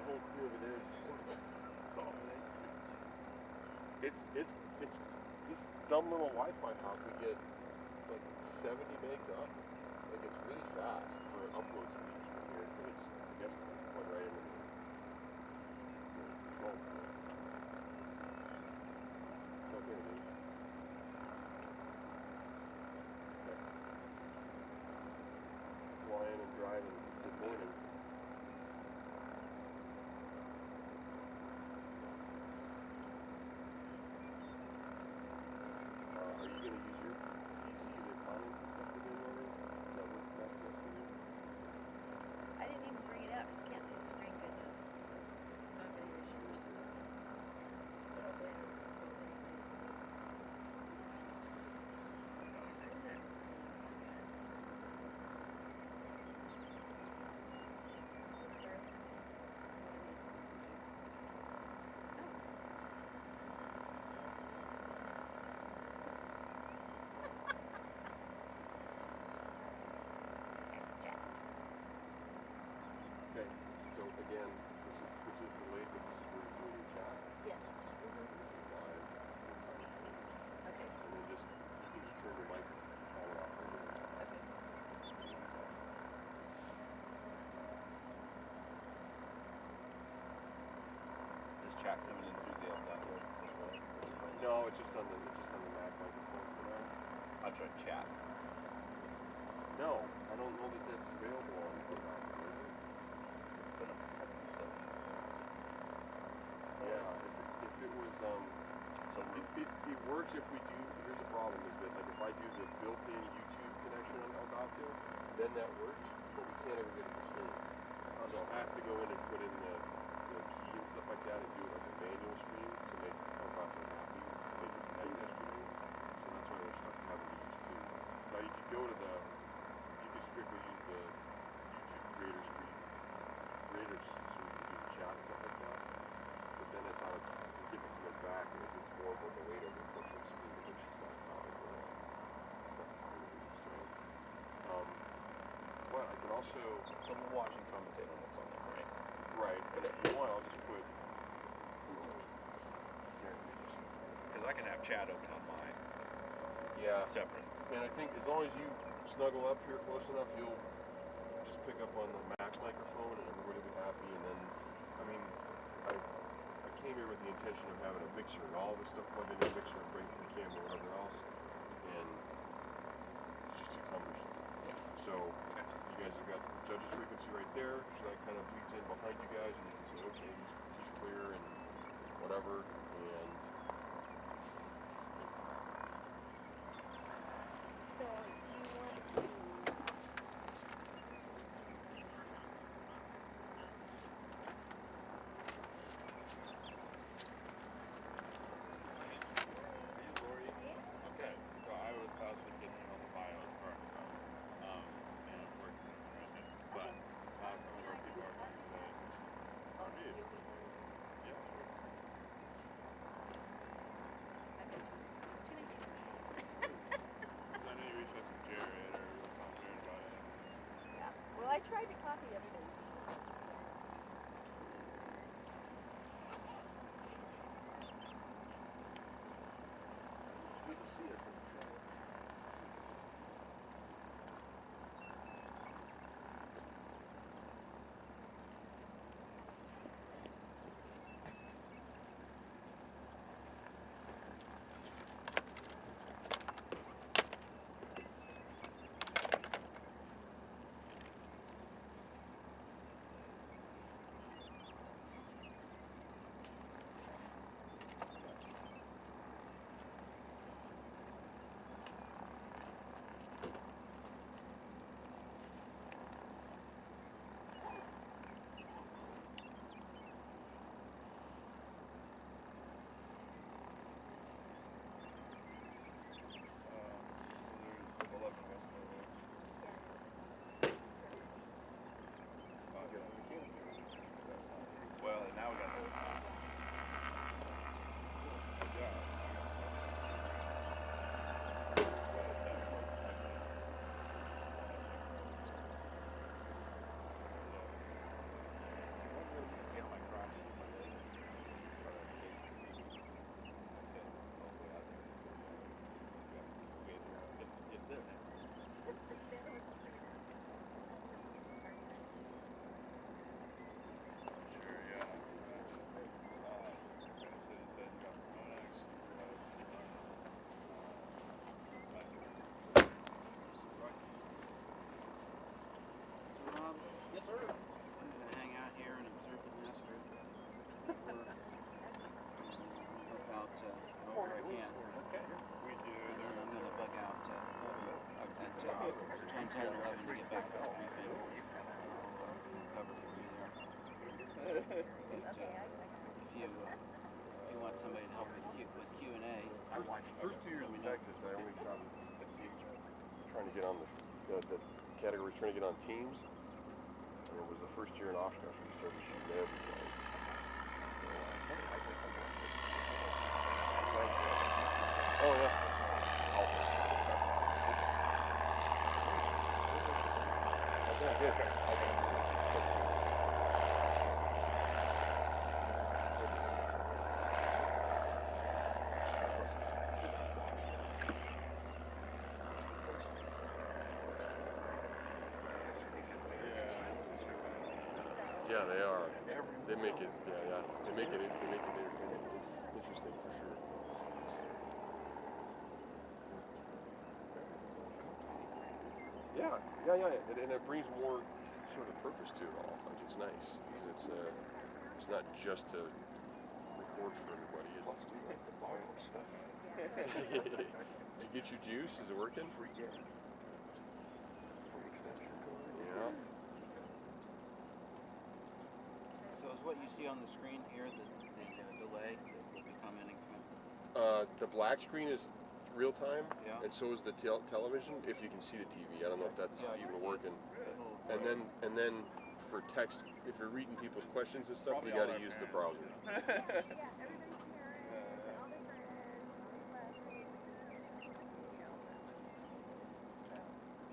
whole crew over there is it's this dumb little Wi-Fi hop we get like 70 megs up. Like it's really fast for upload speed from here. It's I guess it's plug right into the control point. Oh, there it is. Okay. Flying and driving this morning. Are you going to use your PC, the comments and stuff today, Lauren? Is that what that's just for you? I didn't even bring it up because I can't see the screen good enough. So I'm going to use yours. So hopefully I don't have to do anything. Sorry. Okay, so again, this is delayed, but this is where you're doing your chat. Yes. Live. Okay. And then just, you can just turn your mic on and off. Okay. Is chat coming in through the network as well? No, it's just on the Mac microphone for now. I'll try chat. No, I don't know that that's available on Aerobatic, is it? Yeah, if it was, So it works if we do, here's the problem, is that like if I do the built-in YouTube connection on Elgato, then that works, but we can't ever get it to stream. So I'll have to go in and put in the key and stuff like that and do it like a manual stream to make Elgato happy, to make it connect that stream. So that's why we're stuck having to use two. Now you could go to you could strictly use the YouTube creators so you can do the chat and stuff like that. But then it's on getting it coming back and it's horrible to wait over the screen when she's not talking or stuff to do. So, but I can also, so we're watching commentate on what's on there, right? right, and if you want, I'll just put, Because I can have chat open on my separate. And I think as long as you snuggle up here close enough, you'll just pick up on the Mac microphone and everybody will be happy. And then, I mean, I came here with the intention of having a mixer and all this stuff plugged into a mixer and breaking the camera or whatever else. And it's just too cumbersome. Yeah. So you guys have got judge's frequency right there, so that kind of bleeds in behind you guys, and you can say, okay, he's clear and whatever. And So, do you want to... Okay, so I was getting on the bio part, and I'm working right now. But some of our people are working today. Oh, you'll be Yeah, sure. I've got too many things. I know you reached out to Jared or talked to Jared about it. Yeah. Well, I tried to copy everybody's email. good to see it. Well, and now we got the 10 or 11 to get back to the briefing. I'll cover for you there. But, if you want somebody to help with Q&A, First 2 years in Texas, I only shot a team trying to get on the category, trying to get on teams. And it was the first year in Oshkosh we started shooting everybody. Oh yeah. Okay, good. Yeah, they are. They make it. Yeah. They make it entertaining. It's interesting for sure. Yeah. And it brings more sort of purpose to it all. Like it's nice. It's not just to record for everybody. Plus, we like the borrow stuff. You get your juice? Is it working? Free gas. Free extension cords. Yeah. so is what you see on the screen here the delay that will be coming and The black screen is real time, Yeah. and so is the television. If you can see the TV, I don't know if that's Yeah, you even can see working. there's a little And then for text, if you're reading people's questions and stuff, you got to use the browser. Yeah, everybody's parents and all their friends, all their classmates, you know, so,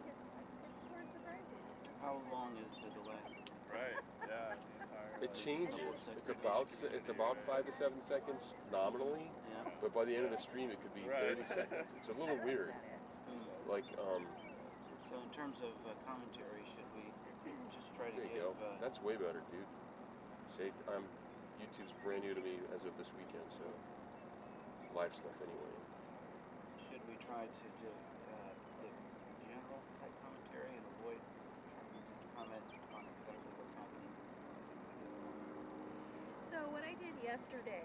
because it's more surprising. How long is the delay? Right. Yeah. The entire, It changes. Seconds. It's about 5 to 7 seconds nominally, Yeah. but by the end of the stream, it could be Right. 30 seconds. It's a little weird. Like, So in terms of commentary, should we just try to there you give? go. That's way better, dude. Say, YouTube's brand new to me as of this weekend, so live stuff anyway. Should we try to give general type commentary and avoid comment on exactly what's happening? So what I did yesterday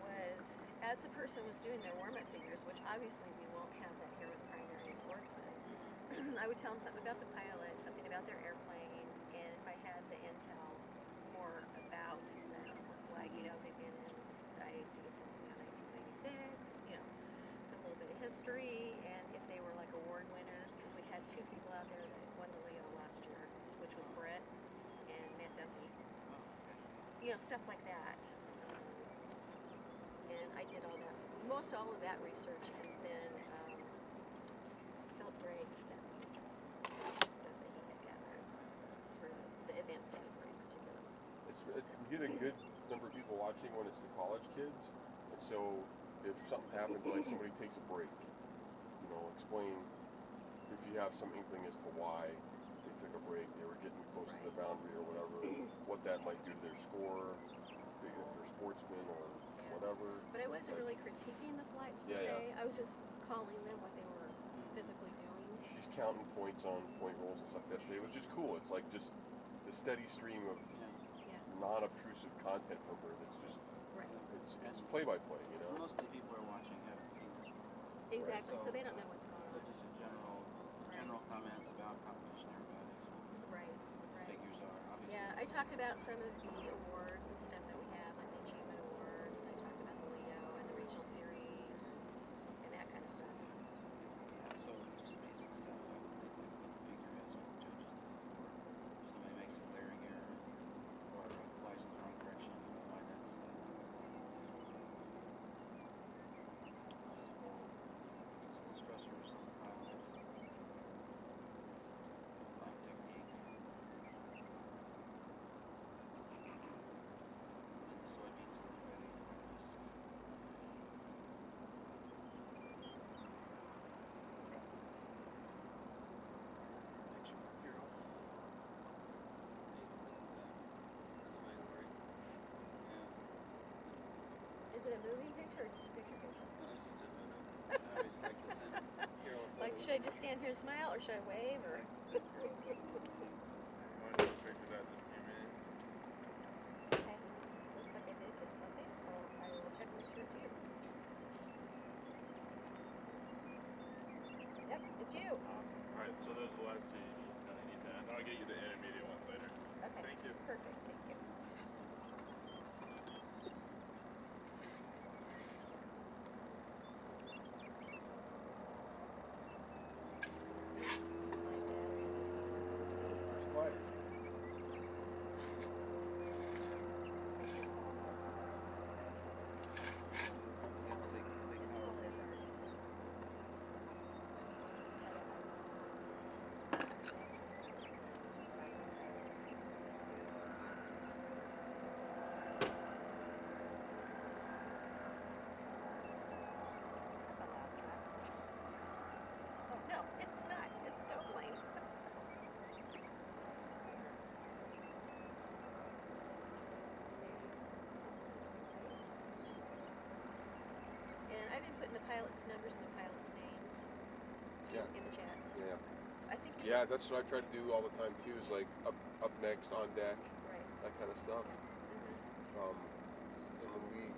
was, as the person was doing their warm-up figures, which obviously we won't have that here with Primary and Sportsman, I would tell them something about the pilot, something about their airplane, and if I had the intel, more about them, like, you know, they've been in the IAC since 1996, you know, so a little bit of history, and if they were like award winners, because we had 2 people out there that won the Leo last year, which was Brett and Matt Duffy. You know, stuff like that. And I did all that, most all of that research, and then Philip Gray sent me stuff that he had gathered for the advanced category in particular. You get a good number of people watching when it's the college kids, and so if something happens, like somebody takes a break, you know, explain if you have some inkling as to why they took a break, they were getting close to the boundary or whatever, what that might do to their score, if they're sportsmen or whatever. But I wasn't really critiquing the flights per se. I was just calling them what they were physically doing. She's counting points on point rolls and stuff yesterday. It was just cool. It's like just the steady stream of non-obtrusive content from her. That's just it's play-by-play, you know. Most of the people who are watching haven't seen this before. Exactly. Right. So they don't know what's going So on. just a general comments about competition aerobatics, what Right. the figures are. Obviously, Yeah, I talked about some of the awards and stuff that we have, like the achievement awards, and I talked about the Leo and the regional series and that kind of stuff. So just basic stuff. I would think like what the figure is, what the judges look for. If somebody makes a glaring error or flies in the wrong direction, why that's physical stressors on the pilot, flying technique, and the soybeans are ready for harvest. Is it a moving picture or just a picture? Like, should I just stand here and smile, or should I wave, or? One of the pictures that just came in. Okay, looks like I did get something, so I will check and make sure it's you. Yep, it's you. Awesome. All right. So those are the last 2. Perfect, thank you. No, it's not. It's a tow plane. And I've been putting the pilots' numbers and the pilots' names Yeah. in the chat. Yeah. So I think Yeah, that's what I try to do all the time too. Is like up next, on deck, right. that kind of stuff. Mm-hmm. And when we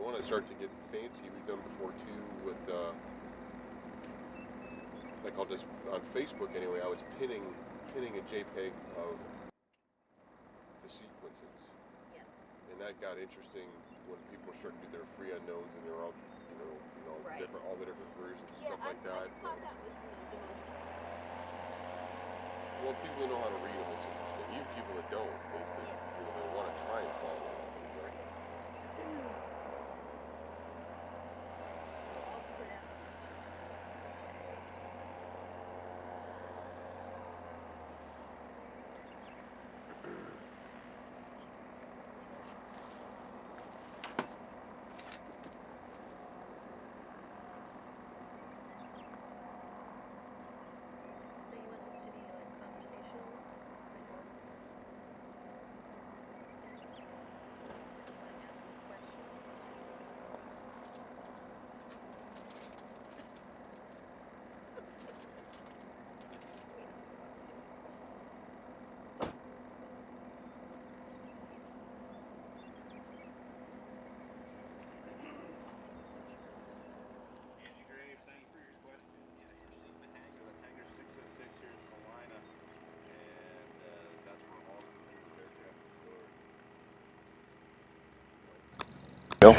want to start to get fancy, we've done before too with like I'll just on Facebook anyway. I was pinning a JPEG of the sequences, Yes. and that got interesting when people started to do their free unknowns and they're all Right. different, all the different versions and Yeah, stuff like that. I thought that was the most. Well, people who know how to read them, it's interesting. Even people that don't, they want to try and follow along. So you want this to be like conversational? Asking questions. Angie Graves, thank you for your question. Yeah, you're seeing the hangar. That's hangar 606 here in Salina. And that's where all the competitive aircraft is stored.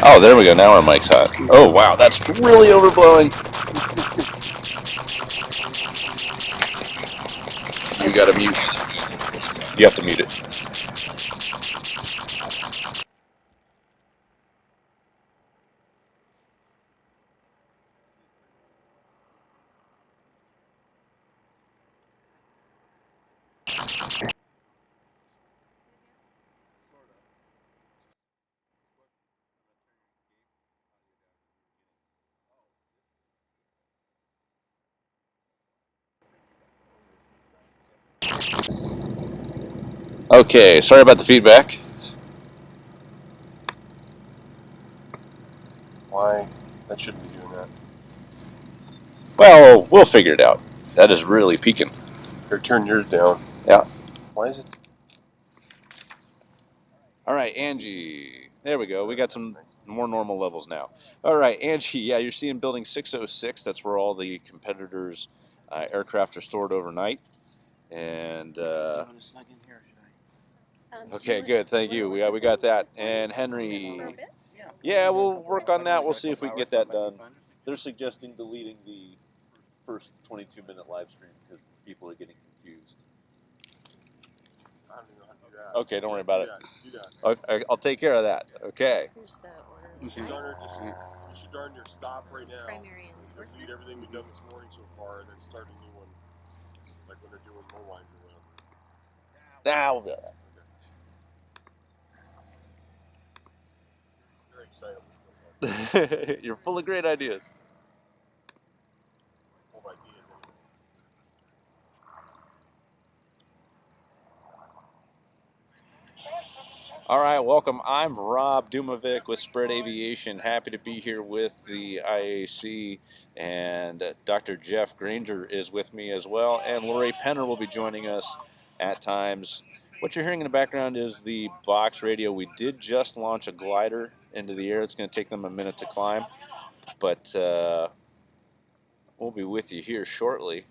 Oh, there we go. Now our mic's hot. Oh, wow. That's really overblowing. You got to mute. You have to mute it. Okay, sorry about the feedback. Why? That shouldn't be doing that. Well, we'll figure it out. That is really peaking. Here, turn yours down. Yeah. Why is it? All right, Angie. There we go. We got some more normal levels now. All right, Angie. Yeah, you're seeing building 606. That's where all the competitors' aircraft are stored overnight. And Do you want to snug in here, or should I? okay, good. Thank you. We got that. And Henry. For a bit? Yeah, we'll work on that. We'll see if we can get that done. They're suggesting deleting the first 22-minute live stream because people are getting confused. I don't even know how to do that. Okay, don't worry about it. Do that. Okay, I'll take care of that. Okay. Here's the order. You should darn near stop right now. Primary and Sportsman. Delete everything we've done this morning so far, and then start a new one, like when they're doing low lines or whatever. Now we'll do that. Very excited. You're full of great ideas. Full of ideas. All right, welcome. I'm Rob Dumovic with Spread Aviation. Happy to be here with the IAC, and Dr. Jeff Granger is with me as well, and Lori Penner will be joining us at times. What you're hearing in the background is the box radio. We did just launch a glider into the air. It's going to take them a minute to climb, but we'll be with you here shortly.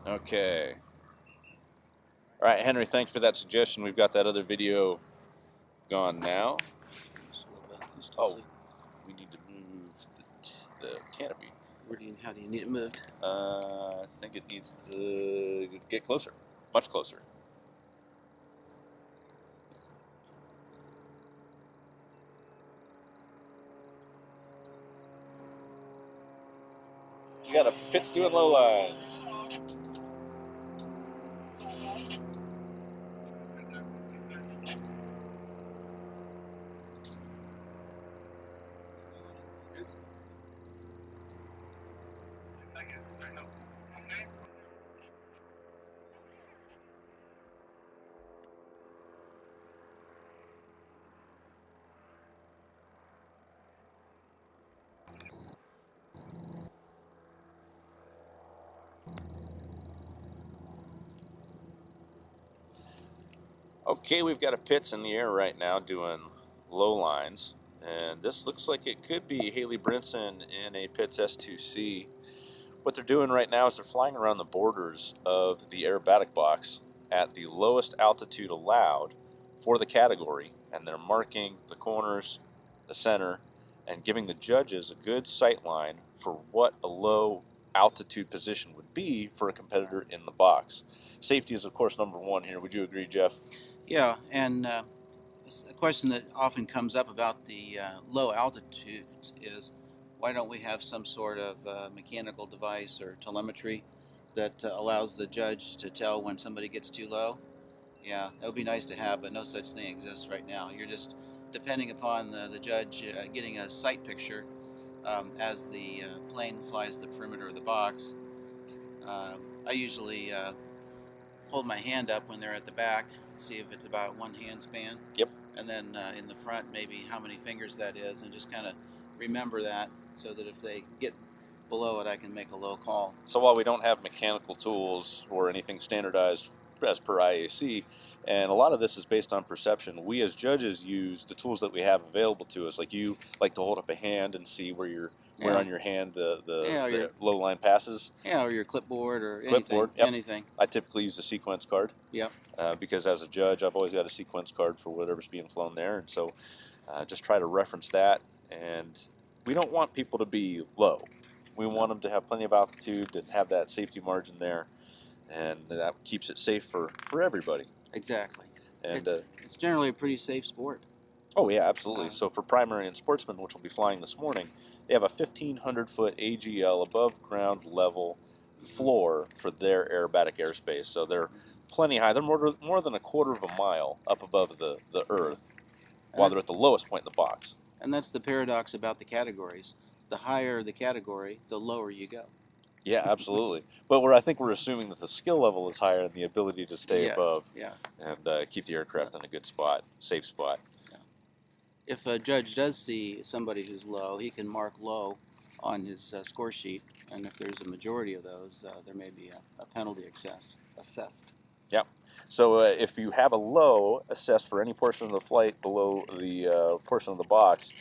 Okay. All right, Henry, thank you for that suggestion. We've got that other video gone now. Just a little bit. You still Oh, see? we need to move the canopy. How do you need it moved? I think it needs to get closer, much closer. You got a Pitts doing low lines. Okay, we've got a Pitts in the air right now doing low lines, and this looks like it could be Haley Brinson in a Pitts S2C. What they're doing right now is they're flying around the borders of the aerobatic box at the lowest altitude allowed for the category, and they're marking the corners, the center, and giving the judges a good sight line for what a low altitude position would be for a competitor in the box. Safety is, of course, number one here. Would you agree, Jeff? Yeah, and a question that often comes up about the low altitudes is, why don't we have some sort of mechanical device or telemetry that allows the judge to tell when somebody gets too low? Yeah, that would be nice to have, but no such thing exists right now. You're just depending upon the judge getting a sight picture as the plane flies the perimeter of the box. I usually hold my hand up when they're at the back, see if it's about one hand span. Yep. And then in the front, maybe how many fingers that is, and just kind of remember that so that if they get below it, I can make a low call. So while we don't have mechanical tools or anything standardized as per IAC, and a lot of this is based on perception, we as judges use the tools that we have available to us. Like you like to hold up a hand and see where on your hand the low line passes. Yeah, or your clipboard or Clipboard, anything. yep. Anything. I typically use a sequence card. Yep. Because as a judge, I've always got a sequence card for whatever's being flown there, and so just try to reference that. And we don't want people to be low. We want them to have plenty of altitude and have that safety margin there, and that keeps it safe for everybody. Exactly. And it's generally a pretty safe sport. oh yeah, absolutely. So for Primary and Sportsman, which will be flying this morning, they have a 1,500-foot AGL above ground level floor for their aerobatic airspace. So they're plenty high. They're more than a quarter of a mile up above the earth, while they're at the lowest point in the box. And that's the paradox about the categories. The higher the category, the lower you go. Yeah, absolutely. But I think we're assuming that the skill level is higher and the ability to stay Yes, above yeah. and keep the aircraft in a good spot, safe spot. Yeah. If a judge does see somebody who's low, he can mark low on his score sheet, and if there's a majority of those, there may be a penalty assessed. Yep. So if you have a low assessed for any portion of the flight below the portion of the box,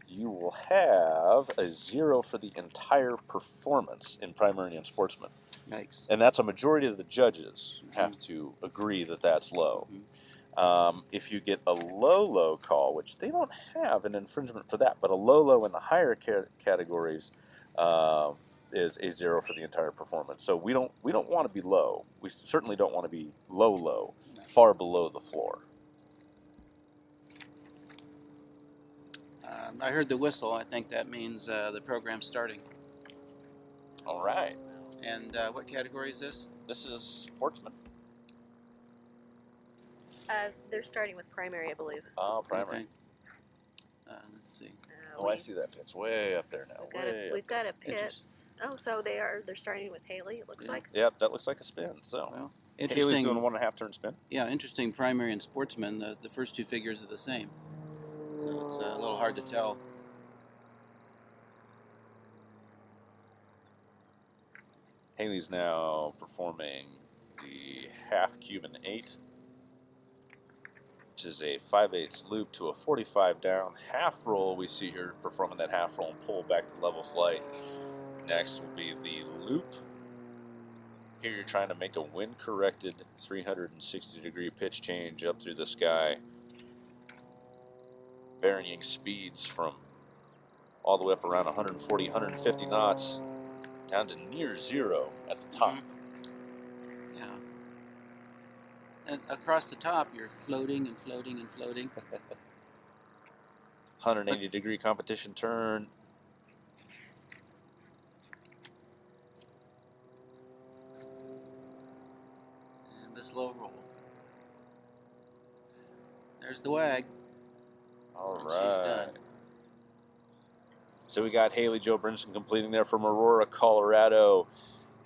you will have a 0 for the entire performance in Primary and Sportsman. Yikes. And that's a majority of the judges have to agree that that's low. If you get a low call, which they don't have an infringement for that, but a low in the higher categories is a 0 for the entire performance. So we don't want to be low. We certainly don't want to be low, far below the floor. I heard the whistle. I think that means the program's starting. All right. And what category is this? This is Sportsman. They're starting with primary, I believe. Oh, Primary. Okay. Let's see. Oh, I see that Pitts way up there now. We've got a Pitts. Oh, so they're starting with Haley, it looks like. Yep, that looks like a spin. So Well, Haley's interesting. doing a 1.5 turn spin. Yeah, interesting. Primary and Sportsman. The first two figures are the same, so it's a little hard to tell. Haley's now performing the half Cuban 8, which is a 5/8 loop to a 45 down half roll. We see her performing that half roll and pull back to level flight. Next will be the loop, Here you're trying to make a wind-corrected 360-degree pitch change up through the sky. Varying speeds from all the way up around 140, 150 knots down to near zero at the top. Yeah. And across the top, you're floating and floating and floating. 180-degree competition turn. And the slow roll. There's the wag. All And right. she's done. So we got Haley Jo Brinson completing there from Aurora, Colorado.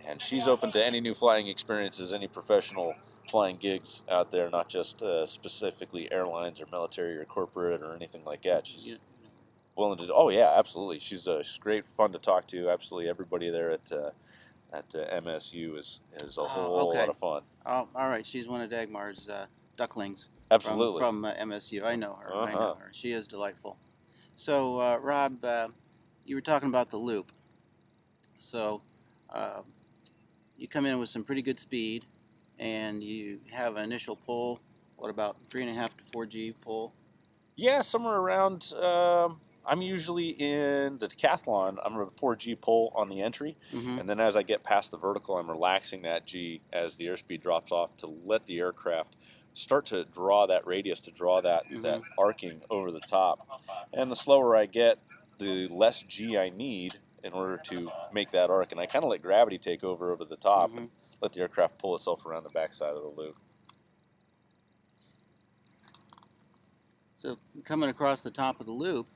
And she's open to any new flying experiences, any professional flying gigs out there, not just specifically airlines or military or corporate or anything like that. She's willing to. Oh yeah, absolutely. She's great, fun to talk to. Absolutely, everybody there at MSU is a whole lot of fun. Oh, all right. She's one of Dagmar's ducklings. Absolutely. From MSU. I know her. I know her. She is delightful. So, Rob, you were talking about the loop. So, you come in with some pretty good speed, and you have an initial pull. What about 3.5 to 4G pull? Yeah, somewhere around. I'm usually in the decathlon. I'm a 4G pull on the entry, and then as I get past the vertical, I'm relaxing that G as the airspeed drops off to let the aircraft start to draw that radius, to draw that arcing over the top. And the slower I get, the less G I need in order to make that arc. And I kind of let gravity take over the top and let the aircraft pull itself around the backside of the loop. So coming across the top of the loop,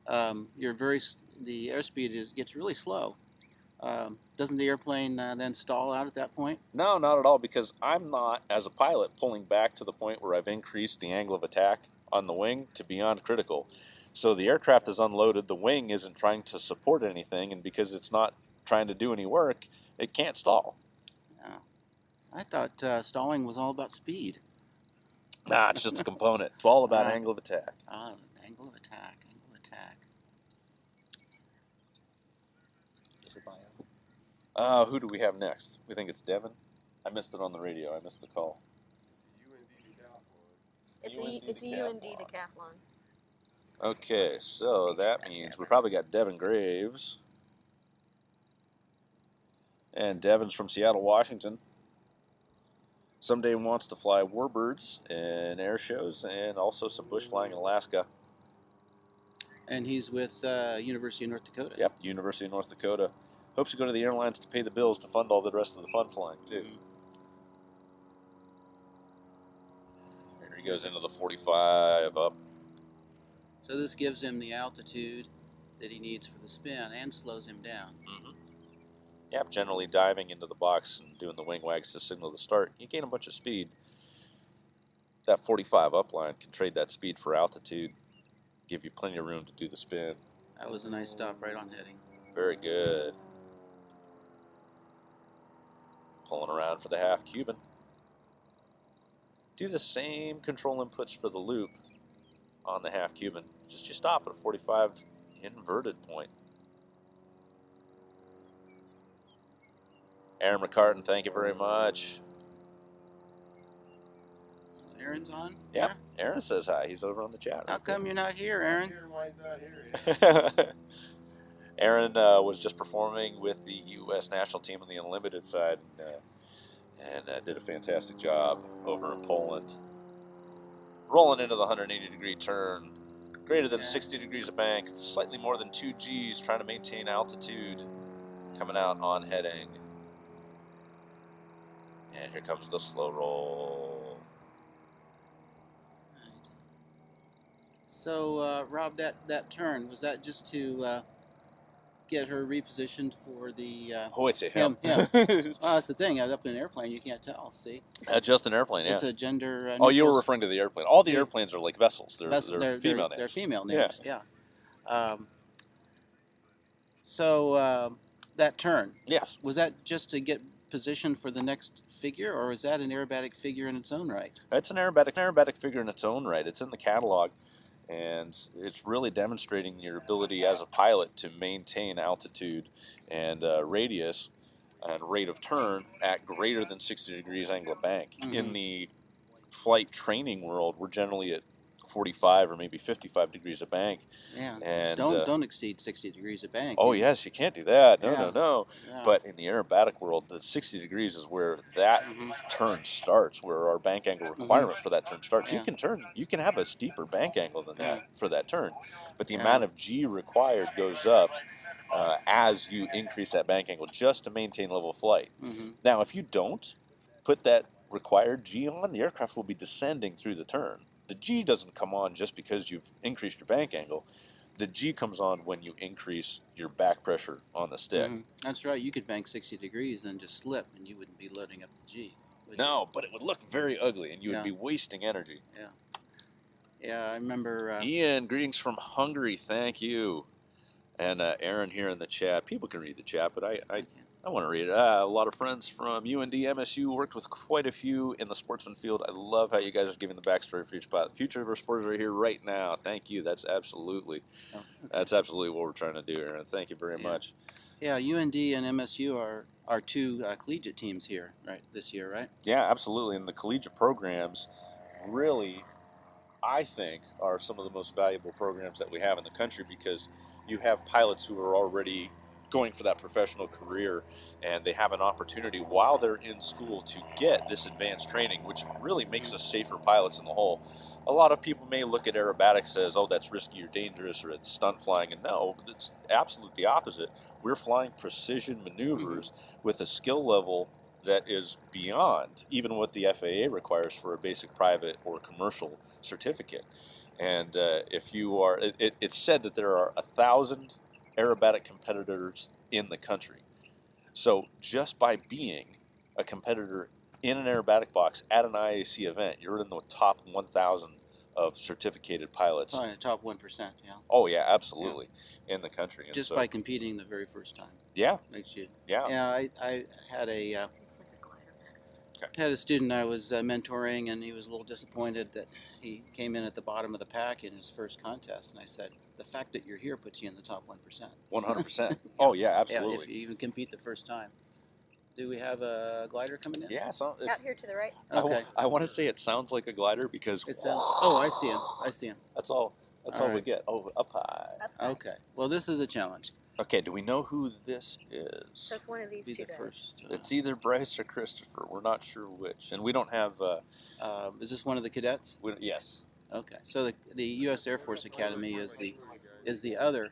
the airspeed gets really slow. Doesn't the airplane then stall out at that point? No, not at all, because I'm not, as a pilot, pulling back to the point where I've increased the angle of attack on the wing to beyond critical. So the aircraft is unloaded, the wing isn't trying to support anything, and because it's not trying to do any work, it can't stall. Yeah. I thought stalling was all about speed. Nah, it's just a component. It's all about angle of attack. Angle of attack, angle of attack. Is it bio? Who do we have next? We think it's Devin. I missed it on the radio. I missed the call. It's a UND decathlon. Okay, so that means we probably got Devin Graves. And Devin's from Seattle, Washington. Someday wants to fly warbirds and air shows and also some bush flying in Alaska. And he's with University of North Dakota. Yep, University of North Dakota. Hopes to go to the airlines to pay the bills to fund all the rest of the fun flying, too. Here he goes into the 45 up. So this gives him the altitude that he needs for the spin and slows him down. Yep, generally diving into the box and doing the wing wags to signal the start. You gain a bunch of speed. That 45 upline can trade that speed for altitude, give you plenty of room to do the spin. That was a nice stop right on heading. Very good. Pulling around for the half Cuban. Do the same control inputs for the loop on the half Cuban. Just you stop at a 45 inverted point. Aaron McCartan, thank you very much. Aaron's on? Yeah, Aaron says hi. He's over on the chat. How come you're not here, Aaron? Aaron was just performing with the U.S. national team on the unlimited side and did a fantastic job over in Poland. Rolling into the 180-degree turn. Greater than 60 degrees of bank. Slightly more than 2 Gs, trying to maintain altitude. Coming out on heading. And here comes the slow roll. Right. So, Rob, that turn, was that just to get her repositioned for the... Oh, it's a him. Well, that's the thing. Up in an airplane, you can't tell, see? Just an airplane, yeah. It's a gender... oh, you were referring to the airplane. All the airplanes are like vessels. They're female names. They're female names, yeah. So, that turn. Yes. Was that just to get positioned for the next figure, or is that an aerobatic figure in its own right? It's an aerobatic figure in its own right. It's in the catalog, and it's really demonstrating your ability as a pilot to maintain altitude and radius and rate of turn at greater than 60 degrees angle of bank. Mhm. In the flight training world, we're generally at 45 or maybe 55 degrees of bank. Yeah. And Don't exceed 60 degrees of bank. oh yes, you can't do that. No, Yeah. no. Yeah. But in the aerobatic world, the 60 degrees is where that Mhm. turn starts, where our bank angle requirement for that turn starts. Yeah. You can have a steeper bank angle than that for that turn, but the Yeah. amount of G required goes up as you increase that bank angle just to maintain level flight. Mhm. Now, if you don't put that required G on, the aircraft will be descending through the turn. The G doesn't come on just because you've increased your bank angle. The G comes on when you increase your back pressure on the stick. Mhm. That's right. You could bank 60 degrees and just slip, and you wouldn't be loading up the G. would you? No, but it would look very ugly, and you would Yeah. be wasting energy. Yeah, I remember. Ian, greetings from Hungary. Thank you. And Aaron here in the chat. People can read the chat, but I want to read it. A lot of friends from UND, MSU, worked with quite a few in the Sportsman field. I love how you guys are giving the backstory for each pilot. Future of our sporters right here, right now. Thank you. That's absolutely what we're trying to do, Aaron. Thank you very much. Yeah, UND and MSU are two collegiate teams here, right? This year, right? Yeah, absolutely. And the collegiate programs really, I think, are some of the most valuable programs that we have in the country, because you have pilots who are already going for that professional career, and they have an opportunity while they're in school to get this advanced training, which really makes us safer pilots in the whole. A lot of people may look at aerobatics as, oh, that's risky or dangerous, or it's stunt flying, and no, it's absolutely the opposite. We're flying precision maneuvers with a skill level that is beyond even what the FAA requires for a basic private or commercial certificate. And if you are, it's said that there are 1,000 aerobatic competitors in the country. So just by being a competitor in an aerobatic box at an IAC event, you're in the top 1,000 of certificated pilots. Probably the top 1%. Yeah. Oh yeah, absolutely, in the country. And Just so, by competing the very first time. Yeah. Makes you. Yeah. Yeah, I had a It's like a glider fast. had a student I was mentoring, and he was a little disappointed that he came in at the bottom of the pack in his first contest. And I said, the fact that you're here puts you in the top 1%. 100%. Oh yeah, absolutely. Yeah, if you even compete the first time. Do we have a glider coming in? Yeah, so Out here to the right. Okay. I want to say it sounds like a glider because It sounds. Oh, I see him. I see him. that's all All we right. get. Oh, up high. Up high. Okay. Well, this is a challenge. Okay, do we know who this is? So it's one of these Be two the guys. first. It's either Bryce or Christopher. We're not sure which, and we don't have. Is this one of the cadets? Yes, Okay. So the U.S. Air Force Academy is the other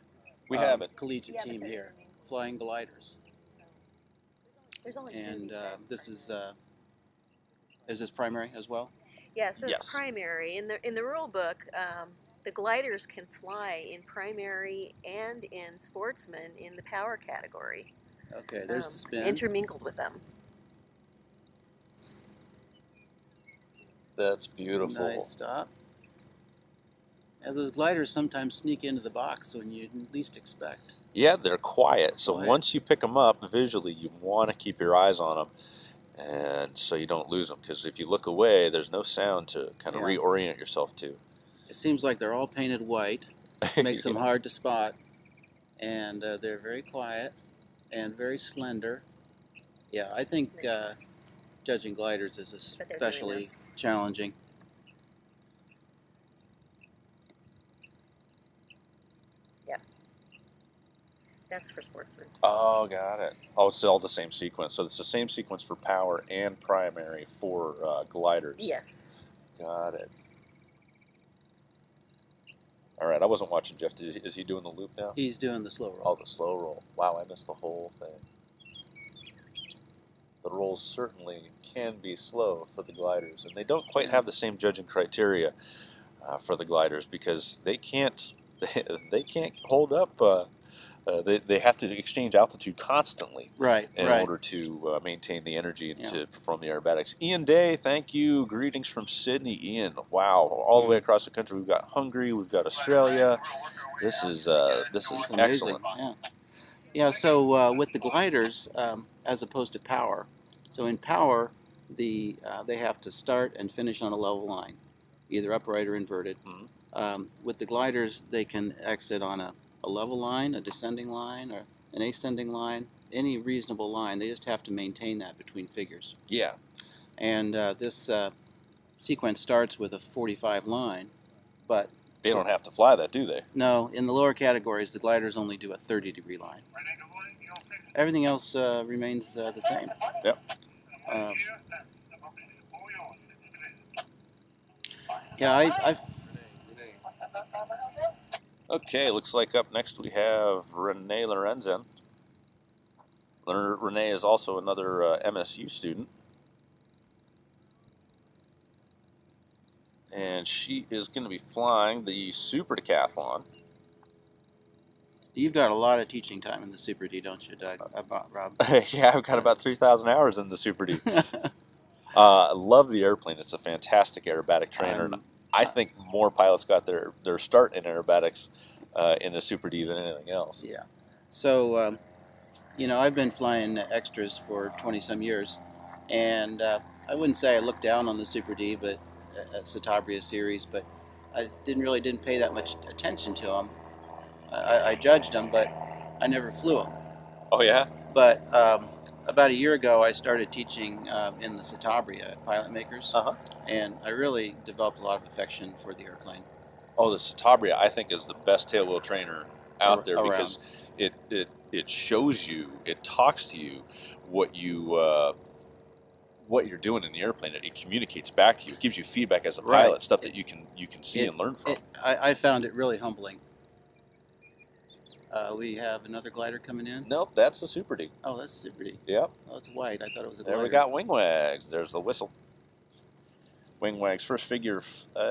we have it. collegiate Yeah, but team they're here, learning. flying gliders. So there's only two of And these guys. this is this primary as well? Yeah, so Yes. it's primary. In the rule book, the gliders can fly in primary and in sportsman in the power category. Okay. There's the spin. Intermingled with them. That's beautiful. Nice stop. Yeah, those gliders sometimes sneak into the box when you least expect. Yeah, they're quiet. So Quiet. once you pick them up visually, you want to keep your eyes on them, and so you don't lose them. Because if you look away, there's no sound to kind of Yeah. reorient yourself to. It seems like they're all painted white. Makes them hard to spot, and they're very quiet and very slender. Yeah, I think judging gliders is But they're doing especially this. challenging. That's for sportsmen. Oh, got it. Oh, it's all the same sequence. So it's the same sequence for power and primary for gliders. Yes. Got it. All right, I wasn't watching Jeff. Is he doing the loop now? He's doing the slow Oh, roll. the slow roll. Wow, I missed the whole thing. The rolls certainly can be slow for the gliders, and they don't quite have the same judging criteria for the gliders because they can't hold up. They have to exchange altitude constantly Right, in right. order to maintain the energy and Yeah. to perform the aerobatics. Ian Day, thank you. Greetings from Sydney, Ian. Wow, all the way across the country. We've got Hungary, we've got Australia. This is It's amazing. excellent. Yeah. Yeah. So with the gliders, as opposed to power, so in power, they have to start and finish on a level line, either upright or inverted. Mhm. With the gliders, they can exit on a level line, a descending line, or an ascending line, any reasonable line. They just have to maintain that between figures. Yeah. And this sequence starts with a 45 line, but They don't have to fly that, do they? no, in the lower categories, the gliders only do a 30-degree line. Everything else remains the same. Yep. Yeah, I've Okay, looks like up next we have Renee Lorenzen. Renee is also another MSU student. And she is going to be flying the Super Decathlon. You've got a lot of teaching time in the Super D, don't you, Doug? Rob? Yeah, I've got about 3,000 hours in the Super D. I love the airplane. It's a fantastic aerobatic trainer. And I think more pilots got their start in aerobatics in the Super D than anything else. Yeah. So, you know, I've been flying extras for 20-some years, and I wouldn't say I looked down on the Super D, but Citabria series, but I didn't pay that much attention to them. I judged them, but I never flew them. Oh yeah. But about a year ago, I started teaching in the Citabria at Pilot Makers, and I really developed a lot of affection for the airplane. Oh, the Citabria, I think, is the best tailwheel trainer out there Around. because it shows you, it talks to you what you're doing in the airplane. It communicates back to you. It gives you feedback as a pilot, Right. stuff that you can see and learn from. I found it really humbling. We have another glider coming in. Nope, that's the Super D. Oh, that's Super D. Yep. Oh, it's white. I thought it was a There glider. we got wing wags. There's the whistle. Wing wags first figure.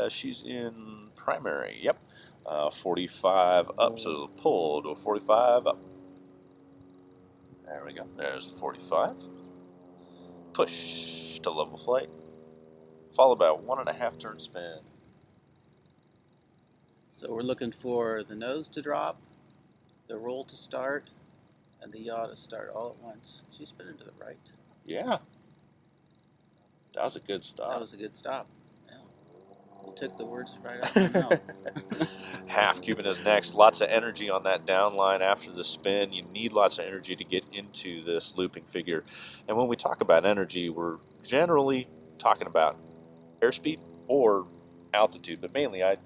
She's in primary. Yep. 45 up, so pull to a 45 up. There we go. There's the 45. Push to level flight. Followed by a 1.5 turn spin. So we're looking for the nose to drop, the roll to start, and the yaw to start all at once. She's spinning to the right. Yeah. That was a good stop. That was a good stop. Yeah. You took the words right out of my mouth. Half Cuban is next. Lots of energy on that down line after the spin. You need lots of energy to get into this looping figure. And when we talk about energy, we're generally talking about airspeed or altitude, but mainly I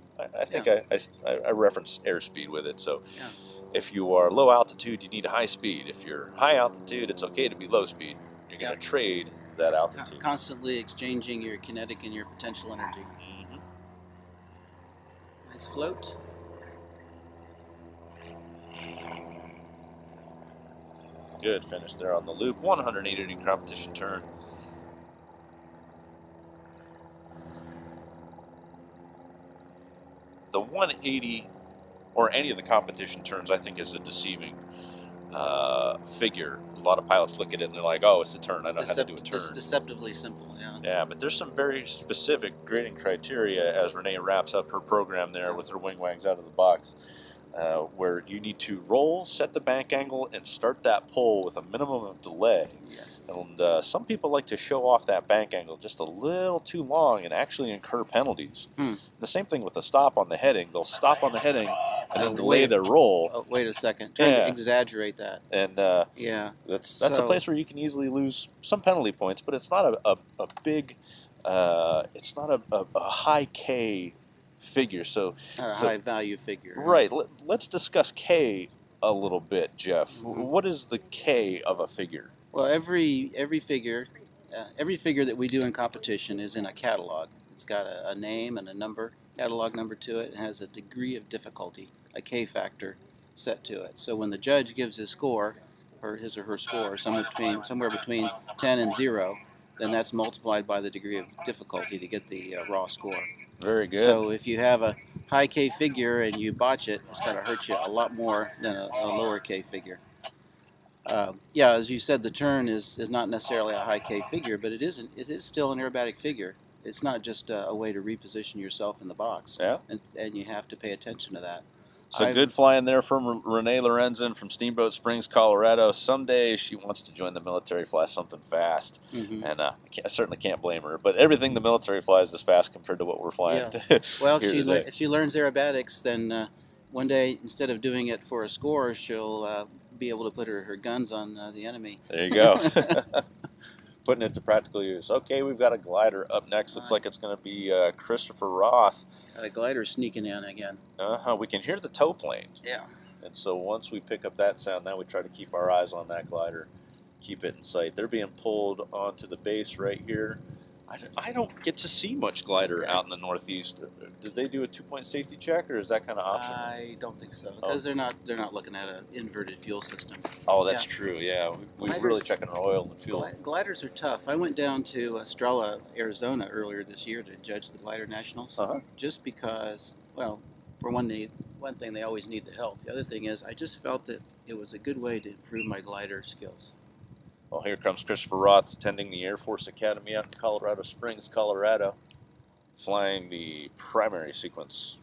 think I reference airspeed with it. So Yeah. if you are low altitude, you need high speed. If you're high altitude, it's okay to be low speed. You're going to trade that altitude. Constantly exchanging your kinetic and your potential energy. Mhm. Nice float. Good finish there on the loop. 180 competition turn. The 180 or any of the competition turns, I think, is a deceiving figure. A lot of pilots look at it and they're like, "Oh, it's a turn. I know how to do a turn." It's deceptively simple. Yeah. Yeah, but there's some very specific grading criteria as Renee wraps up her program there with her wing wags out of the box, where you need to roll, set the bank angle, and start that pull with a minimum of delay. Yes. And some people like to show off that bank angle just a little too long and actually incur penalties. The same thing with the stop on the heading. They'll stop on the heading and then delay their roll. Oh, wait a second. Trying to exaggerate that. And Yeah. that's a place where you can easily lose some penalty points, but it's not a big, it's not a high K figure. So Not a high value figure. right. Let's discuss K a little bit, Jeff. What is the K of a figure? Well, every figure that we do in competition is in a catalog. It's got a name and a number, catalog number to it, and has a degree of difficulty, a K factor set to it. So when the judge gives his score, or his or her score, somewhere between 10 and 0, then that's multiplied by the degree of difficulty to get the raw score. Very good. So if you have a high K figure and you botch it, it's going to hurt you a lot more than a lower K figure. Yeah, as you said, the turn is not necessarily a high K figure, but it is still an aerobatic figure. It's not just a way to reposition yourself in the box. Yeah. And you have to pay attention to that. So good flying there from Renee Lorenzen from Steamboat Springs, Colorado. Someday she wants to join the military, fly something fast, and I certainly can't blame her. But everything the military flies is fast compared to what we're flying. Yeah. Well, if if she learns aerobatics, then one day instead of doing it for a score, she'll be able to put her guns on the enemy. There you go. Putting it to practical use. Okay, we've got a glider up next. Looks like it's going to be Christopher Roth. Got a glider sneaking in again. We can hear the tow plane. Yeah. And so once we pick up that sound, now we try to keep our eyes on that glider, keep it in sight. They're being pulled onto the base right here. I don't get to see much glider out in the Northeast. Did they do a 2-point safety check, or is that kind of optional? I don't think so, because they're not looking at an inverted fuel system. Oh, that's true. Yeah, we're really checking our oil and fuel. Gliders are tough. I went down to Estrella, Arizona earlier this year to judge the glider nationals, just because, well, for one thing, they always need the help. The other thing is, I just felt that it was a good way to improve my glider skills. Well, here comes Christopher Roth attending the Air Force Academy out in Colorado Springs, Colorado, flying the primary sequence,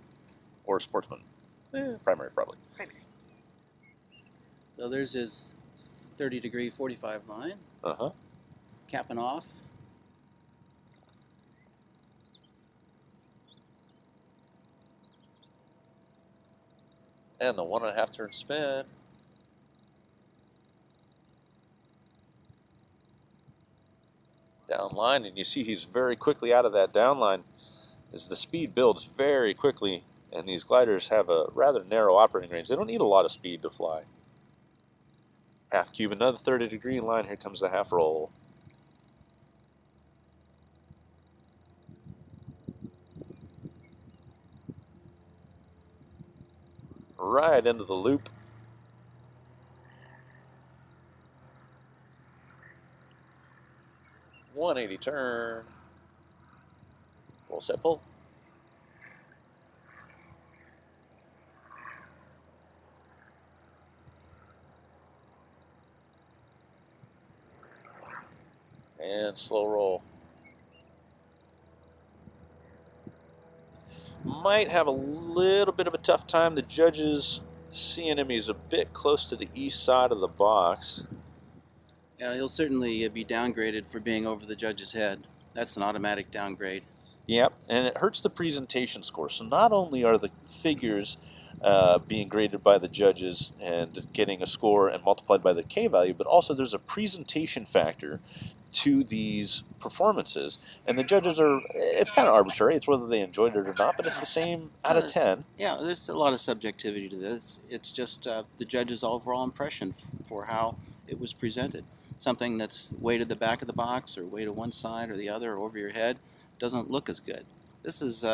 or Sportsman. Primary, probably. Primary. So there's his 30-degree 45 line. Capping off. And the 1.5 turn spin. Down line, and you see he's very quickly out of that down line as the speed builds very quickly, and these gliders have a rather narrow operating range. They don't need a lot of speed to fly. Half cube, another 30-degree line. Here comes the half roll. Right into the loop. .180 turn. Roll, set, pull. And slow roll. Might have a little bit of a tough time. The judges seeing him. He's a bit close to the east side of the box. Yeah, he'll certainly be downgraded for being over the judge's head. That's an automatic downgrade. Yep, and it hurts the presentation score. So not only are the figures being graded by the judges and getting a score and multiplied by the K value, but also there's a presentation factor to these performances. And the judges are, it's kind of arbitrary. It's whether they enjoyed it or not, but it's the same out of 10. Yeah, there's a lot of subjectivity to this. It's just the judge's overall impression for how it was presented. Something that's way to the back of the box or way to one side or the other or over your head doesn't look as good. This is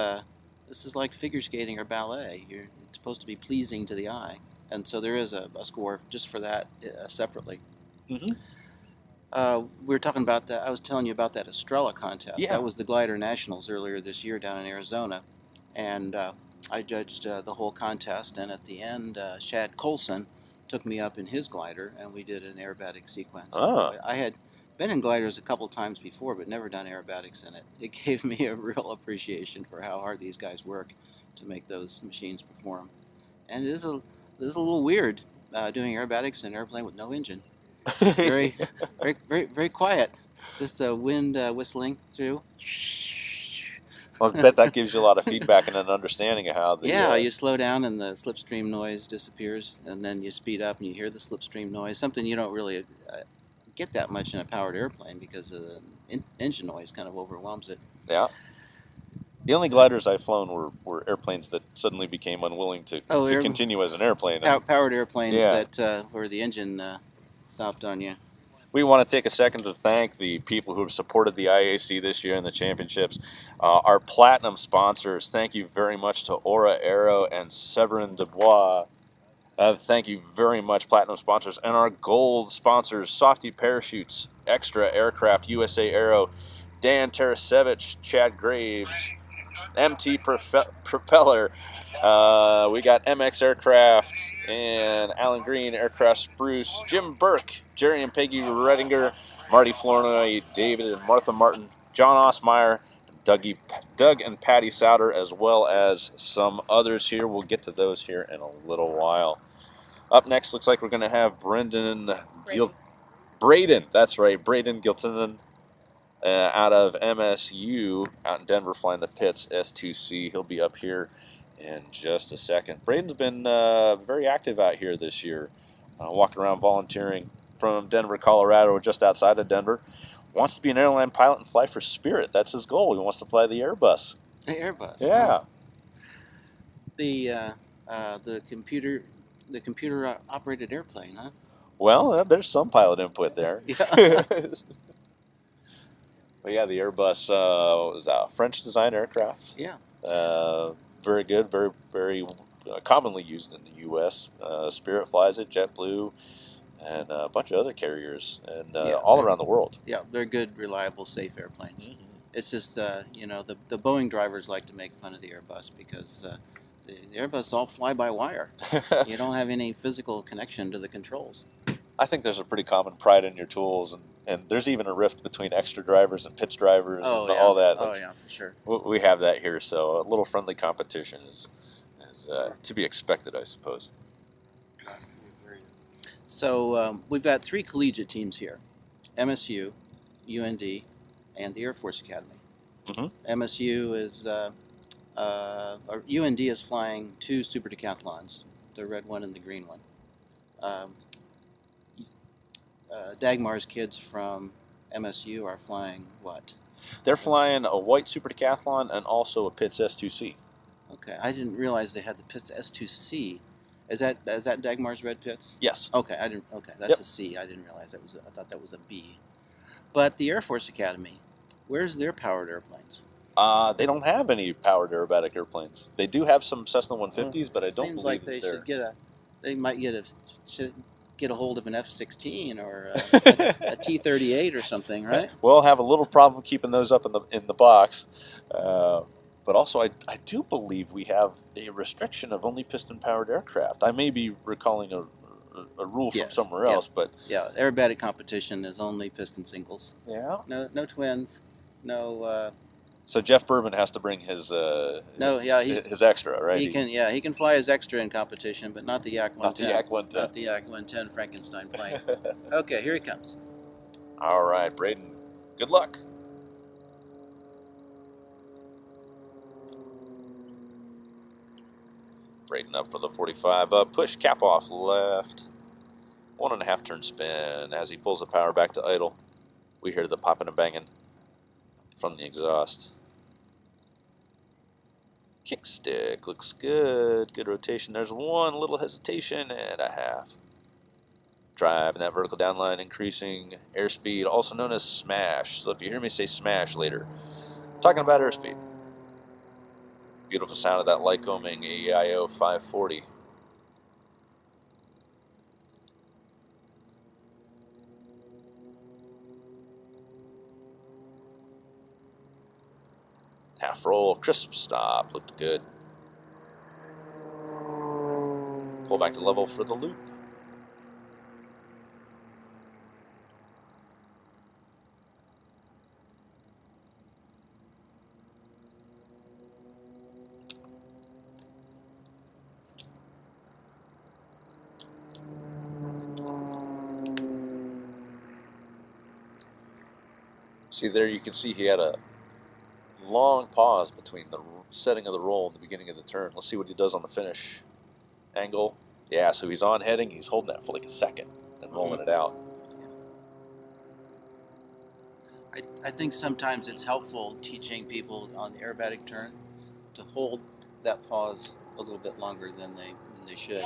like figure skating or ballet. It's supposed to be pleasing to the eye, and so there is a score just for that separately. We were talking about that. I was telling you about that Estrella contest. Yeah. That was the Glider Nationals earlier this year down in Arizona, and I judged the whole contest. And at the end, Shad Colson took me up in his glider, and we did an aerobatic sequence. I had been in gliders a couple times before, but never done aerobatics in it. It gave me a real appreciation for how hard these guys work to make those machines perform. And it is a little weird doing aerobatics in an airplane with no engine. It's very, very, very, very quiet. Just the wind whistling through. Well, I bet that gives you a lot of feedback and an understanding of how the... Yeah, you slow down and the slipstream noise disappears, and then you speed up and you hear the slipstream noise, something you don't really get that much in a powered airplane because of the engine noise kind of overwhelms it. Yeah. The only gliders I've flown were airplanes that suddenly became unwilling to continue as an airplane. Powered airplanes that where the engine stopped on you. We want to take a second to thank the people who have supported the IAC this year in the championships. Our platinum sponsors, thank you very much to Aura Aero and Severin Dubois. Thank you very much, platinum sponsors. And our gold sponsors, Softy Parachutes, Extra Aircraft, USA Aero, Dan Tarasevich, Chad Graves, MT Propeller. We got MX Aircraft and Alan Green, Aircraft Spruce, Jim Burke, Jerry and Peggy Redinger, Marty Flournoy, David and Martha Martin, John Osmeyer, Doug and Patty Souter, as well as some others here. We'll get to those here in a little while. Up next, looks like we're going to have Braden, that's right, Braden Gilton out of MSU, out in Denver, flying the Pitts S2C. He'll be up here in just a second. Braden's been very active out here this year. walking around volunteering from Denver, Colorado, just outside of Denver. Wants to be an airline pilot and fly for Spirit. That's his goal. He wants to fly the Airbus. The Airbus. Yeah. The computer operated airplane, huh? Well, there's some pilot input there. Yeah. But yeah, the Airbus was a French design aircraft. Yeah. Very good, very, very commonly used in the U.S. Spirit flies it, JetBlue, and a bunch of other carriers, and all around the world. Yeah, they're good, reliable, safe airplanes. Mm-hmm. It's just, the Boeing drivers like to make fun of the Airbus because the Airbus all fly by wire. You don't have any physical connection to the controls. I think there's a pretty common pride in your tools, and there's even a rift between extra drivers and pitch drivers and all that. Oh, yeah, for sure. We have that here, so a little friendly competition is to be expected, I suppose. So we've got 3 collegiate teams here: MSU, UND, and the Air Force Academy. Mm-hmm. MSU is, or UND is flying 2 super decathlons, the red one and the green one. Dagmar's kids from MSU are flying what? They're flying a white super decathlon and also a Pitts S2C. Okay, I didn't realize they had the Pitts S2C. Is that Dagmar's red Pitts? Yes. Okay, that's a C. I didn't realize that was. I thought that was a B. But the Air Force Academy, where's their powered airplanes? They don't have any powered aerobatic airplanes. They do have some Cessna 150s, but I don't Seems believe like they they're... should get a hold of an F-16 or a T-38 or something, right? We'll have a little problem keeping those up in the box. But also, I do believe we have a restriction of only piston-powered aircraft. I may be recalling a rule from somewhere else, but... Yeah, aerobatic competition is only piston singles. Yeah. No twins, no... So Jeff Bourbon has to bring his his extra, right? He can fly his extra in competition, but not the Yak 110. Not the Yak 110. Not the Yak 110 Frankenstein plane. Okay, here he comes. All right, Braden. Good luck. Braden up for the 45. Push cap off left. 1.5 turn spin. As he pulls the power back to idle, we hear the popping and banging from the exhaust. Kickstick looks good. Good rotation. There's one little hesitation and a half. Driving that vertical downline, increasing airspeed, also known as smash. So if you hear me say smash later, I'm talking about airspeed. Beautiful sound of that Lycoming AEIO 540. Half roll, crisp stop, looked good. Pull back to level for the loop. See there, you can see he had a long pause between the setting of the roll and the beginning of the turn. Let's see what he does on the finish. Angle. Yeah, so he's on heading. He's holding that for like a second and rolling it out. I think sometimes it's helpful teaching people on the aerobatic turn to hold that pause a little bit longer than they should.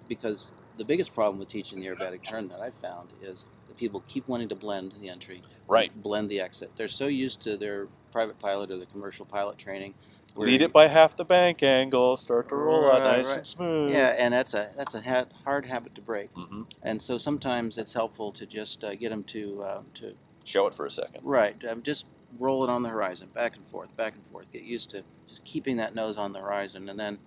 Because the biggest problem with teaching the aerobatic turn that I've found is that people keep wanting to blend the entry. Right. Blend the exit. They're so used to their private pilot or the commercial pilot training. Lead it by half the bank angle, start to roll out nice and smooth. Yeah, and that's a hard habit to break. Mm-hmm. And so sometimes it's helpful to just get them to show it for a second. Right, just roll it on the horizon, back and forth, back and forth. Get used to just keeping that nose on the horizon, and then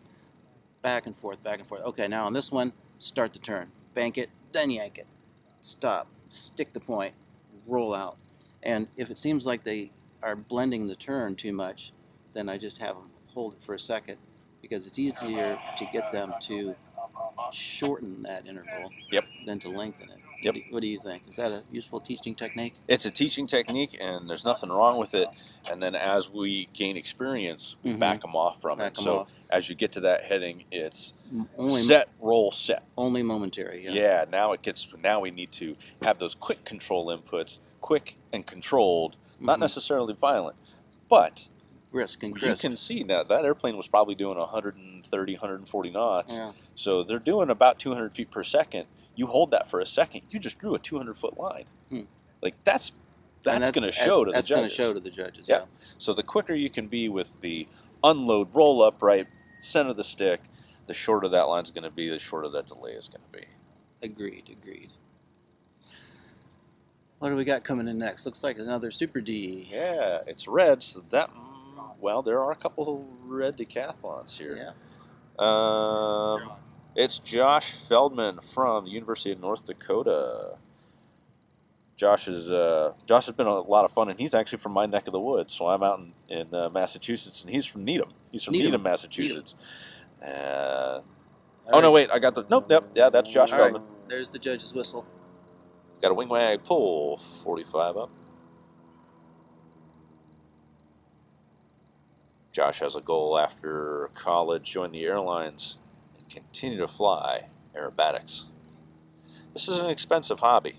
back and forth, back and forth. Okay, now on this one, start the turn, bank it, then yank it, stop, stick the point, roll out. And if it seems like they are blending the turn too much, then I just have them hold it for a second, because it's easier to get them to shorten that interval than to lengthen it. Yep. What do you think? Is that a useful teaching technique? It's a teaching technique, and there's nothing wrong with it. And then as we gain experience, back them off from Back it. 'em So off. as you get to that heading, it's Only set, roll, set. Only momentary. Yeah. Yeah, now we need to have those quick control inputs, quick and controlled, not necessarily violent, but brisk and you crisp. can see that airplane was probably doing 130, 140 knots. Yeah. So they're doing about 200 feet per second. You hold that for a second, you just drew a 200-foot line. Like that's going to show to the judges. That's going to show to the judges. Yeah. So the quicker you can be with the unload, roll upright, center of the stick, the shorter that line's going to be, the shorter that delay is going to be. Agreed. What do we got coming in next? Looks like another Super D. Yeah, it's red, so that, well, there are a couple of red decathlons here. Yeah. It's Josh Feldman from the University of North Dakota. Josh has been a lot of fun, and he's actually from my neck of the woods. So I'm out in Massachusetts, and he's from Needham. He's from Needham, Massachusetts. Oh, no, wait, I got the, nope, yeah, that's Josh Feldman. Right. There's the judge's whistle. Got a wing wag, pull 45 up. Josh has a goal after college, join the airlines, and continue to fly aerobatics. This is an expensive hobby,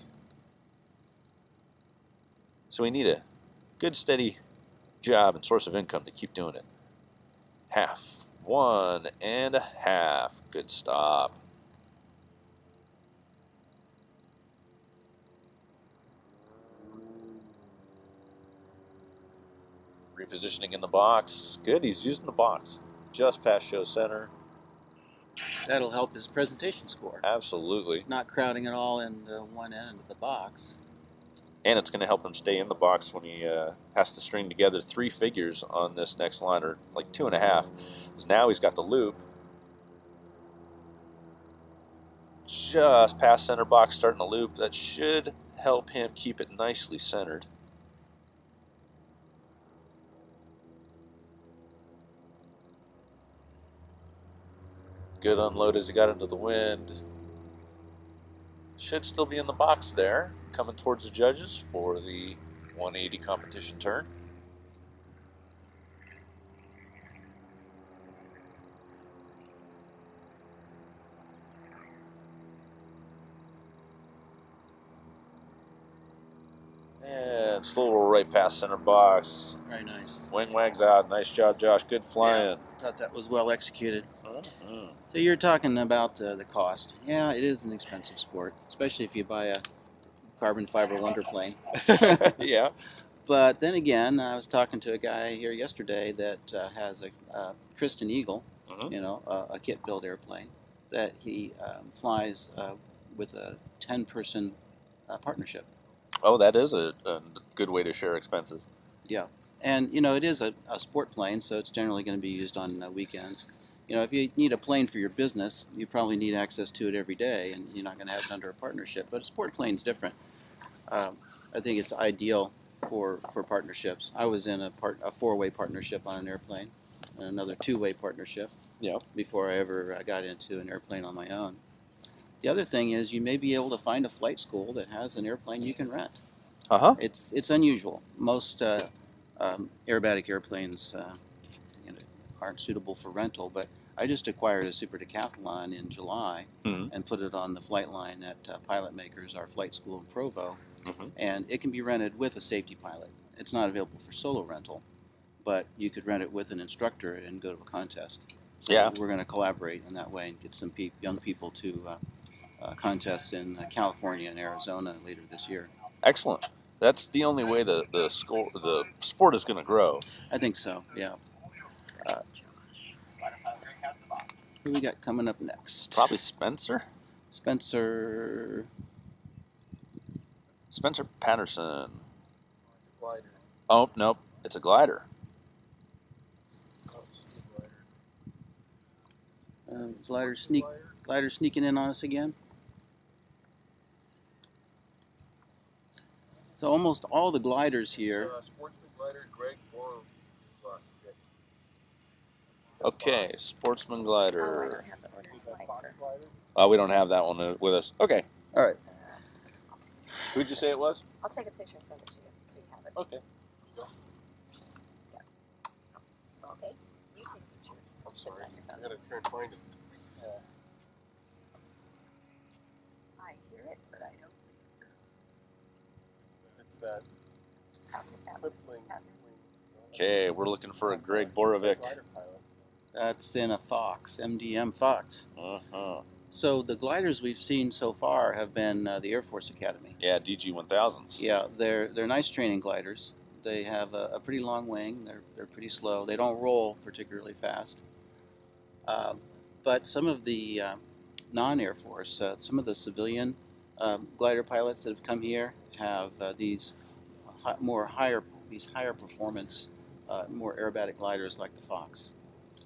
so we need a good, steady job and source of income to keep doing it. Half, 1.5, good stop. Repositioning in the box. Good, he's using the box. Just past show center. That'll help his presentation score. Absolutely. Not crowding it all in one end of the box. And it's going to help him stay in the box when he has to string together 3 figures on this next line, or like 2.5. Because now he's got the loop. Just past center box, starting the loop. That should help him keep it nicely centered. Good unload as he got into the wind. Should still be in the box there, coming towards the judges for the 180 competition turn. And slow roll right past center box. Very nice. Wing wags out. Nice job, Josh. Good flying. Yeah, thought that was well executed. So you're talking about the cost. Yeah, it is an expensive sport, especially if you buy a carbon fiber wonder plane. Yeah. But then again, I was talking to a guy here yesterday that has a Tristan Eagle, a kit-built airplane that he flies with a 10-person partnership. Oh, that is a good way to share expenses. Yeah, and it is a sport plane, so it's generally going to be used on weekends. If you need a plane for your business, you probably need access to it every day, and you're not going to have it under a partnership. But a sport plane's different. I think it's ideal for partnerships. I was in a 4-way partnership on an airplane, and another 2-way partnership. Yeah. Before I ever got into an airplane on my own. The other thing is you may be able to find a flight school that has an airplane you can rent. It's unusual. Most aerobatic airplanes aren't suitable for rental, but I just acquired a Super Decathlon in July and put it on the flight line at Pilot Makers, our flight school in Provo, and it can be rented with a safety pilot. It's not available for solo rental, but you could rent it with an instructor and go to a contest. So yeah, we're going to collaborate in that way and get some young people to contests in California and Arizona later this year. Excellent. That's the only way the sport is going to grow. I think so. Yeah. Who we got coming up next? Probably Spencer. Spencer Patterson. It's a glider. Oh, nope. It's a glider. Oh, it's a glider. Glider sneaking in on us again. So almost all the gliders here. Sportsman glider, Greg or Okay, Sportsman Oh, I glider. don't have the order of flight for. Oh, we don't have that one with us. Okay. All right. Who'd you say it was? I'll take a picture and send it to you so you have it. Okay. Okay. You take a picture. I'm sorry. Put that in your I phone. gotta try and find it. I hear it, but I don't see it. It's that clip wing. Okay, we're looking for a Greg Borovic. Glider pilot. That's in a Fox, MDM Fox. Uh-huh. So the gliders we've seen so far have been the Air Force Academy. Yeah, DG-1000s. Yeah, they're nice training gliders. They have a pretty long wing. They're pretty slow. They don't roll particularly fast. But some of the non-Air Force, some of the civilian glider pilots that have come here have these higher performance, more aerobatic gliders like the Fox.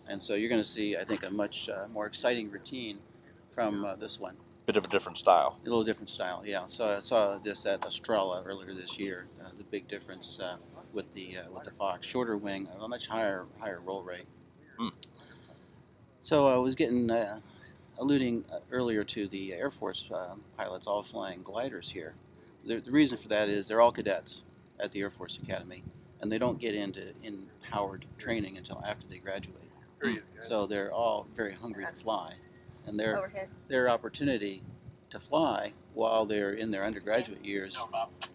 And so you're going to see, I think, a much more exciting routine from this one. Bit of a different style. A little different style, yeah. So I saw this at Estrella earlier this year. The big difference with the Fox, shorter wing, a much higher roll rate. So I was alluding earlier to the Air Force pilots all flying gliders here. The reason for that is they're all cadets at the Air Force Academy, and they don't get into empowered training until after they graduate. So they're all very hungry to fly, and their opportunity to fly while they're in their undergraduate years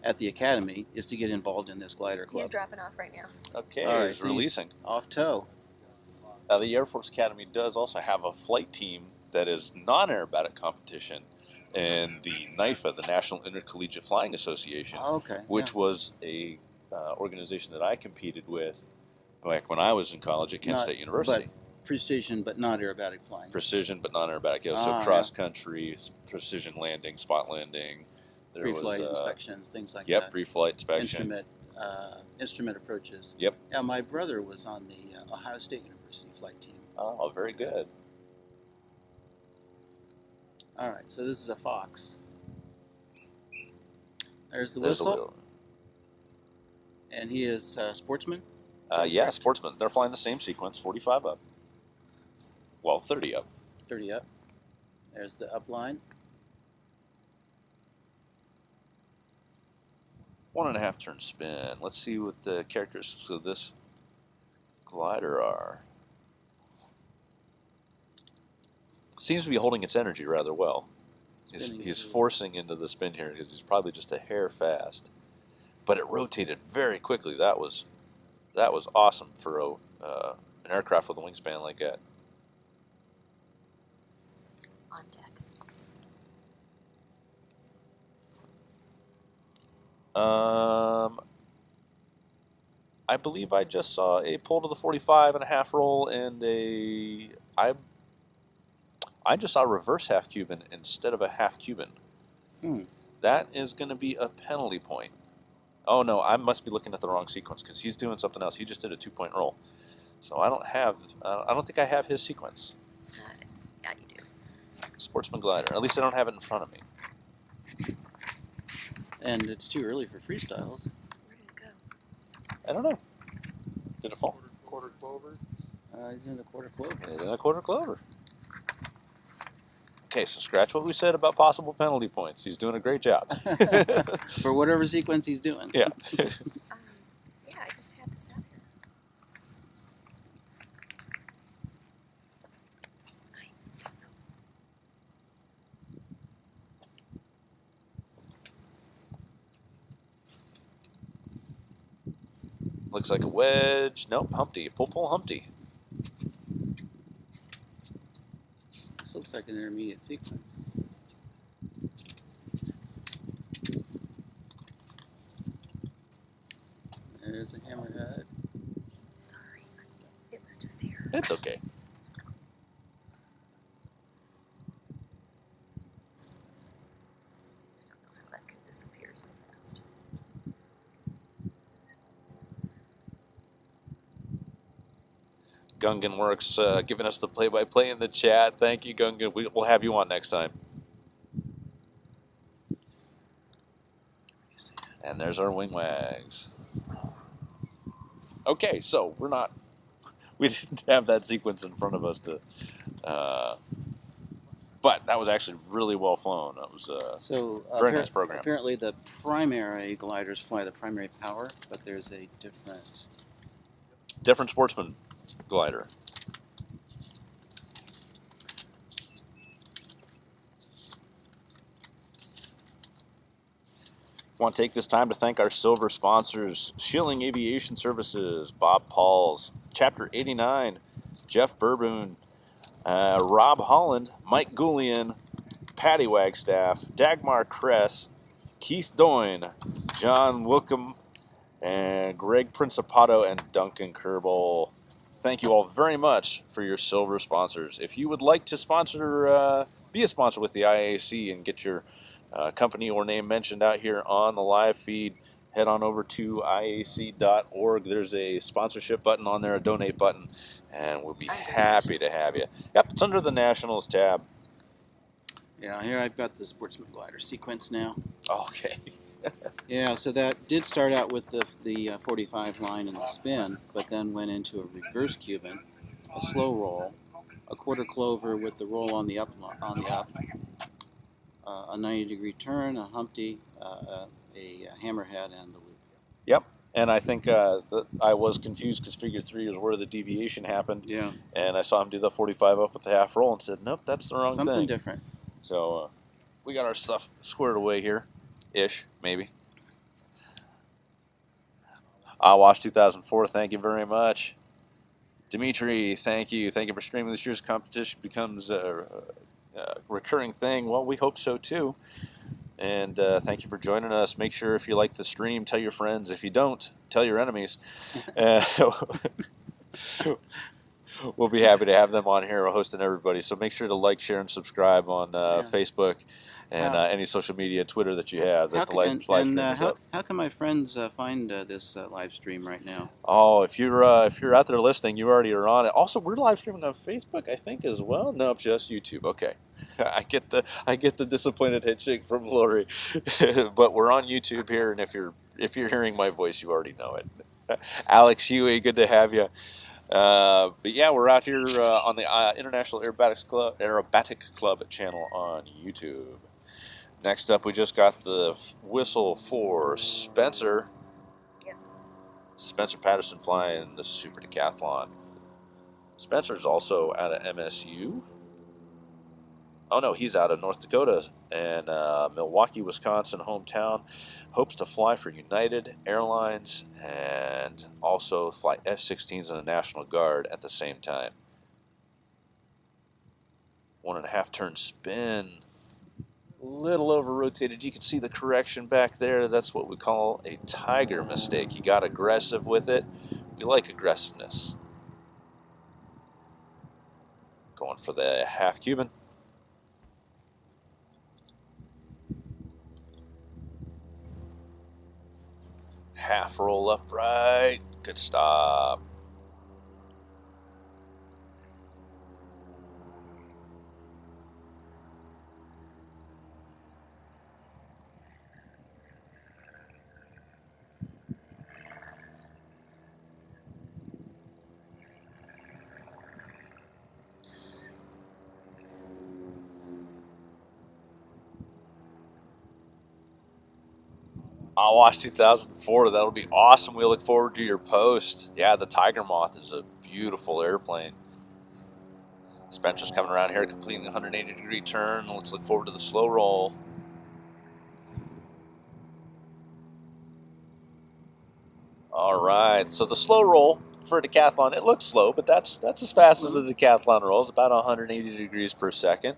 at the academy is to get involved in this glider club. He's dropping off right now. Okay, All right, he's so releasing. he's off tow. The Air Force Academy does also have a flight team that is non-aerobatic competition in the NIFA, the National Intercollegiate Flying Association, Okay. which was a organization that I competed with back when I was in college at Kent Not- State University. But precision, but not aerobatic flying. Precision, but non-aerobatic. Yeah, so Ah, cross-country, precision landing, spot landing. There Pre-flight was, inspections, things like Yep, that. pre-flight inspection. Instrument approaches. Yep. Yeah, my brother was on the Ohio State University flight team. Oh, very good. All right, so this is a Fox. There's the There's a whistle, wheel. and he is Sportsman. Yeah, Sportsman. They're flying the same sequence, 45 up. Well, 30 up. 30 up. There's the up line. 1.5 turn spin. Let's see what the characteristics of this glider are. Seems to be holding its energy rather well. Spinning He's through. forcing into the spin here because he's probably just a hair fast. But it rotated very quickly. That was awesome for an aircraft with a wingspan like that. On deck. I believe I just saw a pull to the 45.5 roll and I just saw a reverse half Cuban instead of a half Cuban. That is going to be a penalty point. Oh no, I must be looking at the wrong sequence because he's doing something else. He just did a 2-point roll. So I don't think I have his sequence. Yeah, you do. Sportsman glider. At least I don't have it in front of me. And it's too early for freestyles. Where did it go? I don't know. Did it fall? Quarter Clover. He's in the quarter Clover. He's in a quarter Clover. Okay, so scratch what we said about possible penalty points. He's doing a great job. For whatever sequence he's doing. Yeah. Yeah, I just had this out here. Looks like a wedge. Nope, Humpty. Pull, Humpty. This looks like an intermediate sequence. There's a hammerhead. Sorry. It was just here. It's okay. I don't know how that can disappear so fast. Gungan Works giving us the play-by-play in the chat. Thank you, Gungan. We'll have you on next time. And there's our wing wags. Okay, so we didn't have that sequence in front of us to, But that was actually really well flown. That was So very nice program. Apparently, the primary gliders fly the primary power, but there's a different Sportsman glider. I want to take this time to thank our silver sponsors: Schilling Aviation Services, Bob Pauls, Chapter 89, Jeff Bourbon, Rob Holland, Mike Goulian, Patty Wagstaff, Dagmar Kress, Keith Doyne, John Wilcom, and Greg Principato, and Duncan Kerbel. Thank you all very much for your silver sponsors. If you would like to sponsor, be a sponsor with the IAC and get your company or name mentioned out here on the live feed, head on over to IAC.org. There's a sponsorship button on there, a donate button, and we'll be happy to have you. Yep, it's under the Nationals tab. Yeah, here I've got the Sportsman glider sequence now. Okay. Yeah, so that did start out with the 45 line and the spin, but then went into a reverse Cuban, a slow roll, a quarter Clover with the roll on the up, a 90-degree turn, a Humpty, a hammerhead, and the loop. Yep, and I think I was confused because figure 3 was where the deviation happened. Yeah. And I saw him do the 45 up with the half roll and said, nope, that's the wrong thing. Something different. So we got our stuff squared away here, ish, maybe. Wash 2004, thank you very much. Dimitri, thank you. Thank you for streaming. This year's competition becomes a recurring thing. Well, we hope so too. And thank you for joining us. Make sure if you like the stream, tell your friends. If you don't, tell your enemies. We'll be happy to have them on here hosting everybody. So make sure to like, share, and subscribe on Facebook and any social media, Twitter that you have. That the live stream is up. How can my friends find this live stream right now? Oh, if you're out there listening, you already are on it. Also, we're live streaming on Facebook, I think, as well. No, just YouTube. Okay, I get the disappointed head shake from Lori, but we're on YouTube here, and if you're hearing my voice, you already know it. Alex Huey, good to have you. But yeah, we're out here on the International Aerobatic Club channel on YouTube. Next up, we just got the whistle for Spencer. Yes. Spencer Patterson flying the Super Decathlon. Spencer's also out of MSU. Oh no, he's out of North Dakota and Milwaukee, Wisconsin, hometown. Hopes to fly for United Airlines and also fly F-16s in the National Guard at the same time. 1.5 turn spin. Little over rotated. You can see the correction back there. That's what we call a tiger mistake. He got aggressive with it. We like aggressiveness. Going for the half Cuban. Half roll upright. Good stop. I'll watch 2004. That'll be awesome. We look forward to your post. Yeah, the Tiger Moth is a beautiful airplane. Spencer's coming around here, completing the 180-degree turn. Let's look forward to the slow roll. All right, so the slow roll for a decathlon, it looks slow, but that's as fast as the decathlon rolls, about 180 degrees per second.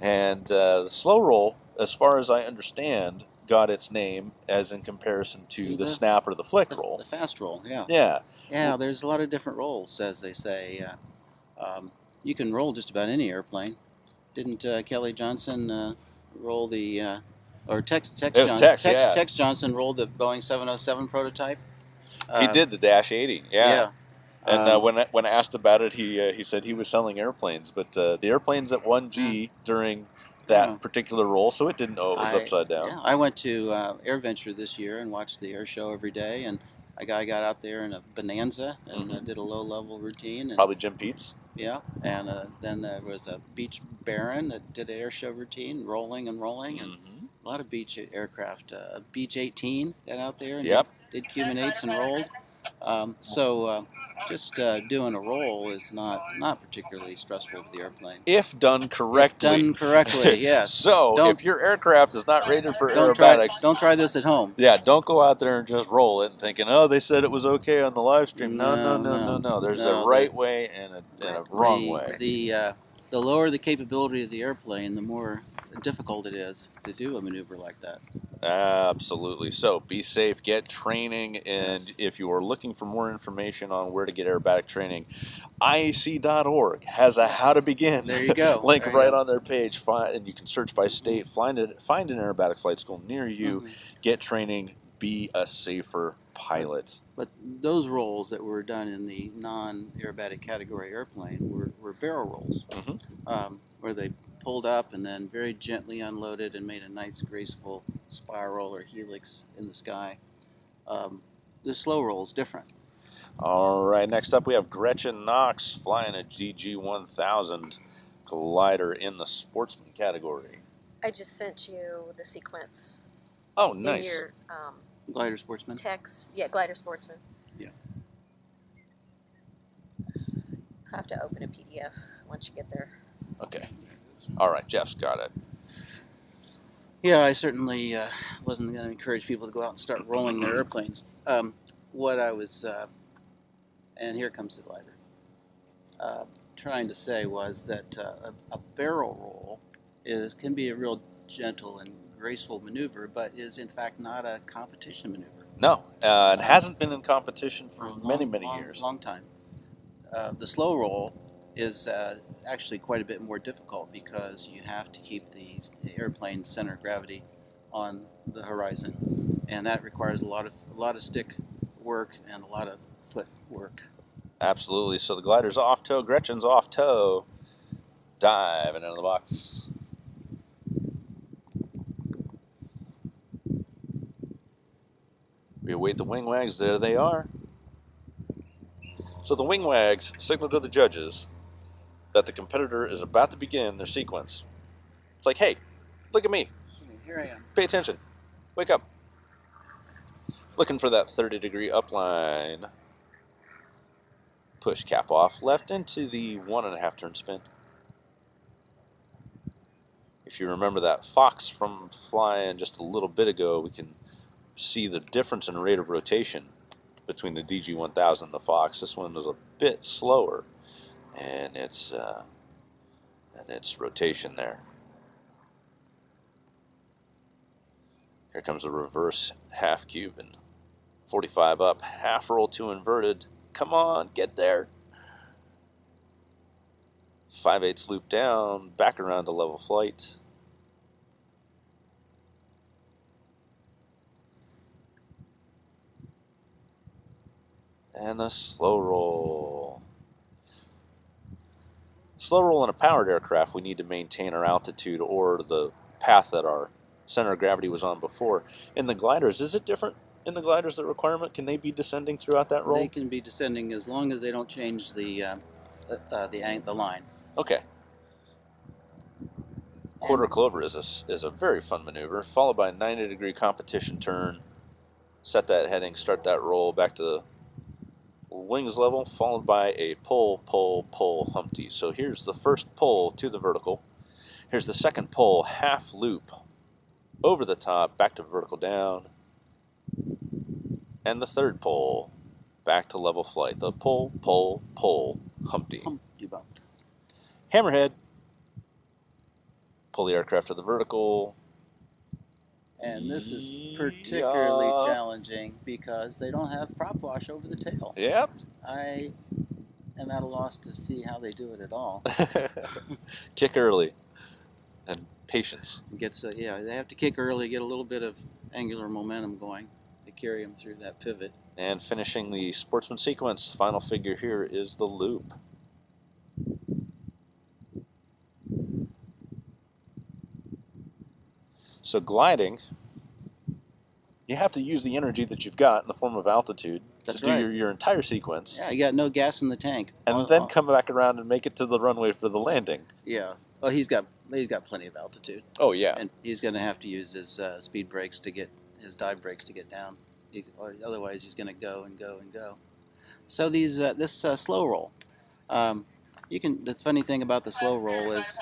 And the slow roll, as far as I understand, got its name as in comparison to the snap or the flick roll. The fast roll, yeah. Yeah. Yeah, there's a lot of different rolls, as they say. You can roll just about any airplane. Didn't Kelly Johnson roll the, or Tex Johnson rolled the Boeing 707 prototype? He did the Dash 80, yeah. And when asked about it, he said he was selling airplanes, but the airplanes at 1G during that particular roll, so it didn't know it was upside down. Yeah, I went to AirVenture this year and watched the air show every day, and I got out there in a Bonanza and did a low-level routine. And, probably Jim Peets? Yeah, and then there was a Beach Baron that did an air show routine, rolling and rolling, and a lot of beach aircraft. Beach 18 got out there and Yep. did Cuban 8s and rolled. Just doing a roll is not particularly stressful to the airplane. If done correctly. If done correctly, yes. So, if your aircraft is not rated for aerobatics, don't try this at home. yeah, don't go out there and just roll it and thinking, oh, they said it was okay on the live stream. No. There's a right way and a wrong way. The lower the capability of the airplane, the more difficult it is to do a maneuver like that. Absolutely. So be safe, get training, and Yes. if you are looking for more information on where to get aerobatic training, IAC.org has a how to begin. There you go. link There you right go. on their page, and you can search by state, find an aerobatic flight school near you, get training, be a safer pilot. But those rolls that were done in the non-aerobatic category airplane were barrel rolls, where they pulled up and then very gently unloaded and made a nice graceful spiral or helix in the sky. The slow roll is different. All right, next up we have Gretchen Knox flying a GG1000 glider in the Sportsman category. I just sent you the sequence Oh, in nice. your Glider Sportsman. text. Yeah, Glider Sportsman. Yeah. I'll have to open a PDF once you get there. Okay. All right, Jeff's got it. Yeah, I certainly wasn't going to encourage people to go out and start rolling their airplanes. What I was, and here comes the glider, trying to say was that a barrel roll can be a real gentle and graceful maneuver, but is in fact not a competition maneuver. No, it hasn't been in competition for many years. Long time. The slow roll is actually quite a bit more difficult because you have to keep the airplane center of gravity on the horizon, and that requires a lot of stick work and a lot of foot work. Absolutely. So the glider's off tow. Gretchen's off tow. Diving into the box. We await the wing wags. There they are. So the wing wags signal to the judges that the competitor is about to begin their sequence. It's like, hey, look at me. Here I am. Pay attention. Wake up. Looking for that 30-degree upline. Push cap off. Left into the 1.5 turn spin. If you remember that Fox from flying just a little bit ago, we can see the difference in rate of rotation between the DG1000 and the Fox. This one is a bit slower, and its rotation there. Here comes a reverse half Cuban. 45 up, half roll to inverted. Come on, get there. 5/8 loop down, back around to level flight. And a slow roll. Slow roll in a powered aircraft, we need to maintain our altitude or the path that our center of gravity was on before. In the gliders, is it different? In the gliders, the requirement, can they be descending throughout that roll? They can be descending as long as they don't change the line. Okay. Quarter Clover is a very fun maneuver, followed by a 90-degree competition turn. Set that heading, start that roll back to the wings level, followed by a pull, pull, pull Humpty. So here's the first pull to the vertical. Here's the second pull, half loop, over the top, back to vertical down. And the third pull, back to level flight. The pull, pull, pull, Humpty. Humpty bump. Hammerhead. Pull the aircraft to the vertical. And this is particularly challenging because they don't have prop wash over the tail. Yep. I am at a loss to see how they do it at all. Kick early. And patience. They have to kick early, get a little bit of angular momentum going to carry them through that pivot. And finishing the Sportsman sequence, final figure here is the loop. So gliding you have to use the energy that you've got in the form of altitude That's to do right. your entire sequence. Yeah, you got no gas in the tank. And then come back around and make it to the runway for the landing. Yeah. Well, he's got plenty of altitude. Oh, yeah. And he's going to have to use his speed brakes to get his dive brakes to get down. Or otherwise, he's going to go and go and go. So this slow roll, the funny thing about the slow roll is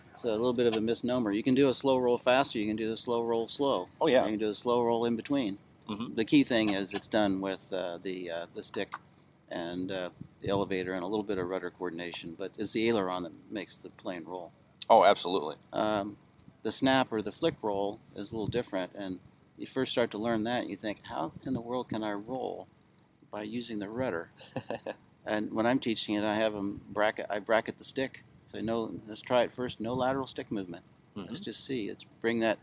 it's a little bit of a misnomer. You can do a slow roll fast, or you can do a slow roll slow. Oh, yeah. You can do a slow roll in between. Mm-hmm. The key thing is it's done with the stick and the elevator and a little bit of rudder coordination, but it's the aileron that makes the plane roll. Oh, absolutely. The snap or the flick roll is a little different, and you first start to learn that, and you think, how in the world can I roll by using the rudder? And when I'm teaching it, I have them bracket the stick. So let's try it first. No lateral stick movement. Mm-hmm. Let's just see. It's bring the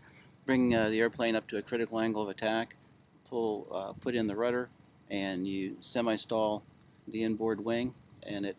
airplane up to a critical angle of attack. Put in the rudder, and you semi-stall the inboard wing, and it,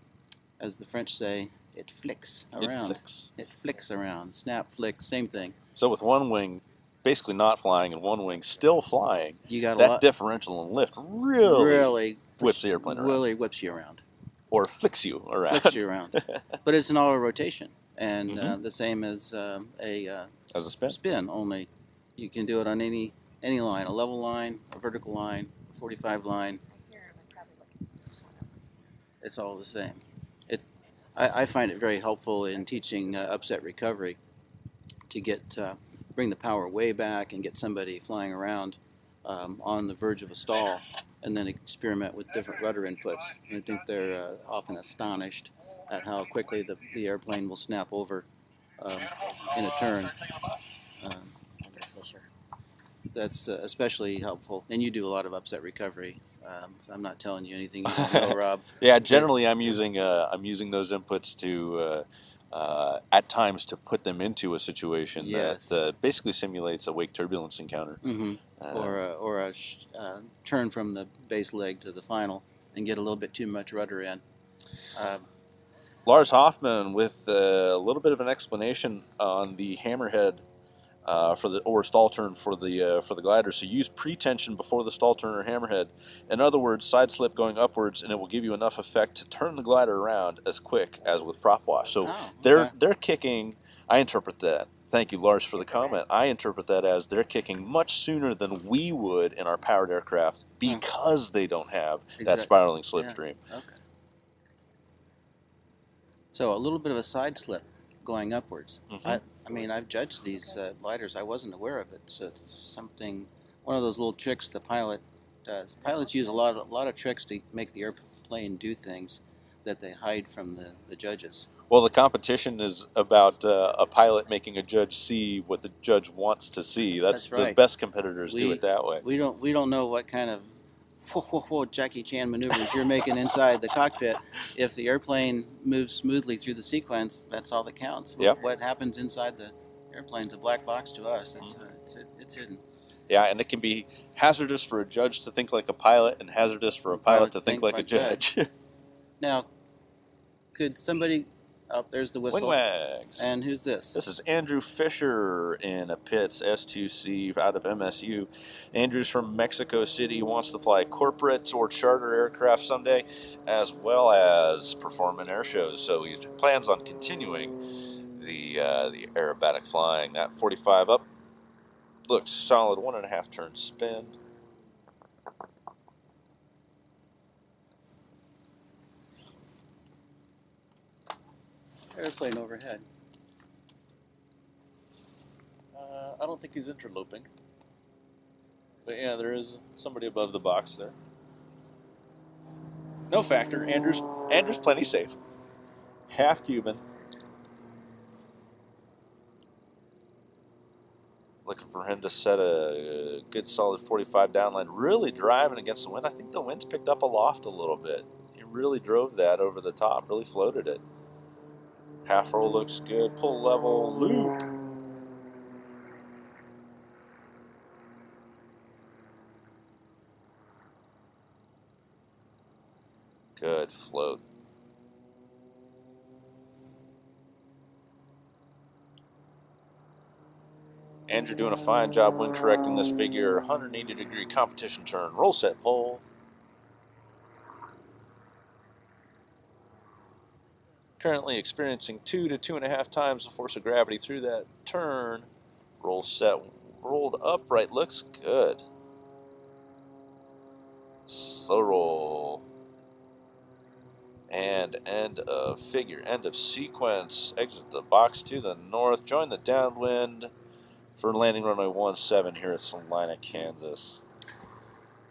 as the French say, it flicks around. It flicks around. Snap, flick, same thing. So with one wing basically not flying and one wing still flying, You got that differential in lift really whips the airplane around. Really whips you around. Or flicks you around. Flicks you around. But it's an auto rotation, and Mm-hmm. the same as As a spin. Spin, only you can do it on any line, a level line, a vertical line, a 45 line. It's all the same. I find it very helpful in teaching upset recovery to bring the power way back and get somebody flying around on the verge of a stall, and then experiment with different rudder inputs. And I think they're often astonished at how quickly the airplane will snap over in a turn. That's especially helpful. And you do a lot of upset recovery. I'm not telling you anything you don't know, Rob. Yeah, generally I'm using those inputs to at times to put them into a situation that basically simulates a wake turbulence encounter. Mm-hmm. Or a turn from the base leg to the final and get a little bit too much rudder in. Lars Hoffman with a little bit of an explanation on the hammerhead or stall turn for the glider. So use pre-tension before the stall turn or hammerhead. In other words, side slip going upwards, and it will give you enough effect to turn the glider around as quick as with prop wash. So they're kicking. I interpret that. Thank you, Lars, for the comment. I interpret that as they're kicking much sooner than we would in our powered aircraft because they don't have that spiraling slipstream. Yeah. Okay. So a little bit of a side slip going upwards. Mm-hmm. I mean, I've judged these gliders. I wasn't aware of it. So it's one of those little tricks the pilot does. Pilots use a lot of tricks to make the airplane do things that they hide from the judges. Well, the competition is about a pilot making a judge see what the judge wants to see. That's right. The best competitors do it that way. We don't know what kind of Jackie Chan maneuvers you're making inside the cockpit. If the airplane moves smoothly through the sequence, that's all that counts. Yep. What happens inside the airplane's a black box to us. It's hidden. Yeah, and it can be hazardous for a judge to think like a pilot and hazardous for a pilot to think like a judge. Now, could somebody... Oh, there's the whistle. Wingwags. And who's this? This is Andrew Fisher in a Pitts S2C out of MSU. Andrew's from Mexico City, wants to fly corporate or charter aircraft someday, as well as perform in air shows. So he plans on continuing the aerobatic flying. That 45 up looks solid, 1.5 turn spin. Airplane overhead. I don't think he's interloping. But yeah, there is somebody above the box there. No factor. Andrew's plenty safe. Half Cuban. Looking for him to set a good solid 45 downline. Really driving against the wind. I think the wind's picked up aloft a little bit. He really drove that over the top. Really floated it. Half roll looks good. Pull level. Loop. Good float. Andrew doing a fine job when correcting this figure. 180-degree competition turn. Roll, set, pull. Currently experiencing 2 to 2.5 times the force of gravity through that turn. Roll, set, rolled upright. Looks good. Slow roll. And end of figure, end of sequence. Exit the box to the north. Join the downwind for landing runway 17 here at Salina, Kansas.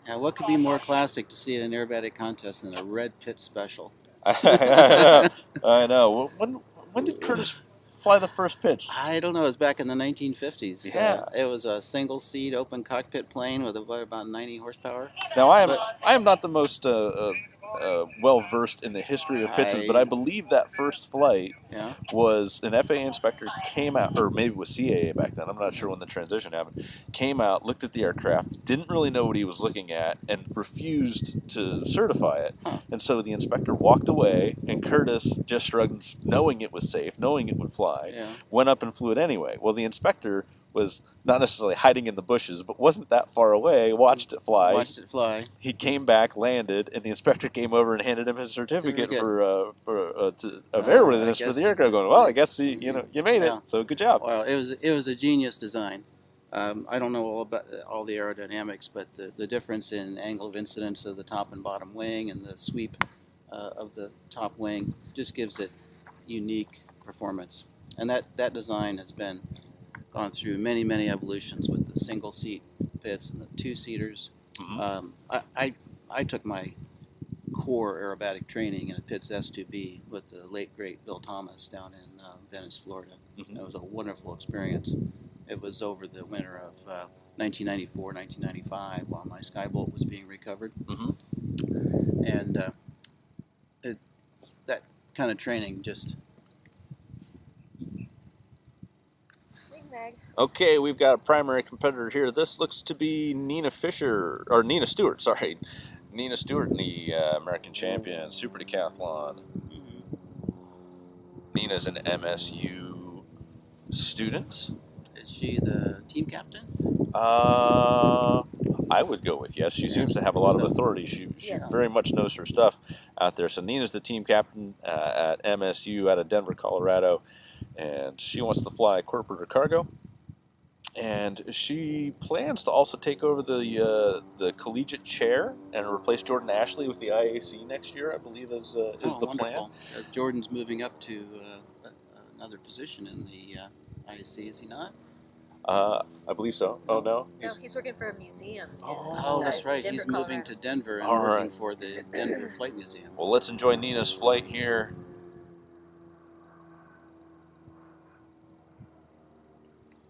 Now, what could be more classic to see at an aerobatic contest than a red pit special? I know. When did Curtis fly the first pitch? I don't know. It was back in the 1950s. Yeah. It was a single-seat open cockpit plane with about 90 horsepower. Now, I am not the most well-versed in the history of pits, but I believe that first flight was an FAA inspector came out, or maybe it was CAA back then, I'm not sure when the transition happened, came out, looked at the aircraft, didn't really know what he was looking at, and refused to certify it. And so the inspector walked away, and Curtis, just shrugged, knowing it was safe, knowing it would fly, went up and flew it anyway. Well, the inspector was not necessarily hiding in the bushes, but wasn't that far away, watched it fly. He came back, landed, and the inspector came over and handed him his certificate of airworthiness for the aircraft, going, well, I guess you made it, so good job. Well, it was a genius design. I don't know all about all the aerodynamics, but the difference in angle of incidence of the top and bottom wing and the sweep of the top wing just gives it unique performance. And that design has gone through many evolutions with the single seat pits and the two-seaters. I took my core aerobatic training in a Pitts S2B with the late great Bill Thomas down in Venice, Florida. It was a wonderful experience. It was over the winter of 1994, 1995 while my Skybolt was being recovered. And that kind of training just... Okay, we've got a primary competitor here. This looks to be Nina Stewart, sorry. Nina Stewart, the American champion, super decathlon. Nina's an MSU student. Is she the team captain? I would go with yes. She seems to have a lot of authority. She very much knows her stuff out there. So Nina's the team captain at MSU out of Denver, Colorado. And she wants to fly corporate or cargo. And she plans to also take over the collegiate chair and replace Jordan Ashley with the IAC next year, I believe is the plan. Jordan's moving up to another position in the IAC, is he not? I believe so. Oh, no? No, he's working for a museum. Oh, that's right. Denver, he's Colorado. moving to Denver and working for the Denver Flight Museum. Well, let's enjoy Nina's flight here.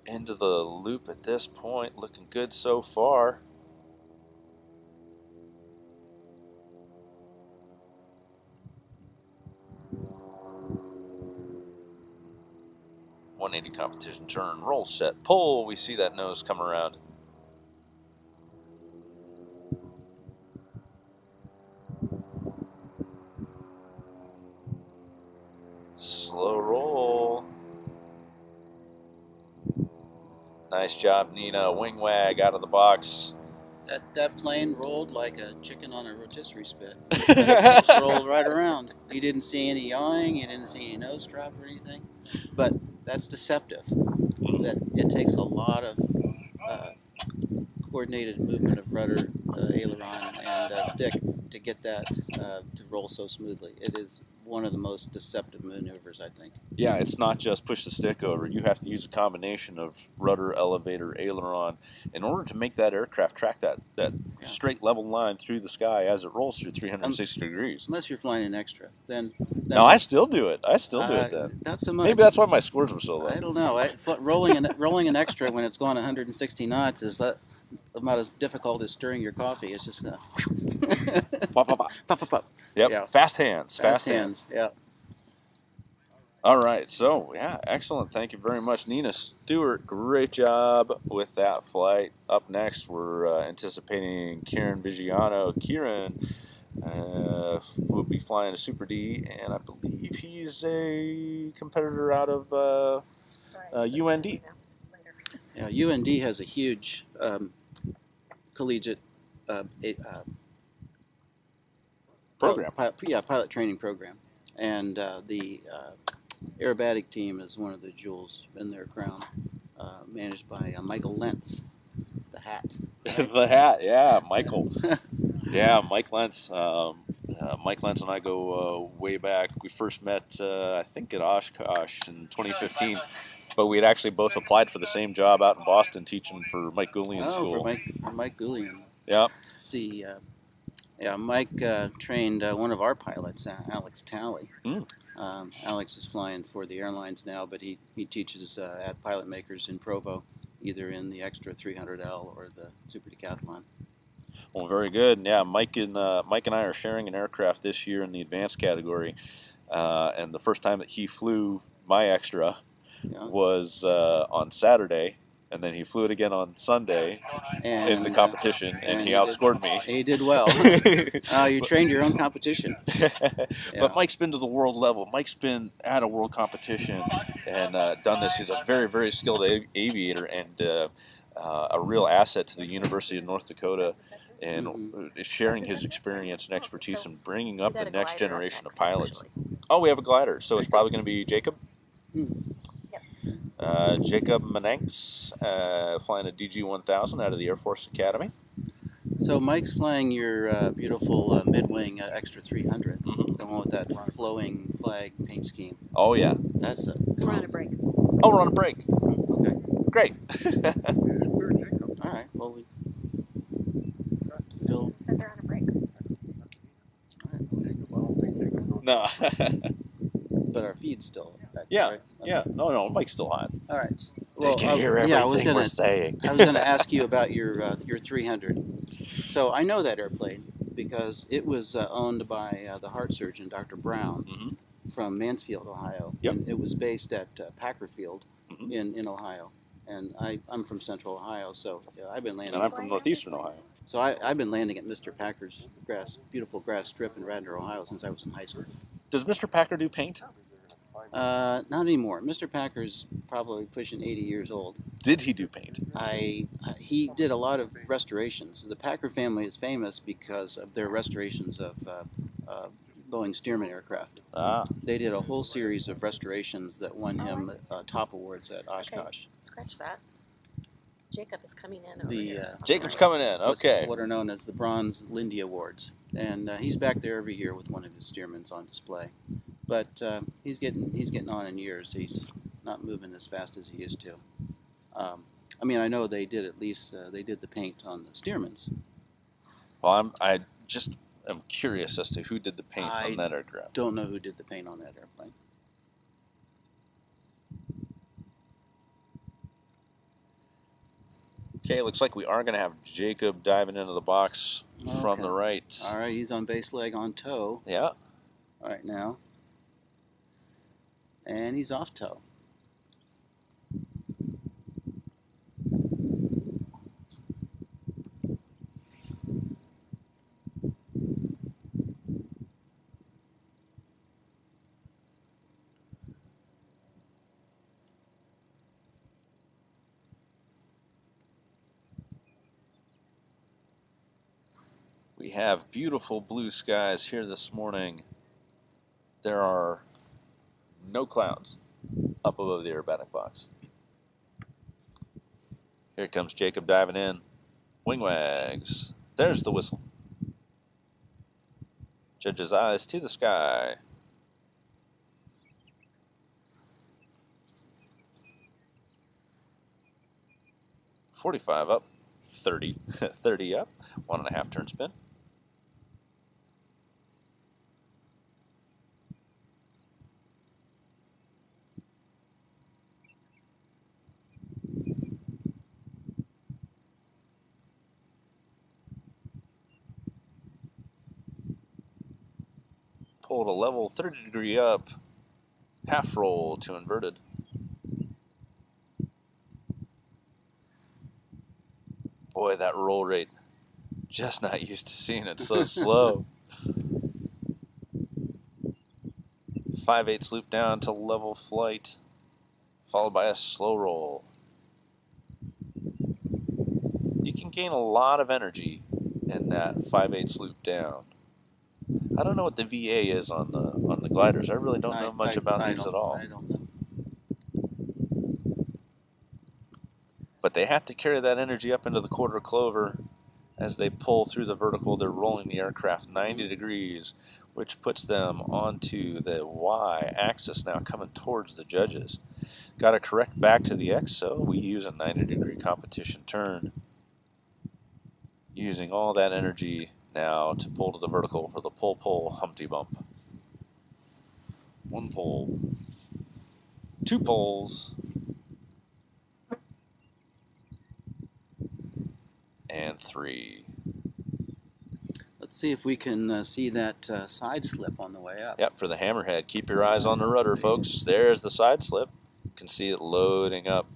Into the loop at this point, looking good so far. .180 competition turn, roll, set, pull. We see that nose come around. Slow roll. Nice job, Nina. Wing wag out of the box. That plane rolled like a chicken on a rotisserie spit. It just rolled right around. You didn't see any yawing. You didn't see any nose drop or anything. But that's deceptive. That it takes a lot of coordinated movement of rudder, aileron, and stick to get that to roll so smoothly. It is one of the most deceptive maneuvers, I think. Yeah, it's not just push the stick over. You have to use a combination of rudder, elevator, aileron in order to make that aircraft track that straight level line through the sky as it rolls through 360 degrees. Unless you're flying an extra, then no, I still do it. I still do it then. Not so much. Maybe that's why my scores were so low. I don't know. Rolling an extra when it's going 160 knots is about as difficult as stirring your coffee. It's just pop, pop, pop. Pop, pop, pop. Yep. Yeah. Fast hands. Fast hands. Yeah. All right. So, yeah, excellent. Thank you very much, Nina Stewart. Great job with that flight. Up next, we're anticipating Kieran Vigiano. Kieran will be flying a Super D, and I believe he's a competitor out of UND. Yeah, UND has a huge collegiate Program. pilot training program, and the Aerobatic team is one of the jewels in their crown, managed by Michael Lentz, the hat. Right? The hat, yeah, Michael. Yeah, Mike Lentz. Mike Lentz and I go way back. We first met, I think, at Oshkosh in 2015. But we had actually both applied for the same job out in Boston, teaching for Mike Goulian's school. For Mike Goulian. Yeah. The Mike trained one of our pilots, Alex Talley. Mm. Alex is flying for the airlines now, but he teaches at pilot makers in Provo, either in the Extra 300L or the Super Decathlon. Well, very good. Yeah, Mike and I are sharing an aircraft this year in the advanced category, and the first time that he flew my Extra was on Saturday, and then he flew it again on Sunday in the competition, and he outscored me. He did well. You trained your own competition. But Mike's been to the world level. Mike's been at a world competition and done this. He's a very, very skilled aviator and a real asset to the University of North Dakota, and sharing his experience and expertise and bringing up the next generation of pilots. Oh, we have a glider, so it's probably going to be Jacob. Jacob Menanks, flying a DG-1000 out of the Air Force Academy. So Mike's flying your beautiful mid-wing Extra 300, the one with that flowing flag paint scheme. Oh, yeah. That's a We're on a break. Oh, we're on a break. Okay. Great. All right. Well, Phil. Said they're on a break. No. But our feed's still back. Yeah. Right? Okay. Yeah. No, Mike's still on. All right. They can hear everything we're saying. I was going to ask you about your 300. So I know that airplane because it was owned by the heart surgeon, Dr. Brown, from Mansfield, Ohio. Yep. And it was based at Packer Field in Ohio. And I'm from Central Ohio, so I've been landing. And I'm from Northeastern Ohio. So I've been landing at Mr. Packer's beautiful grass strip in Radnor, Ohio, since I was in high school. Does Mr. Packer do paint? Not anymore. Mr. Packer's probably pushing 80 years old. Did he do paint? He did a lot of restorations. The Packer family is famous because of their restorations of Boeing Stearman aircraft. They did a whole series of restorations that won him top awards at Oshkosh. Okay. Scratch that. Jacob is coming in over here. Jacob's coming in. Okay. What are known as the Bronze Lindy Awards, and he's back there every year with one of his Stearmans on display. But he's getting on in years. He's not moving as fast as he used to. I mean, I know they did they did the paint on the Stearmans. Well, I just am curious as to who did the paint on that aircraft. Don't know who did the paint on that airplane. Okay, looks like we are going to have Jacob diving into the box from the right. All right, he's on base leg on toe. Yeah. Right now. And he's off toe. We have beautiful blue skies here this morning. There are no clouds up above the aerobatic box. Here comes Jacob diving in. Wing wags. There's the whistle. Judge's eyes to the sky. .45 up. 30. 30 up. 1.5 turn spin. Pull to level, 30 degree up, half roll to inverted. Boy, that roll rate, just not used to seeing it so slow. 5/8 loop down to level flight, followed by a slow roll. you can gain a lot of energy in that 5/8 loop down. I don't know what the VA is on the gliders. I really don't know much about these at all. I don't know. But they have to carry that energy up into the quarter clover. As they pull through the vertical, they're rolling the aircraft 90 degrees, which puts them onto the Y-axis now, coming towards the judges. Got to correct back to the X, so we use a 90-degree competition turn, using all that energy now to pull to the vertical for the pull Humpty Bump. One pull, two pulls, and three. Let's see if we can see that side slip on the way up. Yep, for the hammerhead. Keep your eyes on the rudder, folks. There's the side slip. You can see it loading up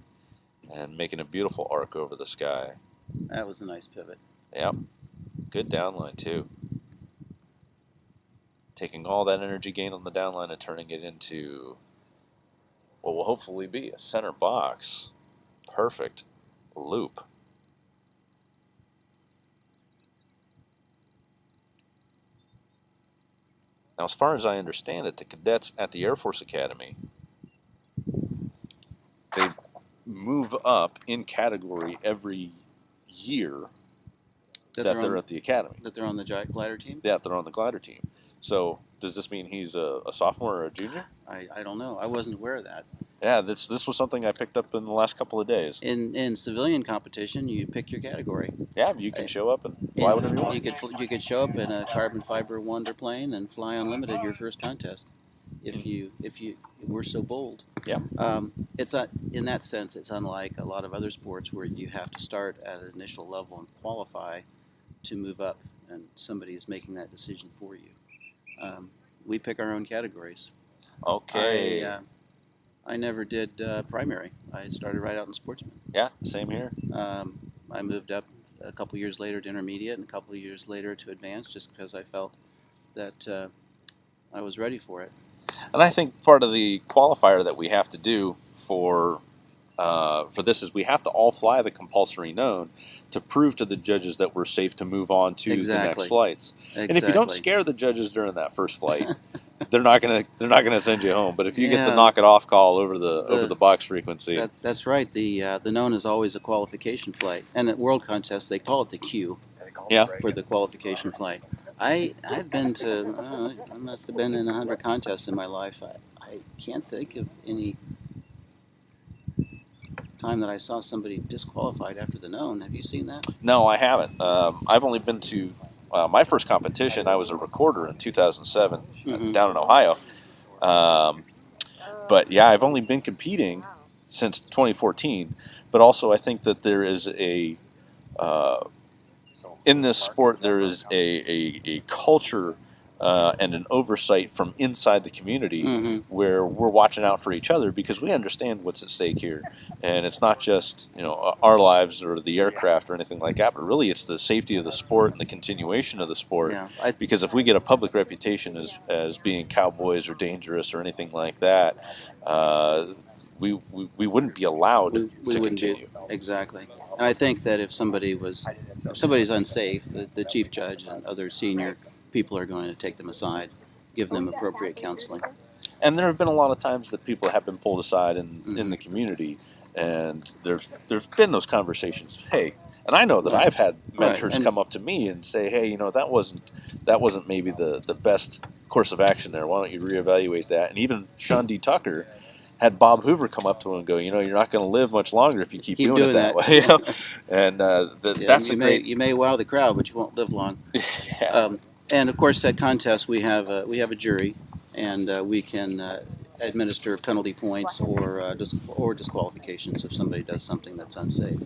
and making a beautiful arc over the sky. That was a nice pivot. Yep. Good downline, too. Taking all that energy gained on the downline and turning it into what will hopefully be a center box. Perfect loop. Now, as far as I understand it, the cadets at the Air Force Academy, they move up in category every year that they're at the academy. That they're on the glider team? Yeah, they're on the glider team. So does this mean he's a sophomore or a junior? I don't know. I wasn't aware of that. Yeah, this was something I picked up in the last couple of days. In civilian competition, you pick your category. Yeah, you can show up and fly whatever you want. You could show up in a carbon fiber Wonder plane and fly unlimited your first contest, if you were so bold. Yeah. It's in that sense, it's unlike a lot of other sports where you have to start at an initial level and qualify to move up, and somebody is making that decision for you. We pick our own categories. Okay. I never did primary. I started right out in Sportsman. Yeah, same here. I moved up a couple years later to intermediate and a couple years later to advanced, just because I felt that I was ready for it. And I think part of the qualifier that we have to do for this is we have to all fly the compulsory known to prove to the judges that we're safe to move on to the next flights. Exactly. And if you don't scare the judges during that first flight, they're not gonna send you home. But if you get the knock it off call over the box frequency, that's right. The known is always a qualification flight, and at world contests they call it the Q. Yeah. For the qualification flight. I've been to I must have been in 100 contests in my life. I can't think of any time that I saw somebody disqualified after the known. Have you seen that? No, I haven't. I've only been to my first competition. I was a recorder in 2007 down in Ohio. But yeah, I've only been competing since 2014. But also, I think that there is in this sport there is a culture and an oversight from inside the community where we're watching out for each other because we understand what's at stake here, and it's not just our lives or the aircraft or anything like that, but really it's the safety of the sport and the continuation of the sport. Yeah, because if we get a public reputation as being cowboys or dangerous or anything like that, we wouldn't be allowed to continue. Exactly. And I think that if somebody's unsafe, the chief judge and other senior people are going to take them aside, give them appropriate counseling. And there have been a lot of times that people have been pulled aside in the community, and there's been those conversations. Hey, and I know that I've had mentors come up to me and say, hey, that wasn't maybe the best course of action there. Why don't you reevaluate that? And even Sean D. Tucker had Bob Hoover come up to him and go, you're not going to live much longer if you keep doing it that way. And that's you may wow the crowd, but you won't live long. Yeah. And of course, at contests we have a jury, and we can administer penalty points or disqualifications if somebody does something that's unsafe.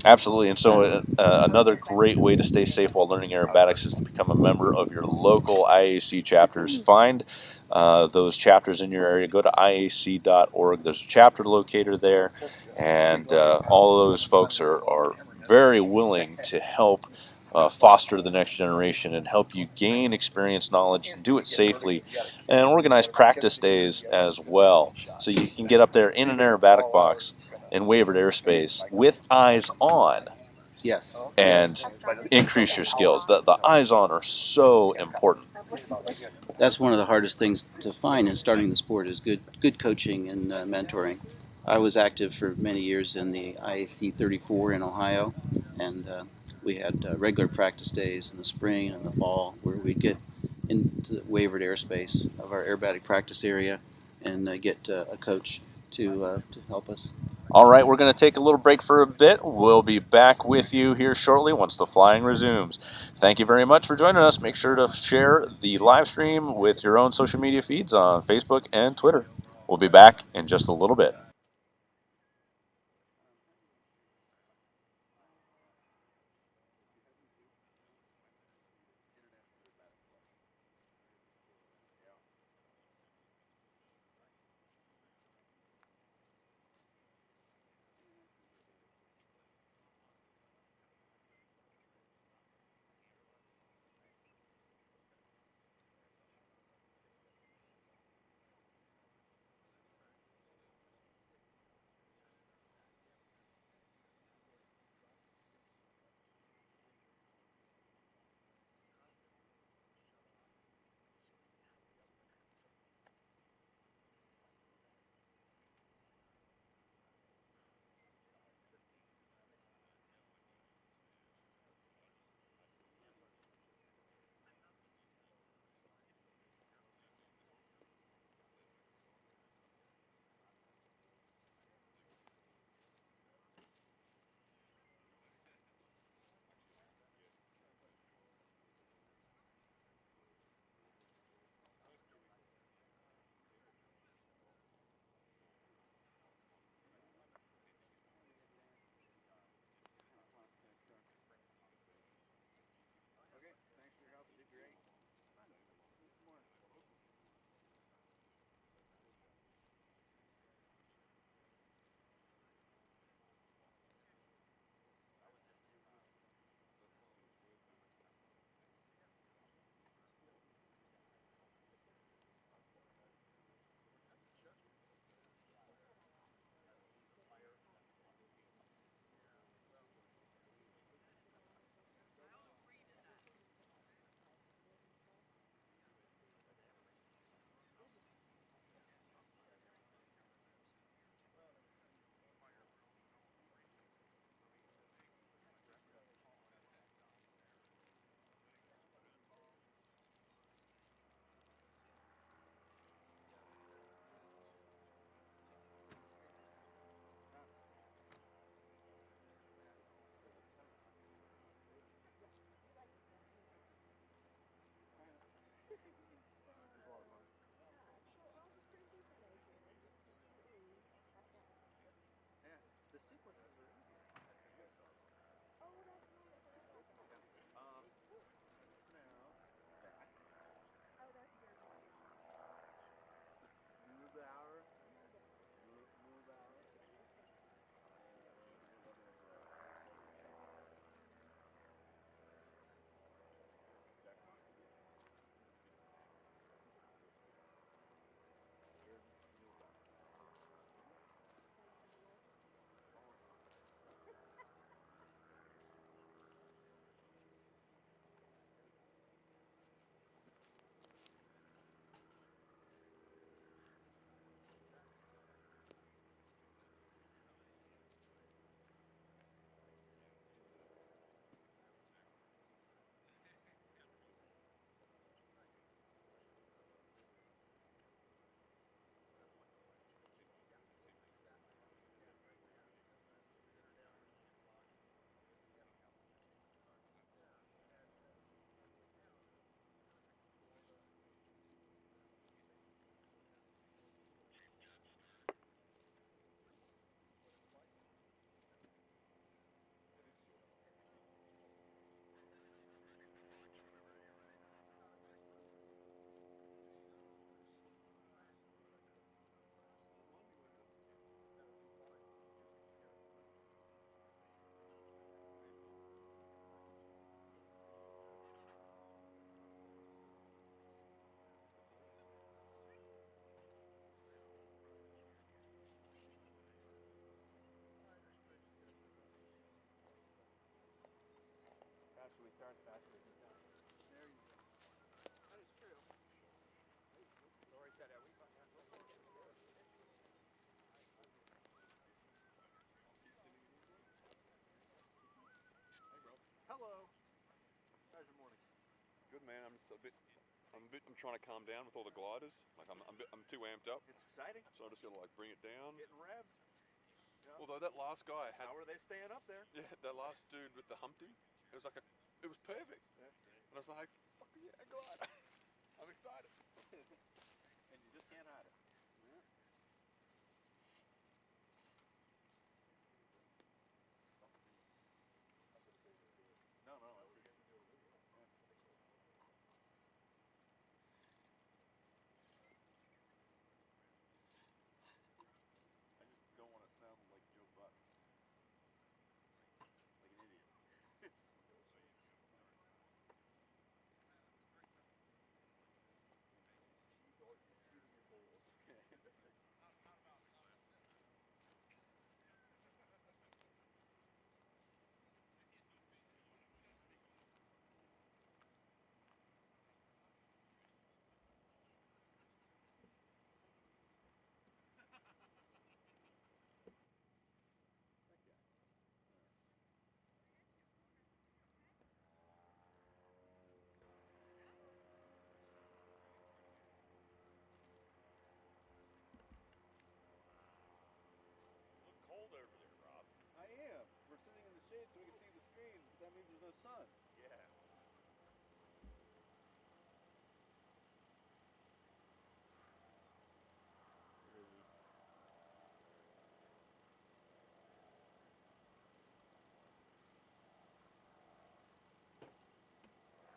Absolutely, and so another great way to stay safe while learning aerobatics is to become a member of your local IAC chapters. Find those chapters in your area. Go to IAC.org. There's a chapter locator there, and all of those folks are very willing to help foster the next generation and help you gain experience, knowledge, and do it safely, and organize practice days as well. So you can get up there in an aerobatic box in wavered airspace with eyes on Yes. and Yes. increase your skills. The eyes on are so important. That's one of the hardest things to find in starting the sport is good coaching and mentoring. I was active for many years in the IAC 34 in Ohio, and we had regular practice days in the spring and the fall where we'd get into the wavered airspace of our aerobatic practice area and get a coach to help us. All right, we're going to take a little break for a bit. We'll be back with you here shortly once the flying resumes. Thank you very much for joining us. Make sure to share the live stream with your own social media feeds on Facebook and Twitter. We'll be back in just a little bit. man. I'm trying to calm down with all the gliders. Like I'm too amped up. It's exciting. So I'm just gonna like bring it down. Getting revved. Yeah. Although that last guy had, How are they staying up there? yeah, that last dude with the Humpty, it was perfect. That's great. And I was like, fuck yeah, glider. I'm excited. And you just can't hide it. Yeah. No, no. I just don't want to sound like Joe Buck. Like an idiot. Cold over there, Rob. I am. We're sitting in the shade so we can see the screens, but that means there's no sun. Yeah.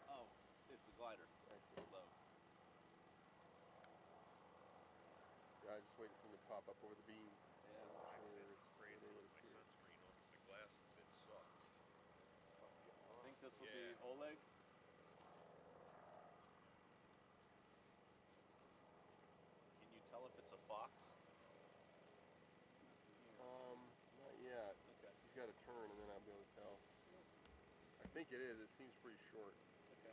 Oh, it's the glider. I see. Low. Yeah, I just waiting for them to pop up over the beans. Yeah. Crazy with my sunscreen on my glasses. It sucks. I think this will be Oleg. Can you tell if it's a fox? Not yet. Okay. He's got to turn and then I'll be able to tell. I think it is. It seems pretty short. Okay.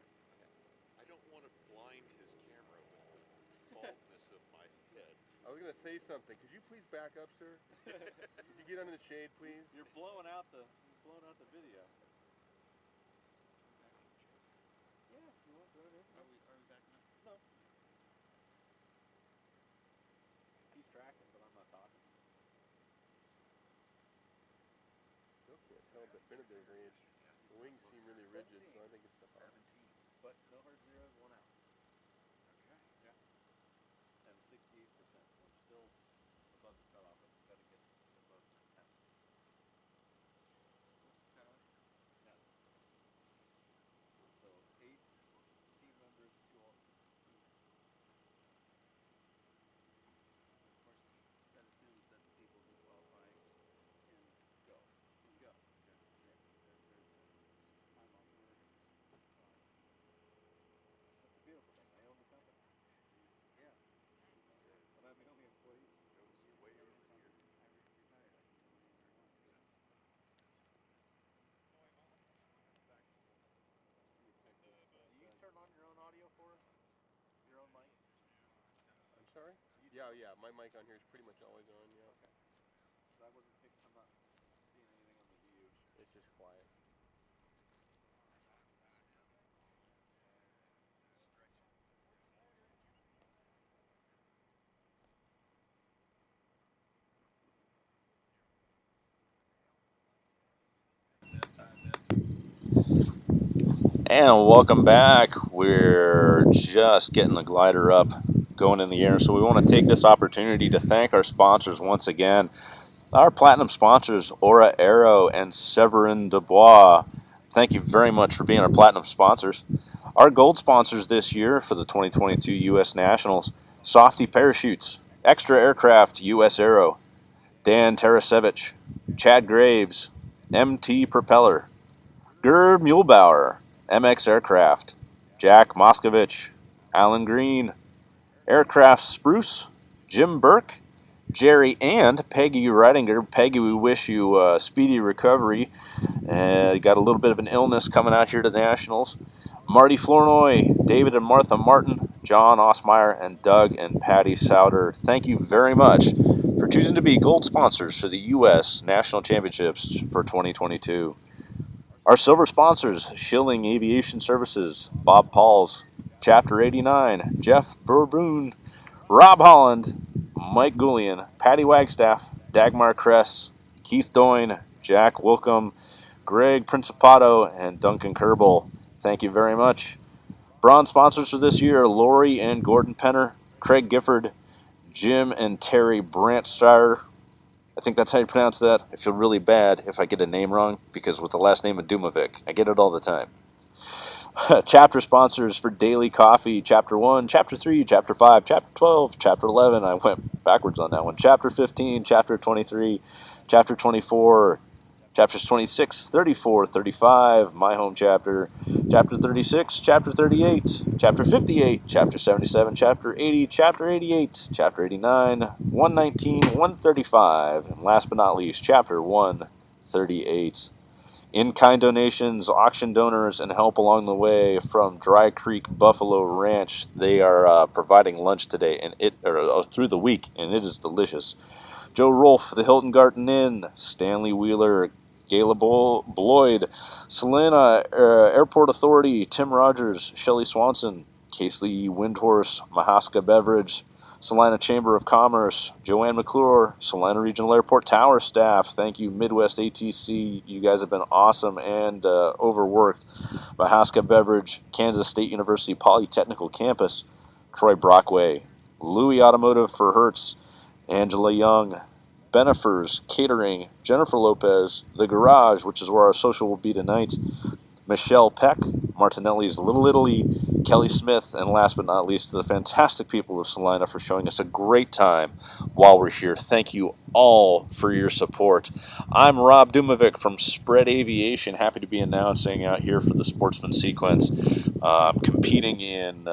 I don't want to blind his camera with the baldness of my head. I was going to say something. Could you please back up, sir? Could you get under the shade, please? You're blowing out the video. Yeah, if you want, go ahead. Are we backing up? No. He's tracking, but I'm not talking. Still can't tell definitively. The wings seem really rigid, so I think it's the fox. 17. But no hard zeros, 1 out. Okay. And 68%. I'm still above the cutoff. I've got to get above 10. What's the cutoff? 10. So 8 team members, 2 all. Of course, that assumes that the people who qualify can Go. go. There's time off work. That's a beautiful thing. I own the company. Yeah. And I'm the only employee. Goes way over here. I retired. I can go anywhere I want. Do you turn on your own audio for us? Your own mic? I'm sorry? Yeah. My mic on here is pretty much always on, yeah. Okay. So I wasn't picking, I'm not seeing anything on the view. It's just quiet. And welcome back. We're just getting the glider up, going in the air. So we want to take this opportunity to thank our sponsors once again. Our platinum sponsors, Aura Aero and Severin Dubois. Thank you very much for being our platinum sponsors. Our gold sponsors this year for the 2022 U.S. Nationals, Softy Parachutes, Extra Aircraft, U.S. Aero, Dan Tarasevich, Chad Graves, MT Propeller, Gerd Muehlbauer, MX Aircraft, Jack Moskovich, Alan Green, Aircraft Spruce, Jim Burke, Jerry, and Peggy Reidinger. Peggy, we wish you a speedy recovery. You got a little bit of an illness coming out here to the Nationals. Marty Flournoy, David and Martha Martin, John Osmeyer, and Doug and Patty Souter. Thank you very much for choosing to be gold sponsors for the U.S. National Championships for 2022. Our silver sponsors, Schilling Aviation Services, Bob Pauls, Chapter 89, Jeff Burboon, Rob Holland, Mike Goulian, Patty Wagstaff, Dagmar Kress, Keith Doyne, Jack Wilcom, Greg Principato, and Duncan Kerbel. Thank you very much. Bronze sponsors for this year, Lori and Gordon Penner, Craig Gifford, Jim and Terry Brandsteyer. I think that's how you pronounce that. I feel really bad if I get a name wrong, because with the last name of Dumovic, I get it all the time. Chapter sponsors for Daily Coffee, Chapter 1, Chapter 3, Chapter 5, Chapter 12, Chapter 11. I went backwards on that one. Chapter 15, Chapter 23, Chapter 24, Chapters 26, 34, 35, My Home Chapter, Chapter 36, Chapter 38, Chapter 58, Chapter 77, Chapter 80, Chapter 88, Chapter 89, 119, 135, and last but not least, Chapter 138. In-kind donations, auction donors, and help along the way from Dry Creek Buffalo Ranch. They are providing lunch today and through the week, and it is delicious. Joe Rolfe, the Hilton Garden Inn, Stanley Wheeler, Gayla Bloyd, Salina Airport Authority, Tim Rogers, Shelley Swanson, Casely Windhorse, Mahaska Beverage, Salina Chamber of Commerce, Joanne McClure, Salina Regional Airport Tower staff. Thank you, Midwest ATC. You guys have been awesome and overworked. Mahaska Beverage, Kansas State University Polytechnical Campus, Troy Brockway, Louis Automotive for Hertz, Angela Young, Benefers Catering, Jennifer Lopez, The Garage, which is where our social will be tonight, Michelle Peck, Martinelli's Little Italy, Kelly Smith, and last but not least, the fantastic people of Salina for showing us a great time while we're here. Thank you all for your support. I'm Rob Dumovic from Spread Aviation, happy to be announcing out here for the Sportsman sequence. I'm competing in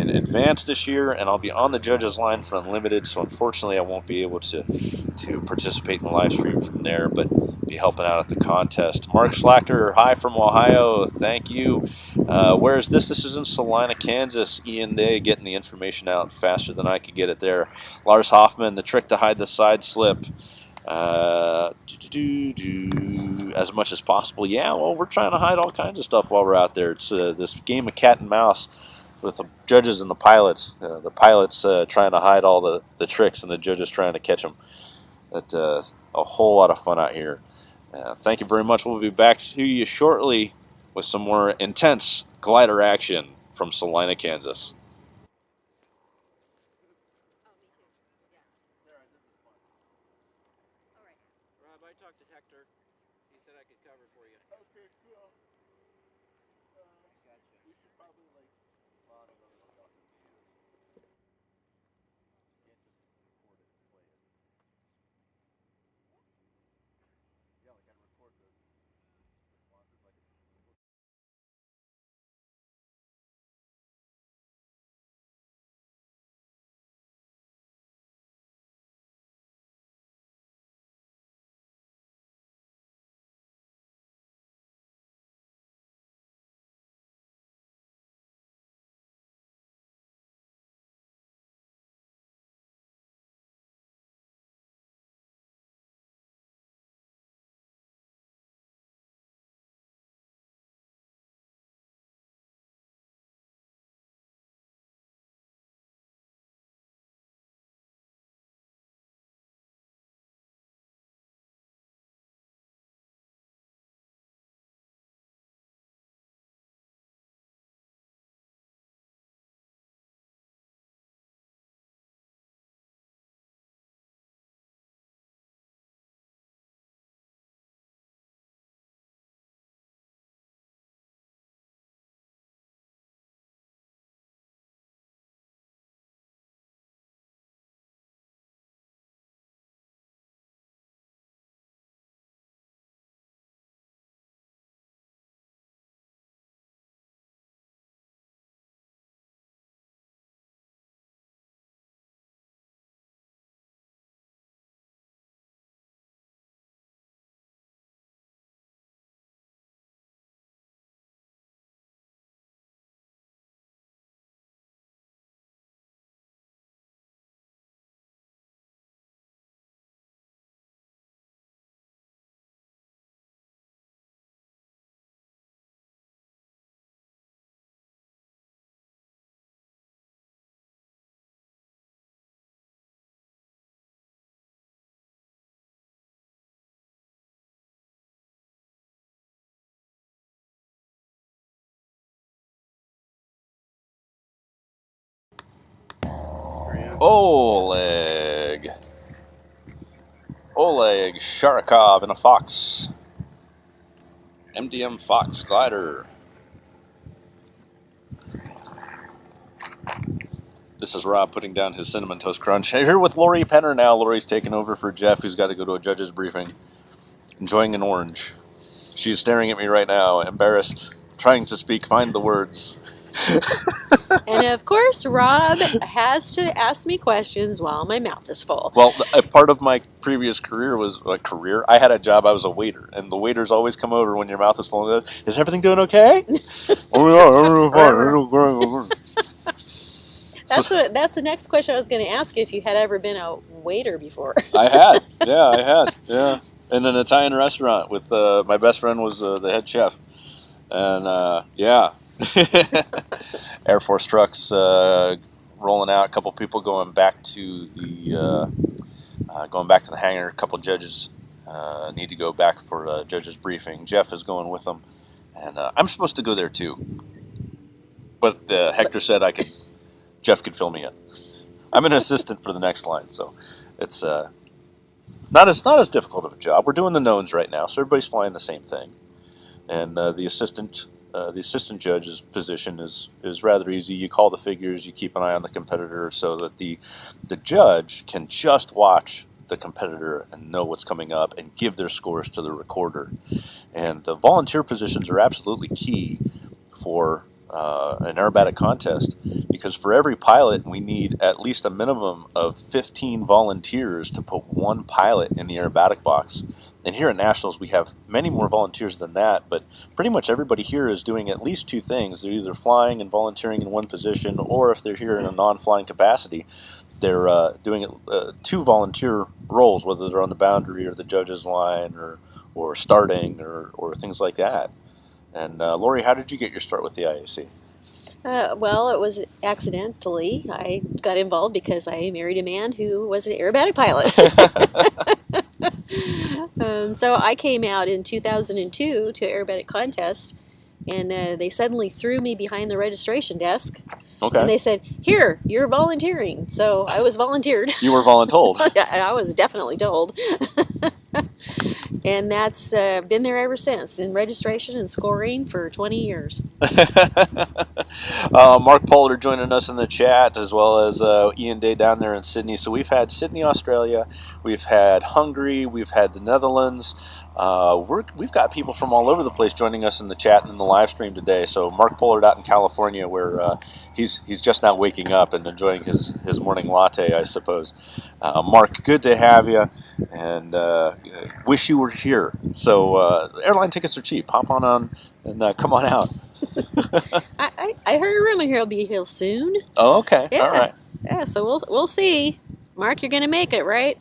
advanced this year, and I'll be on the judges line for Unlimited, so unfortunately I won't be able to participate in the live stream from there, but be helping out at the contest. Mark Schlachter, hi from Ohio, thank you. Where is this? This is in Salina, Kansas. Ian Day getting the information out faster than I could get it there. Lars Hoffman, the trick to hide the side slip. As much as possible. Yeah, well, we're trying to hide all kinds of stuff while we're out there. It's this game of cat and mouse with the judges and the pilots. The pilots trying to hide all the tricks, and the judges trying to catch them. It's a whole lot of fun out here. Thank you very much. We'll be back to you shortly with some more intense glider action from Salina, Kansas. Rob, I talked to Hector. He said I could cover for you. Okay, cool. We should probably like. Well, I don't know what else to use. Can't just record it and play it. Yeah, like I'd record the responses like it's Oleg Sharikov in a Fox. MDM Fox glider. This is Rob putting down his Cinnamon Toast Crunch. Here with Lori Penner now. Lori's taking over for Jeff, who's got to go to a judge's briefing. Enjoying an orange. She's staring at me right now, embarrassed, trying to speak, find the words. And of course, Rob has to ask me questions while my mouth is full. Well, a part of my previous career was I had a job. I was a waiter, and the waiters always come over when your mouth is full. And go, is everything doing okay? That's the next question I was going to ask you, if you had ever been a waiter before. I had. Yeah. In an Italian restaurant with my best friend was the head chef, and yeah. Air Force trucks rolling out. A couple people going back to the hangar. A couple judges need to go back for a judge's briefing. Jeff is going with them, and I'm supposed to go there too. But Hector said Jeff could fill me in. I'm an assistant for the next line, so it's not as difficult of a job. We're doing the knowns right now, so everybody's flying the same thing, and the assistant judge's position is rather easy. You call the figures, you keep an eye on the competitor so that the judge can just watch the competitor and know what's coming up and give their scores to the recorder. And the volunteer positions are absolutely key for an aerobatic contest, because for every pilot we need at least a minimum of 15 volunteers to put one pilot in the aerobatic box. And here at Nationals, we have many more volunteers than that, but pretty much everybody here is doing at least two things. They're either flying and volunteering in one position, or if they're here in a non-flying capacity, they're doing two volunteer roles, whether they're on the boundary or the judge's line or starting or things like that. And Lori, how did you get your start with the IAC? Well, it was accidentally. I got involved because I married a man who was an aerobatic pilot. So I came out in 2002 to aerobatic contest, and they suddenly threw me behind the registration desk. Okay. And they said, "Here, you're volunteering." So I was volunteered. You were voluntold. I was definitely told. And that's been there ever since, in registration and scoring for 20 years. Mark Pollard joining us in the chat, as well as Ian Day down there in Sydney. So we've had Sydney, Australia, we've had Hungary, we've had the Netherlands. We've got people from all over the place joining us in the chat and in the live stream today. So Mark Pollard out in California, where he's just now waking up and enjoying his morning latte, I suppose. Mark, good to have you, and wish you were here. So airline tickets are cheap. Hop on and come on out. I heard a rumor he'll be here soon. Oh, okay. Yeah. All right. Yeah, so we'll see. Mark, you're gonna make it, right?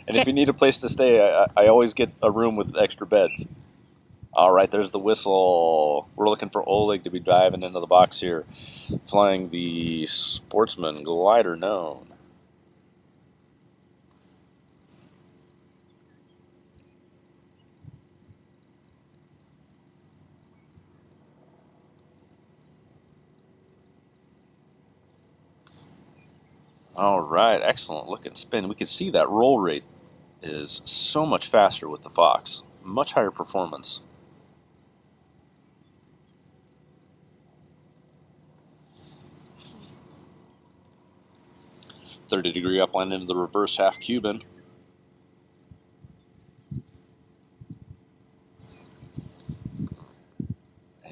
And if you need a place to stay, I always get a room with extra beds. All right, there's the whistle. We're looking for Oleg to be diving into the box here, flying the Sportsman glider known. All right, excellent look and spin. We can see that roll rate is so much faster with the Fox. Much higher performance. .30-degree upline into the reverse half Cuban.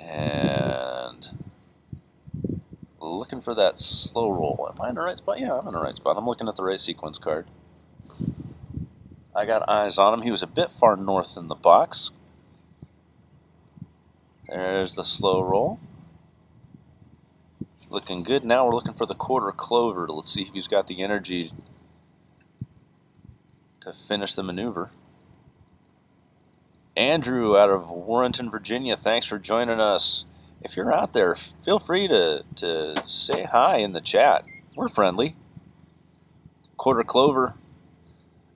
And looking for that slow roll. Am I in the right spot? Yeah, I'm in the right spot. I'm looking at the right sequence card. I got eyes on him. He was a bit far north in the box. There's the slow roll. Looking good. Now we're looking for the quarter Clover. Let's see if he's got the energy to finish the maneuver. Andrew out of Warrenton, Virginia, thanks for joining us. If you're out there, feel free to say hi in the chat. We're friendly. Quarter Clover.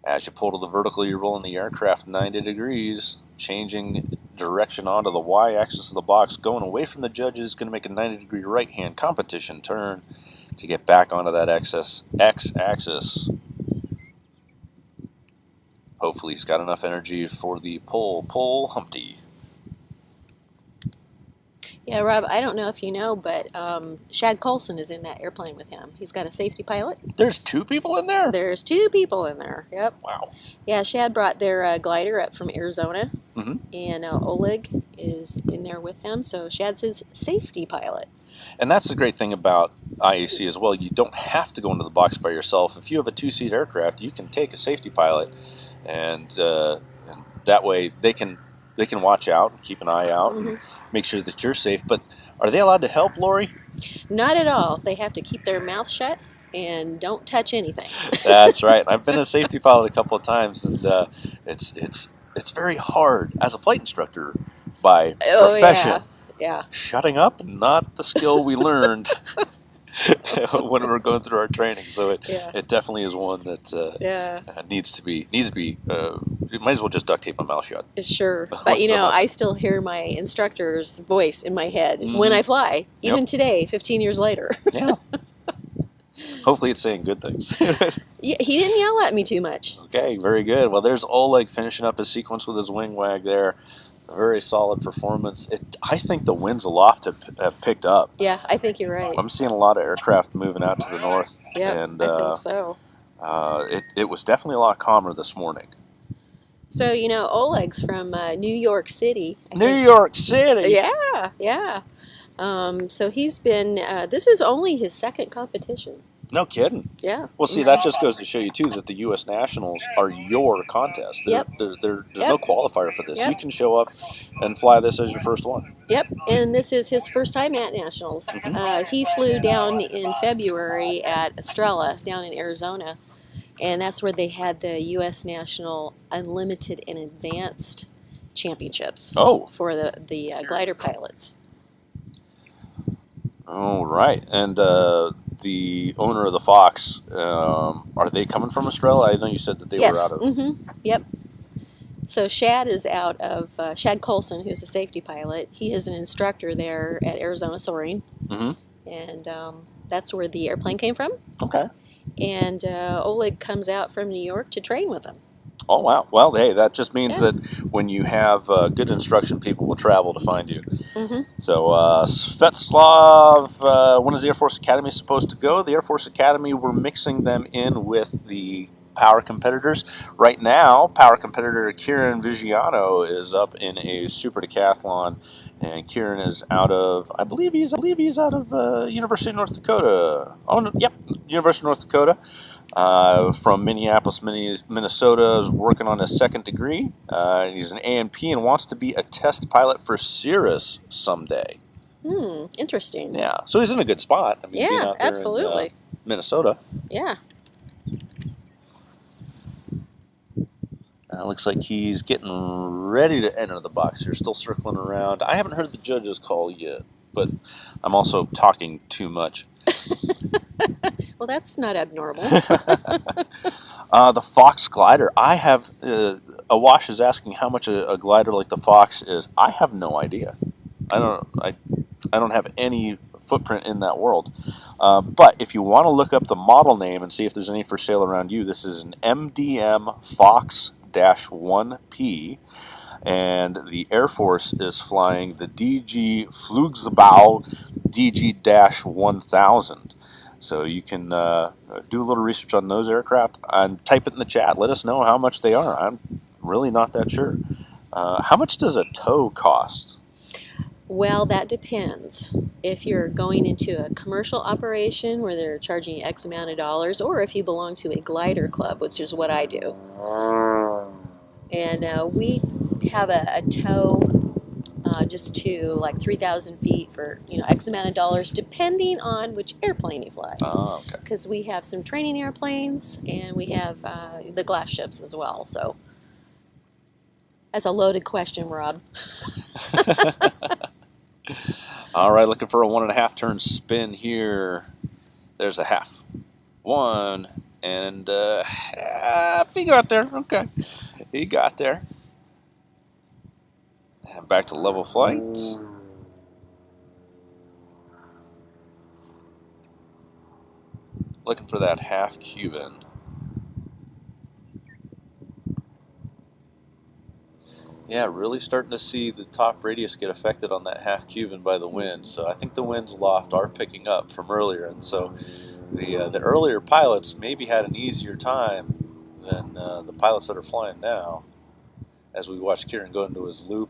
As you pull to the vertical, you're rolling the aircraft 90 degrees, changing direction onto the y-axis of the box, going away from the judges, going to make a 90-degree right-hand competition turn, to get back onto that x-axis. Hopefully he's got enough energy for the pull Humpty. Yeah, Rob, I don't know if you know, but Shad Coulson is in that airplane with him. He's got a safety pilot. There's 2 people in there? There's 2 people in there, yep. Wow. Yeah, Shad brought their glider up from Arizona, Mm-hmm. and Oleg is in there with him, so Shad's his safety pilot. And that's the great thing about IAC as well. You don't have to go into the box by yourself. If you have a 2-seat aircraft, you can take a safety pilot, and that way they can watch out, keep an eye out, and make sure that you're safe. But are they allowed to help, Lori? Not at all. They have to keep their mouth shut and don't touch anything. That's right. I've been a safety pilot a couple of times, and it's very hard as a flight instructor by profession. Yeah. Shutting up, not the skill we learned when we were going through our training. So it definitely is one that needs to be. You might as well just duct tape my mouth shut. Sure, but I still hear my instructor's voice in my head when I fly, even today, 15 years later. Yeah. Hopefully it's saying good things. Yeah, he didn't yell at me too much. Okay, very good. Well, there's Oleg finishing up his sequence with his wing wag there. A very solid performance. I think the winds aloft have picked up. Yeah, I think you're right. I'm seeing a lot of aircraft moving out to the north. Yeah, and, I think so. It was definitely a lot calmer this morning. So, Oleg's from New York City. York City? Yeah. So he's been, this is only his 2nd competition. No kidding. Yeah. Well, see, that just goes to show you, too, that the U.S. Nationals are your contest. There's no qualifier for this. You can show up and fly this as your first one. Yep, and this is his first time at Nationals. He flew down in February at Estrella down in Arizona, and that's where they had the U.S. National Unlimited and Advanced Championships for the glider pilots. All right, and the owner of the Fox, are they coming from Estrella? I know you said that they were out of... Yep. So Shad is out of, Shad Coulson, who's a safety pilot. He is an instructor there at Arizona Soaring. And that's where the airplane came from. Okay. And Oleg comes out from New York to train with him. Oh, wow. Well, hey, that just means that when you have good instruction, people will travel to find you. So, Svetslav, when is the Air Force Academy supposed to go? The Air Force Academy, we're mixing them in with the power competitors. Right now, power competitor Kieran Vigiano is up in a super decathlon, and Kieran is out of, I believe he's out of University of North Dakota. Oh, no, yep, University of North Dakota. From Minneapolis, Minnesota, is working on his 2nd degree. He's an A&P and wants to be a test pilot for Cirrus someday. Interesting. Yeah, so he's in a good spot. I mean, being out there absolutely. In Minnesota. Yeah. Looks like he's getting ready to enter the box here, still circling around. I haven't heard the judges call yet, but I'm also talking too much. Well, that's not abnormal. The Fox glider. I have, Awash is asking how much a glider like the Fox is. I have no idea. I don't have any footprint in that world. But if you want to look up the model name and see if there's any for sale around you, this is an MDM Fox-1P. And the Air Force is flying the DG Flugzeugbau DG-1000. So you can do a little research on those aircraft and type it in the chat. Let us know how much they are. I'm really not that sure. How much does a tow cost? Well, that depends. If you're going into a commercial operation where they're charging you X amount of dollars, or if you belong to a glider club, which is what I do. And we have a tow just to like 3,000 feet for X amount of dollars, depending on which airplane you fly. Oh, okay. Because we have some training airplanes and we have the glass ships as well. So that's a loaded question, Rob. All right, looking for a 1.5 turn spin here. There's a half. 1 and half. He got there. Okay, he got there. And back to level flight. Looking for that half Cuban. Yeah, really starting to see the top radius get affected on that half Cuban by the wind. So I think the winds aloft are picking up from earlier, and so the earlier pilots maybe had an easier time than the pilots that are flying now. As we watch Kieran go into his loop.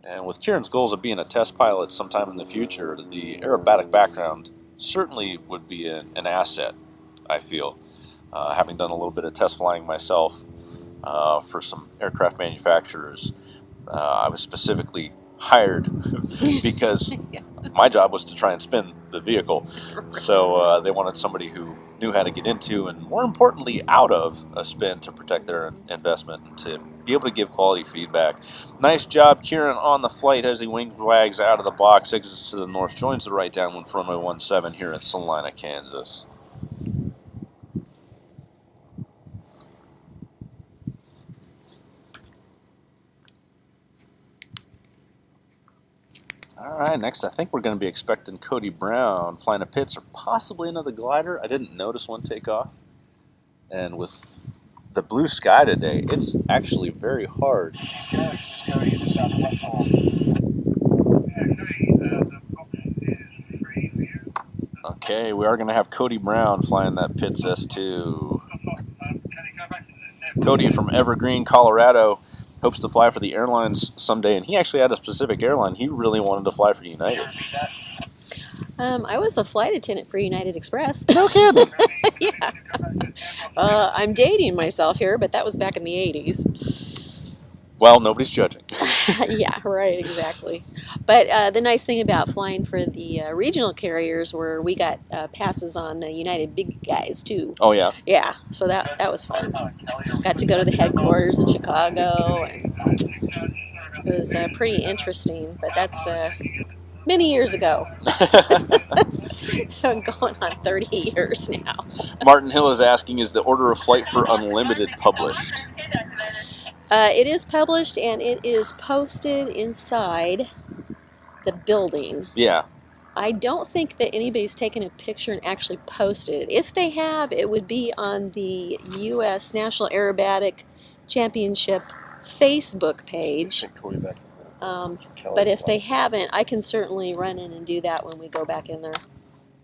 And with Kieran's goals of being a test pilot sometime in the future, the aerobatic background certainly would be an asset, I feel. Having done a little bit of test flying myself for some aircraft manufacturers, I was specifically hired because my job was to try and spin the vehicle. So they wanted somebody who knew how to get into and, more importantly, out of a spin to protect their investment and to be able to give quality feedback. Nice job, Kieran, on the flight as he wing wags out of the box, exits to the north, joins the right downwind for runway 17 here in Salina, Kansas. All right, next I think we're going to be expecting Cody Brown flying a Pitts or possibly another glider. I didn't notice one take off. And with the blue sky today, it's actually very hard. Okay, we are going to have Cody Brown flying that Pitts S2. Cody from Evergreen, Colorado, hopes to fly for the airlines someday, and he actually had a specific airline. He really wanted to fly for United. I was a flight attendant for United Express. No kidding. Yeah. I'm dating myself here, but that was back in the 80s. Well, nobody's judging. Yeah, right, exactly. But the nice thing about flying for the regional carriers were we got passes on the United big guys, too. Oh, yeah? Yeah, so that was fun. Got to go to the headquarters in Chicago, and it was pretty interesting, but that's many years ago. Going on 30 years now. Martin Hill is asking, is the order of flight for Unlimited published? It is published, and it is posted inside the building. Yeah. I don't think that anybody's taken a picture and actually posted it. If they have, it would be on the U.S. National Aerobatic Championship Facebook page. But if they haven't, I can certainly run in and do that when we go back in there.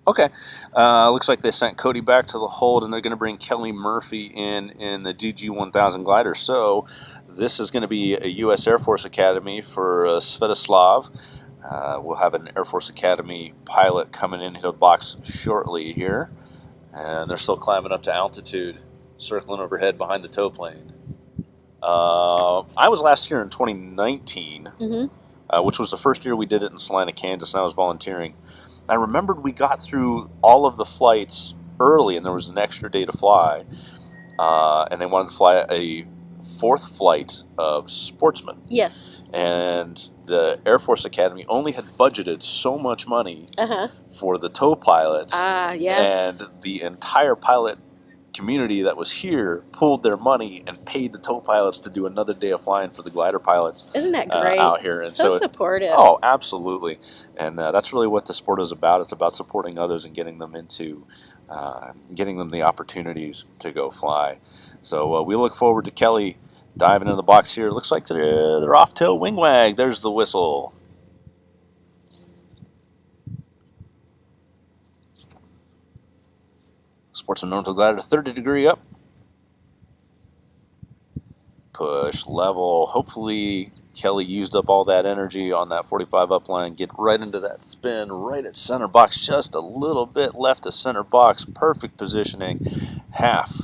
Okay. Looks like they sent Cody back to the hold, and they're going to bring Kelly Murphy in the GG1000 glider. So this is going to be a U.S. Air Force Academy for Svetoslav. We'll have an Air Force Academy pilot coming into the box shortly here. And they're still climbing up to altitude, circling overhead behind the tow plane. I was last year in 2019, which was the first year we did it in Salina, Kansas, and I was volunteering. I remembered we got through all of the flights early, and there was an extra day to fly, and they wanted to fly a fourth flight of Sportsman. Yes. And the Air Force Academy only had budgeted so much money for the tow pilots. Yes. And the entire pilot community that was here pulled their money and paid the tow pilots to do another day of flying for the glider pilots. Isn't that great? Out here. And so supportive. Oh, absolutely. And that's really what the sport is about. It's about supporting others and getting them into, getting them the opportunities to go fly. So we look forward to Kelly diving into the box here. Looks like they're off to a wing wag. There's the whistle. Sportsman normal glider 30 degree up. Push level. Hopefully Kelly used up all that energy on that 45 upline. Get right into that spin, right at center box. Just a little bit left of center box. Perfect positioning. Half.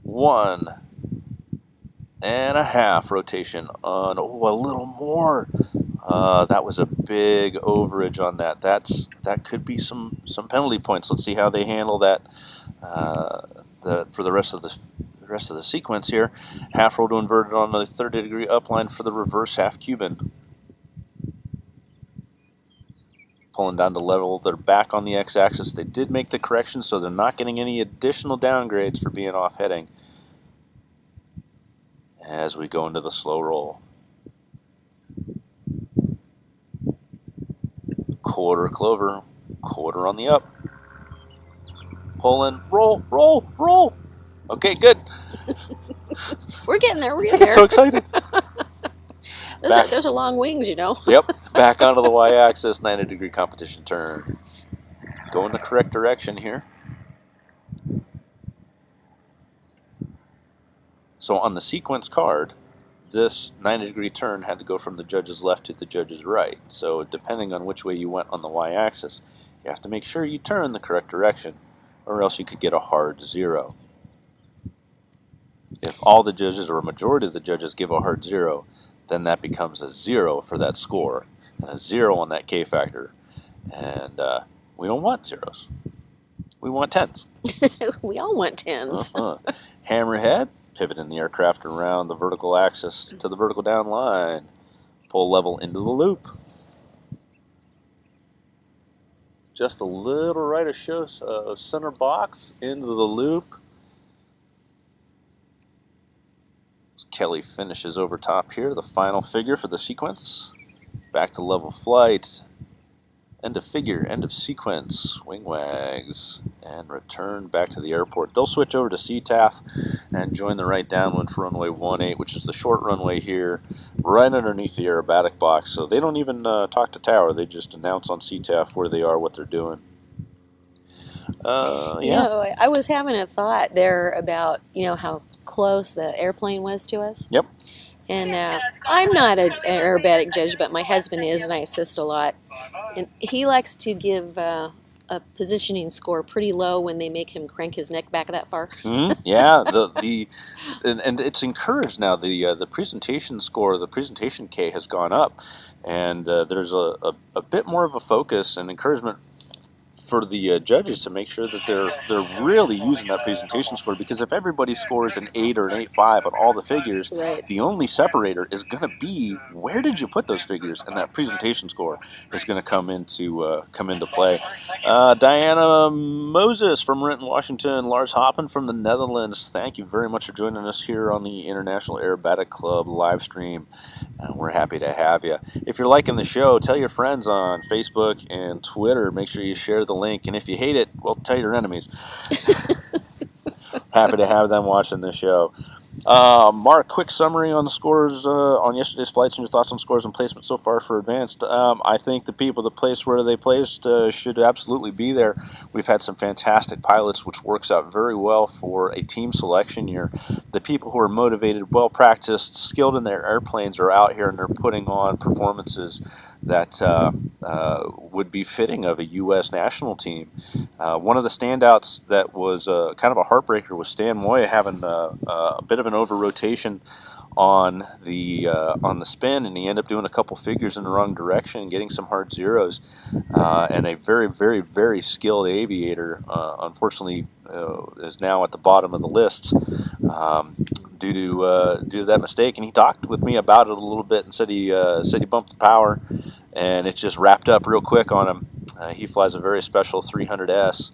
1.5 rotation on. Oh, a little more. That was a big overage on that. That could be some penalty points. Let's see how they handle that for the rest of the sequence here. Half roll to inverted on the 30 degree upline for the reverse half Cuban. Pulling down to level. They're back on the x-axis. They did make the correction, so they're not getting any additional downgrades for being off heading as we go into the slow roll. quarter Clover, quarter on the up. Pull in, roll, roll, roll. Okay, good. We're getting there. We're I getting get there. so excited. Those are long wings, you know. Yep, back onto the y-axis, 90-degree competition turn. Go in the correct direction here. So on the sequence card, this 90-degree turn had to go from the judge's left to the judge's right. So depending on which way you went on the y-axis, you have to make sure you turn the correct direction, or else you could get a hard 0. If all the judges or a majority of the judges give a hard 0, then that becomes a 0 for that score, and a 0 on that K factor. And we don't want 0s. We want 10s. We all want 10s. Hammerhead, pivoting the aircraft around the vertical axis to the vertical down line. Pull level into the loop. Just a little right of center box into the loop. As Kelly finishes over top here, the final figure for the sequence. Back to level flight. End of figure, end of sequence, wing wags, and return back to the airport. They'll switch over to CTAF and join the right downwind for runway 18, which is the short runway here, right underneath the aerobatic box. So they don't even talk to tower. They just announce on CTAF where they are, what they're doing. Yeah. You know, I was having a thought there about, you know, how close the airplane was to us. Yep. And I'm not an aerobatic judge, but my husband is, and I assist a lot. And he likes to give a positioning score pretty low when they make him crank his neck back that far. Yeah, and it's encouraged now. The presentation score, the presentation K has gone up, and there's a bit more of a focus and encouragement for the judges to make sure that they're really using that presentation score, because if everybody scores an 8 or an 8.5 on all the figures, Right. the only separator is going to be where did you put those figures, and that presentation score is going to come into play. Diana Moses from Renton, Washington, Lars Hoppen from the Netherlands. Thank you very much for joining us here on the International Aerobatic Club live stream. We're happy to have you. If you're liking the show, tell your friends on Facebook and Twitter. Make sure you share the link. And if you hate it, well, tell your enemies. Happy to have them watching the show. Mark, quick summary on the scores on yesterday's flights and your thoughts on scores and placement so far for advanced. I think the people that placed where they placed should absolutely be there. We've had some fantastic pilots, which works out very well for a team selection year. The people who are motivated, well practiced, skilled in their airplanes are out here and they're putting on performances that would be fitting of a U.S. national team. One of the standouts that was kind of a heartbreaker was Stan Moya having a bit of an over-rotation on the spin, and he ended up doing a couple figures in the wrong direction and getting some hard 0s. And a very, very, very skilled aviator, unfortunately, is now at the bottom of the lists due to that mistake. And he talked with me about it a little bit and said he bumped the power, and it just wrapped up real quick on him. He flies a very special 300S.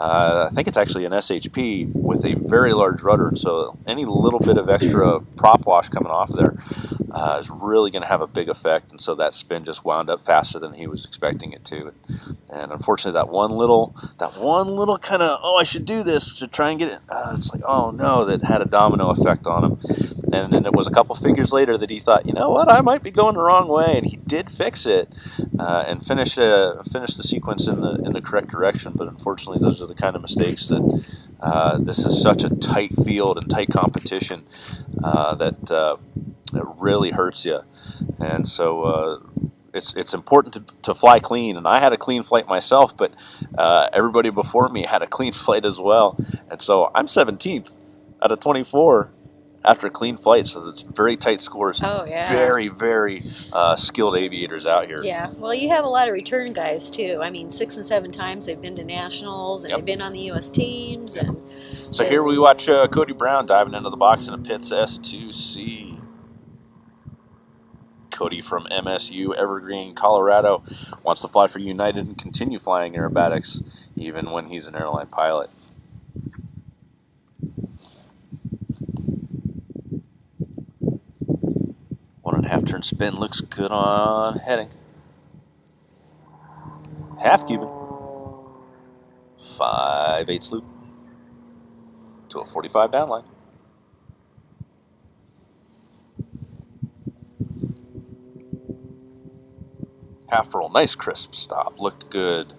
I think it's actually an SHP with a very large rudder, so any little bit of extra prop wash coming off there is really going to have a big effect, and so that spin just wound up faster than he was expecting it to. And unfortunately, that one little kind of, I should do this to try and get it, it's like, oh no, that had a domino effect on him. And then it was a couple figures later that he thought, you know what, I might be going the wrong way, and he did fix it and finish the sequence in the correct direction. But unfortunately, those are the kind of mistakes that this is such a tight field and tight competition that it really hurts you. And so it's important to fly clean. And I had a clean flight myself, but everybody before me had a clean flight as well. And so I'm 17th out of 24. After a clean flight, so it's very tight scores. Oh, yeah. Very, very skilled aviators out here. Yeah, well, you have a lot of return guys, too. I mean, 6 and 7 times they've been to nationals, and they've been on the U.S. teams. And so here we watch Cody Brown diving into the box in a Pitts S2C. Cody from MSU, Evergreen, Colorado, wants to fly for United and continue flying aerobatics, even when he's an airline pilot. 1.5 turn spin looks good on heading. half Cuban, 5/8 loop to a 45 down line. Half roll, nice crisp stop, looked good.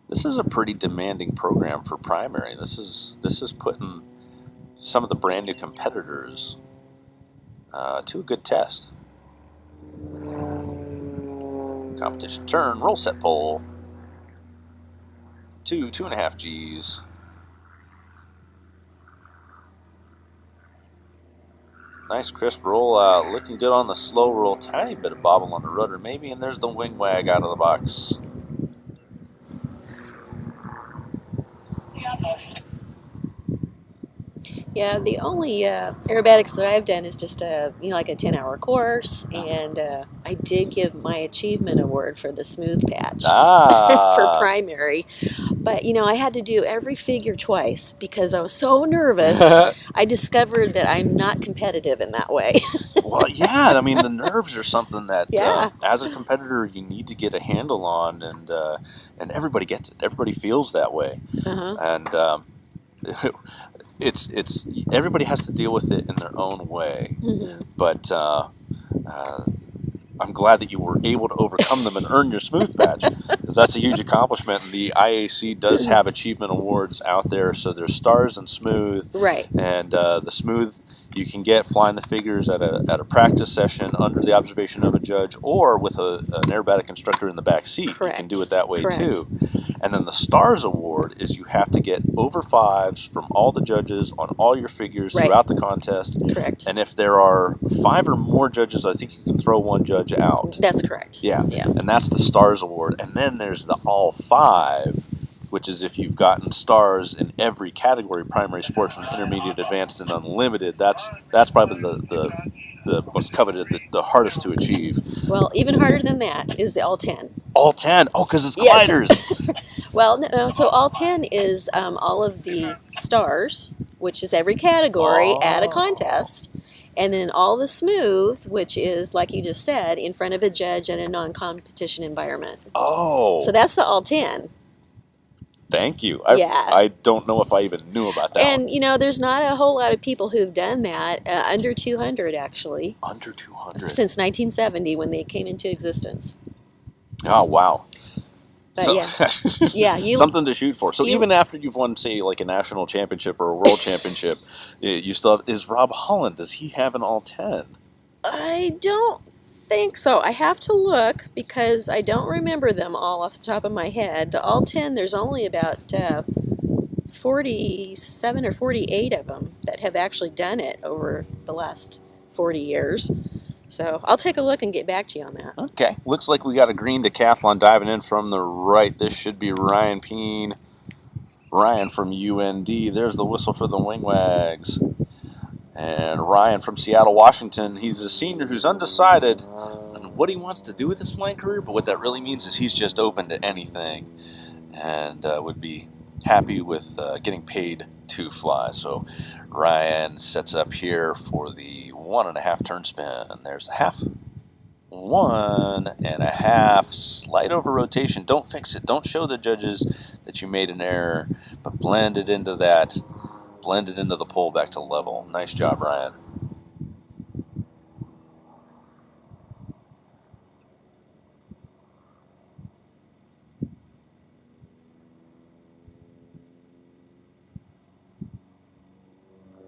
This is a pretty demanding program for primary. This is putting some of the brand new competitors to a good test. Competition turn, roll set pole. 2.5 Gs. Nice crisp roll out, looking good on the slow roll. Tiny bit of bobble on the rudder maybe, and there's the wing wag out of the box. Yeah, the only aerobatics that I've done is just like a 10-hour course, and I did give my achievement award for the smooth patch for primary. But I had to do every figure twice because I was so nervous. I discovered that I'm not competitive in that way. Well, yeah, I mean the nerves are something that Yeah. as a competitor you need to get a handle on, and everybody gets it. Everybody feels that way, and it's everybody has to deal with it in their own way. But I'm glad that you were able to overcome them and earn your smooth badge, because that's a huge accomplishment. And the IAC does have achievement awards out there, so there's stars and smooth. Right. And the smooth you can get flying the figures at a practice session under the observation of a judge, or with an aerobatic instructor in the back seat. Correct. You can do it that way Correct. too. And then the stars award is you have to get over 5s from all the judges on all your figures Right. throughout the contest. Correct. And if there are 5 or more judges, I think you can throw one judge out. That's correct. Yeah. Yeah. And that's the stars award. And then there's the all 5, which is if you've gotten stars in every category: primary, sportsman, intermediate, advanced, and unlimited. That's probably the most coveted, the hardest to achieve. Well, even harder than that is the all 10. All 10. Oh, because it's Yes. gliders. Well, no, so all 10 is all of the stars, which is every category at a contest, and then all the smooth, which is, like you just said, in front of a judge in a non-competition environment. Oh. So that's the all 10. Thank you. Yeah. I don't know if I even knew about that And, one. there's not a whole lot of people who've done that, under 200 actually, Under 200. since 1970 when they came into existence. Oh, wow. But So- yeah, you something to shoot for. So you- even after you've won, say, like a national championship or a world championship, you still have, is Rob Holland, does he have an all 10? I don't think so. I have to look because I don't remember them all off the top of my head. The all 10, there's only about 47 or 48 of them that have actually done it over the last 40 years. So I'll take a look and get back to you on that. Okay. Looks like we got a green decathlon diving in from the right. This should be Ryan Peen. Ryan from UND. There's the whistle for the wing wags. And Ryan from Seattle, Washington. He's a senior who's undecided on what he wants to do with his flying career, but what that really means is he's just open to anything and would be happy with getting paid to fly. So Ryan sets up here for the 1.5 turn spin. There's a half. 1.5. Slide over rotation. Don't fix it. Don't show the judges that you made an error, but blend it into that. Blend it into the pole back to level. Nice job, Ryan.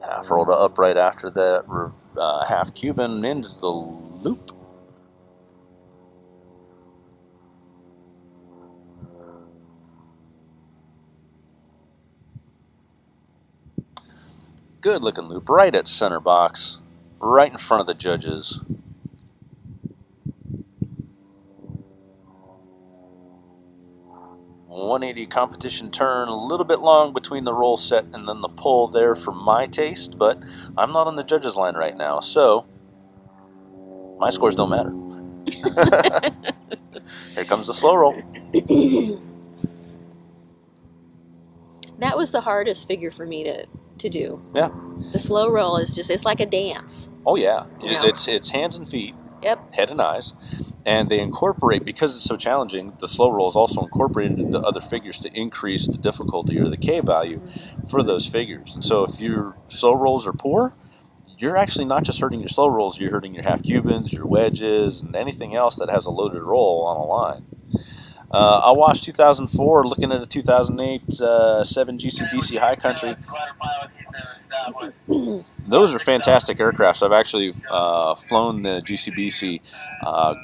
Half roll to upright after that. Half Cuban into the loop. Good looking loop right at center box, right in front of the judges. .180 competition turn, a little bit long between the roll set and then the pull there for my taste, but I'm not on the judges line right now, so my scores don't matter. Here comes the slow roll. That was the hardest figure for me to to do. Yeah. The slow roll is just, it's like a dance. Oh yeah, You know? it's hands and feet, Yep. head and eyes, and they incorporate, because it's so challenging, the slow roll is also incorporated into other figures to increase the difficulty or the K value for those figures. And so if your slow rolls are poor, you're actually not just hurting your slow rolls, you're hurting your half cubans, your wedges, and anything else that has a loaded roll on a line. I watched 2004, looking at a 2008 7 GCBC High Country. Those are fantastic aircrafts. I've actually flown the GCBC.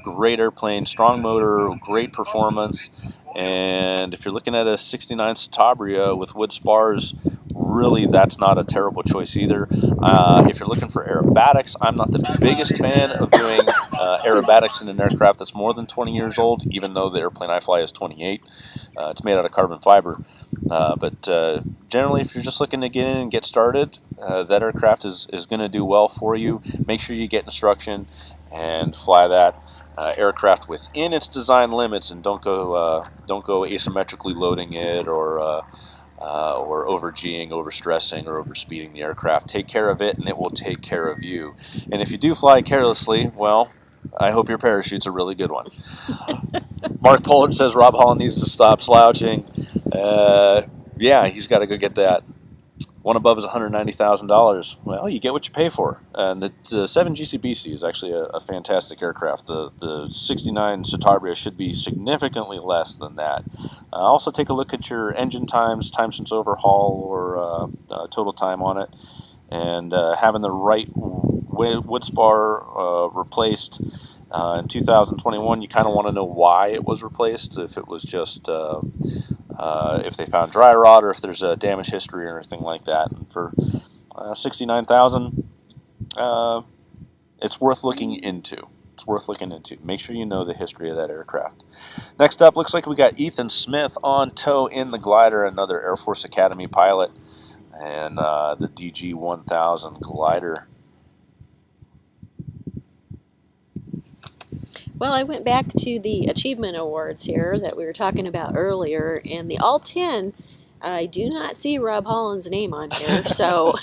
Great airplane, strong motor, great performance. And if you're looking at a 69 Citabria with wood spars, really that's not a terrible choice either. If you're looking for aerobatics, I'm not the biggest fan of doing aerobatics in an aircraft that's more than 20 years old, even though the airplane I fly is 28. It's made out of carbon fiber. But generally, if you're just looking to get in and get started, that aircraft is going to do well for you. Make sure you get instruction and fly that aircraft within its design limits, and don't go asymmetrically loading it or over G'ing, over stressing, or over speeding the aircraft. Take care of it, and it will take care of you. And if you do fly carelessly, well, I hope your parachute's a really good one. Mark Pollard says Rob Holland needs to stop slouching. Yeah, he's got to go get that. One above is $190,000. Well, you get what you pay for. And the 7 GCBC is actually a fantastic aircraft. The 69 Citabria should be significantly less than that. Also take a look at your engine times, time since overhaul, or total time on it. And having the right wood spar replaced in 2021, you kind of want to know why it was replaced. If it was just if they found dry rot, or if there's a damage history or anything like that. And for $69,000, it's worth looking into. It's worth looking into. Make sure you know the history of that aircraft. Next up, looks like we got Ethan Smith on tow in the glider, another Air Force Academy pilot, and the DG-1000 glider. Well, I went back to the achievement awards here that we were talking about earlier, and the all 10, I do not see Rob Holland's name on here. So,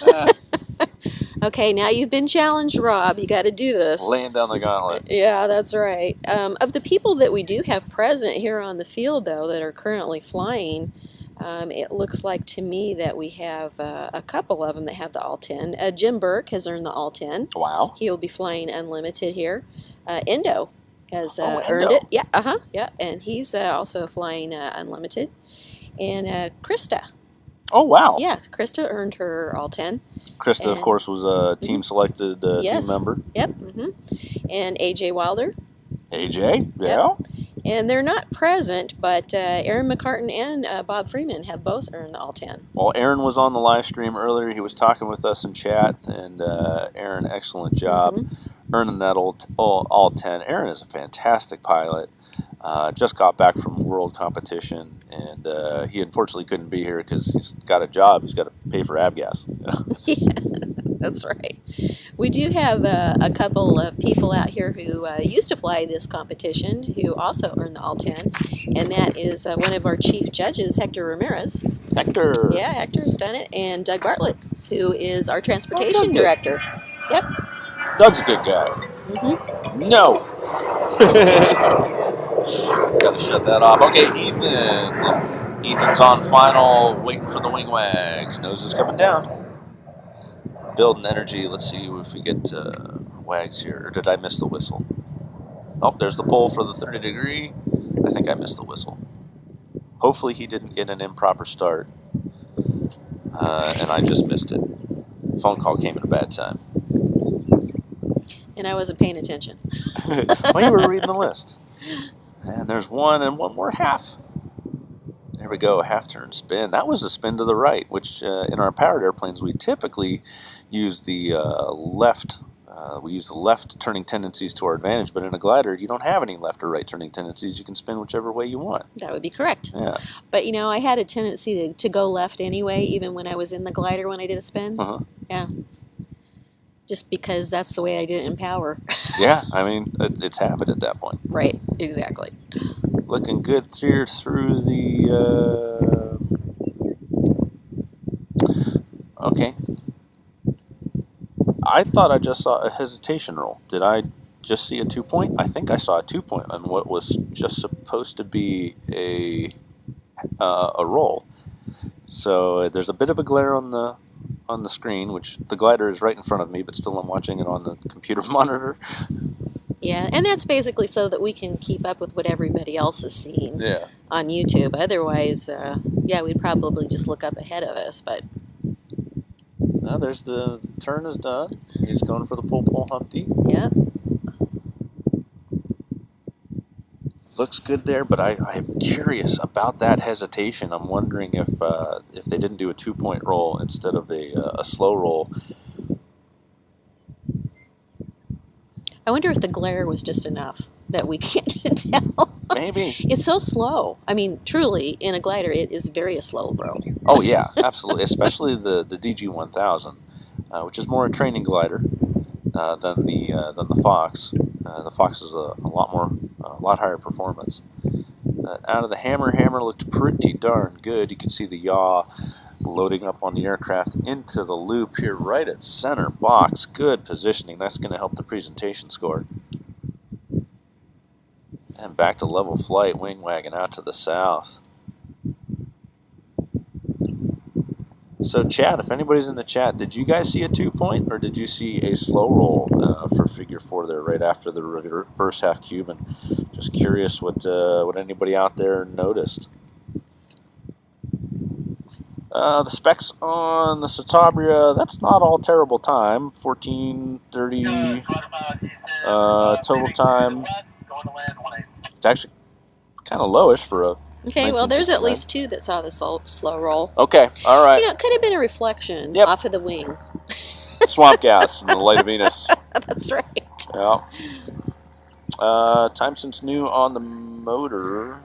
okay, now you've been challenged, Rob. You got to do this. Laying down the gauntlet. Yeah, that's right. Of the people that we do have present here on the field, though, that are currently flying, it looks like to me that we have a couple of them that have the all 10. Jim Burke has earned the all 10. Wow. He will be flying unlimited here. Endo has Endo. earned it. Yeah, yeah, and he's also flying unlimited. And Krista. Oh, wow. Yeah, Krista earned her all 10. Krista, of course, was a team-selected yes. team member. Yep. And AJ Wilder. AJ, yeah. Yep. And they're not present, but Aaron McCartan and Bob Freeman have both earned the all 10. Well, Aaron was on the live stream earlier. He was talking with us in chat, and Aaron, excellent job earning that all 10. Aaron is a fantastic pilot. Just got back from world competition, and he unfortunately couldn't be here because he's got a job. He's got to pay for avgas. Yeah, that's right. We do have a couple of people out here who used to fly this competition who also earned the all 10, and that is one of our chief judges, Hector Ramirez. Hector. Yeah, Hector's done it, and Doug Bartlett, who is our transportation director. Yep. Doug's a good guy. No. Gotta shut that off. Okay, Ethan. Ethan's on final, waiting for the wing wags. Nose is coming down. Building energy. Let's see if we get wags here. Or did I miss the whistle? Oh, there's the pull for the 30 degree. I think I missed the whistle. Hopefully he didn't get an improper start. And I just missed it. Phone call came at a bad time. And I wasn't paying attention. Well, you were reading the list. And there's one and one more half. There we go, half turn spin. That was a spin to the right, which in our powered airplanes we typically use the left. We use the left turning tendencies to our advantage, but in a glider you don't have any left or right turning tendencies. You can spin whichever way you want. That would be correct. Yeah. But you know, I had a tendency to go left anyway, even when I was in the glider when I did a spin. Yeah. Just because that's the way I did it in power. Yeah, I mean, it's habit at that point. Right, exactly. Looking good through the... Okay, I thought I just saw a hesitation roll. Did I just see a 2-point? I think I saw a 2-point on what was just supposed to be a roll. So there's a bit of a glare on the screen, which the glider is right in front of me, but still I'm watching it on the computer monitor. Yeah, and that's basically so that we can keep up with what everybody else is seeing Yeah. on YouTube. Otherwise, yeah, we'd probably just look up ahead of us. But Now there's the turn is done. He's going for the pull Humpty. yeah, Looks good there, but I'm curious about that hesitation. I'm wondering if they didn't do a 2-point roll instead of a slow roll. I wonder if the glare was just enough that we can't tell. Maybe. It's so slow. I mean, truly, in a glider, it is very a slow roll. Oh yeah, absolutely. Especially the DG1000, which is more a training glider than the Fox. The Fox is a lot higher performance. Out of the hammer looked pretty darn good. You can see the yaw loading up on the aircraft into the loop here, right at center box. Good positioning. That's going to help the presentation score. And back to level flight, wing wagging out to the south. So chat, if anybody's in the chat, did you guys see a 2-point or did you see a slow roll for figure 4 there right after the reverse half Cuban? Just curious what anybody out there noticed. The specs on the Citabria, that's not all terrible time. 14:30 total time. It's actually kind of lowish for a Okay, well, there's at 1969. least 2 that saw the slow roll. Okay, all right. You know, it could have been a reflection Yep. off of the wing. Swamp gas from the Light of Venus. That's right. Yeah. Time since new on the motor.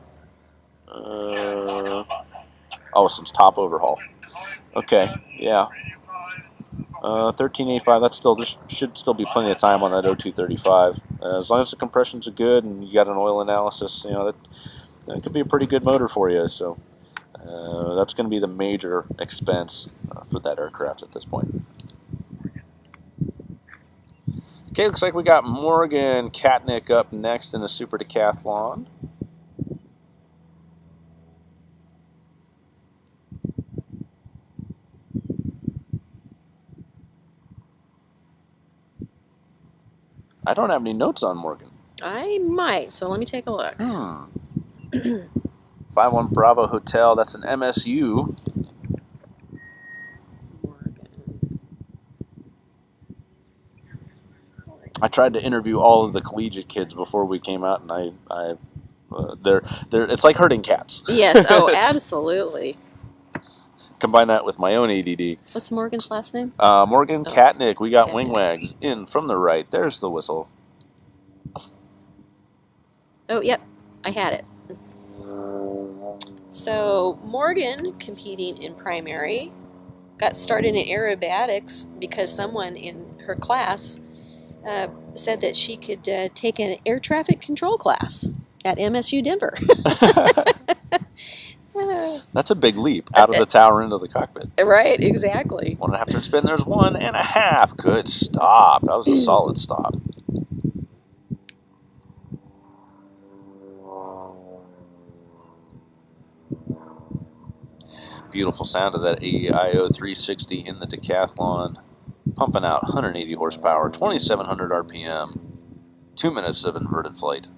Since top overhaul. Okay, yeah. 1385. That's still. There should still be plenty of time on that 0235. As long as the compressions are good and you got an oil analysis, that could be a pretty good motor for you. So that's going to be the major expense for that aircraft at this point. Okay, looks like we got Morgan Katnick up next in the Super Decathlon. I don't have any notes on Morgan. I might, so let me take a look. 51 Bravo Hotel, that's an MSU. I tried to interview all of the collegiate kids before we came out, and they're it's like herding cats. Yes, oh, absolutely. Combine that with my own ADD. What's Morgan's last name? Morgan Katnick. We got Katnick. wing wags in from the right. There's the whistle. Oh, yep, I had it. So Morgan, competing in primary, got started in aerobatics because someone in her class said that she could take an air traffic control class at MSU Denver. That's a big leap out of the tower into the cockpit. Right, exactly. 1.5 turn spin. There's 1.5. Good stop. That was a solid stop. Beautiful sound of that AEIO 360 in the Decathlon. Pumping out 180 horsepower, 2,700 RPM, 2 minutes of inverted flight.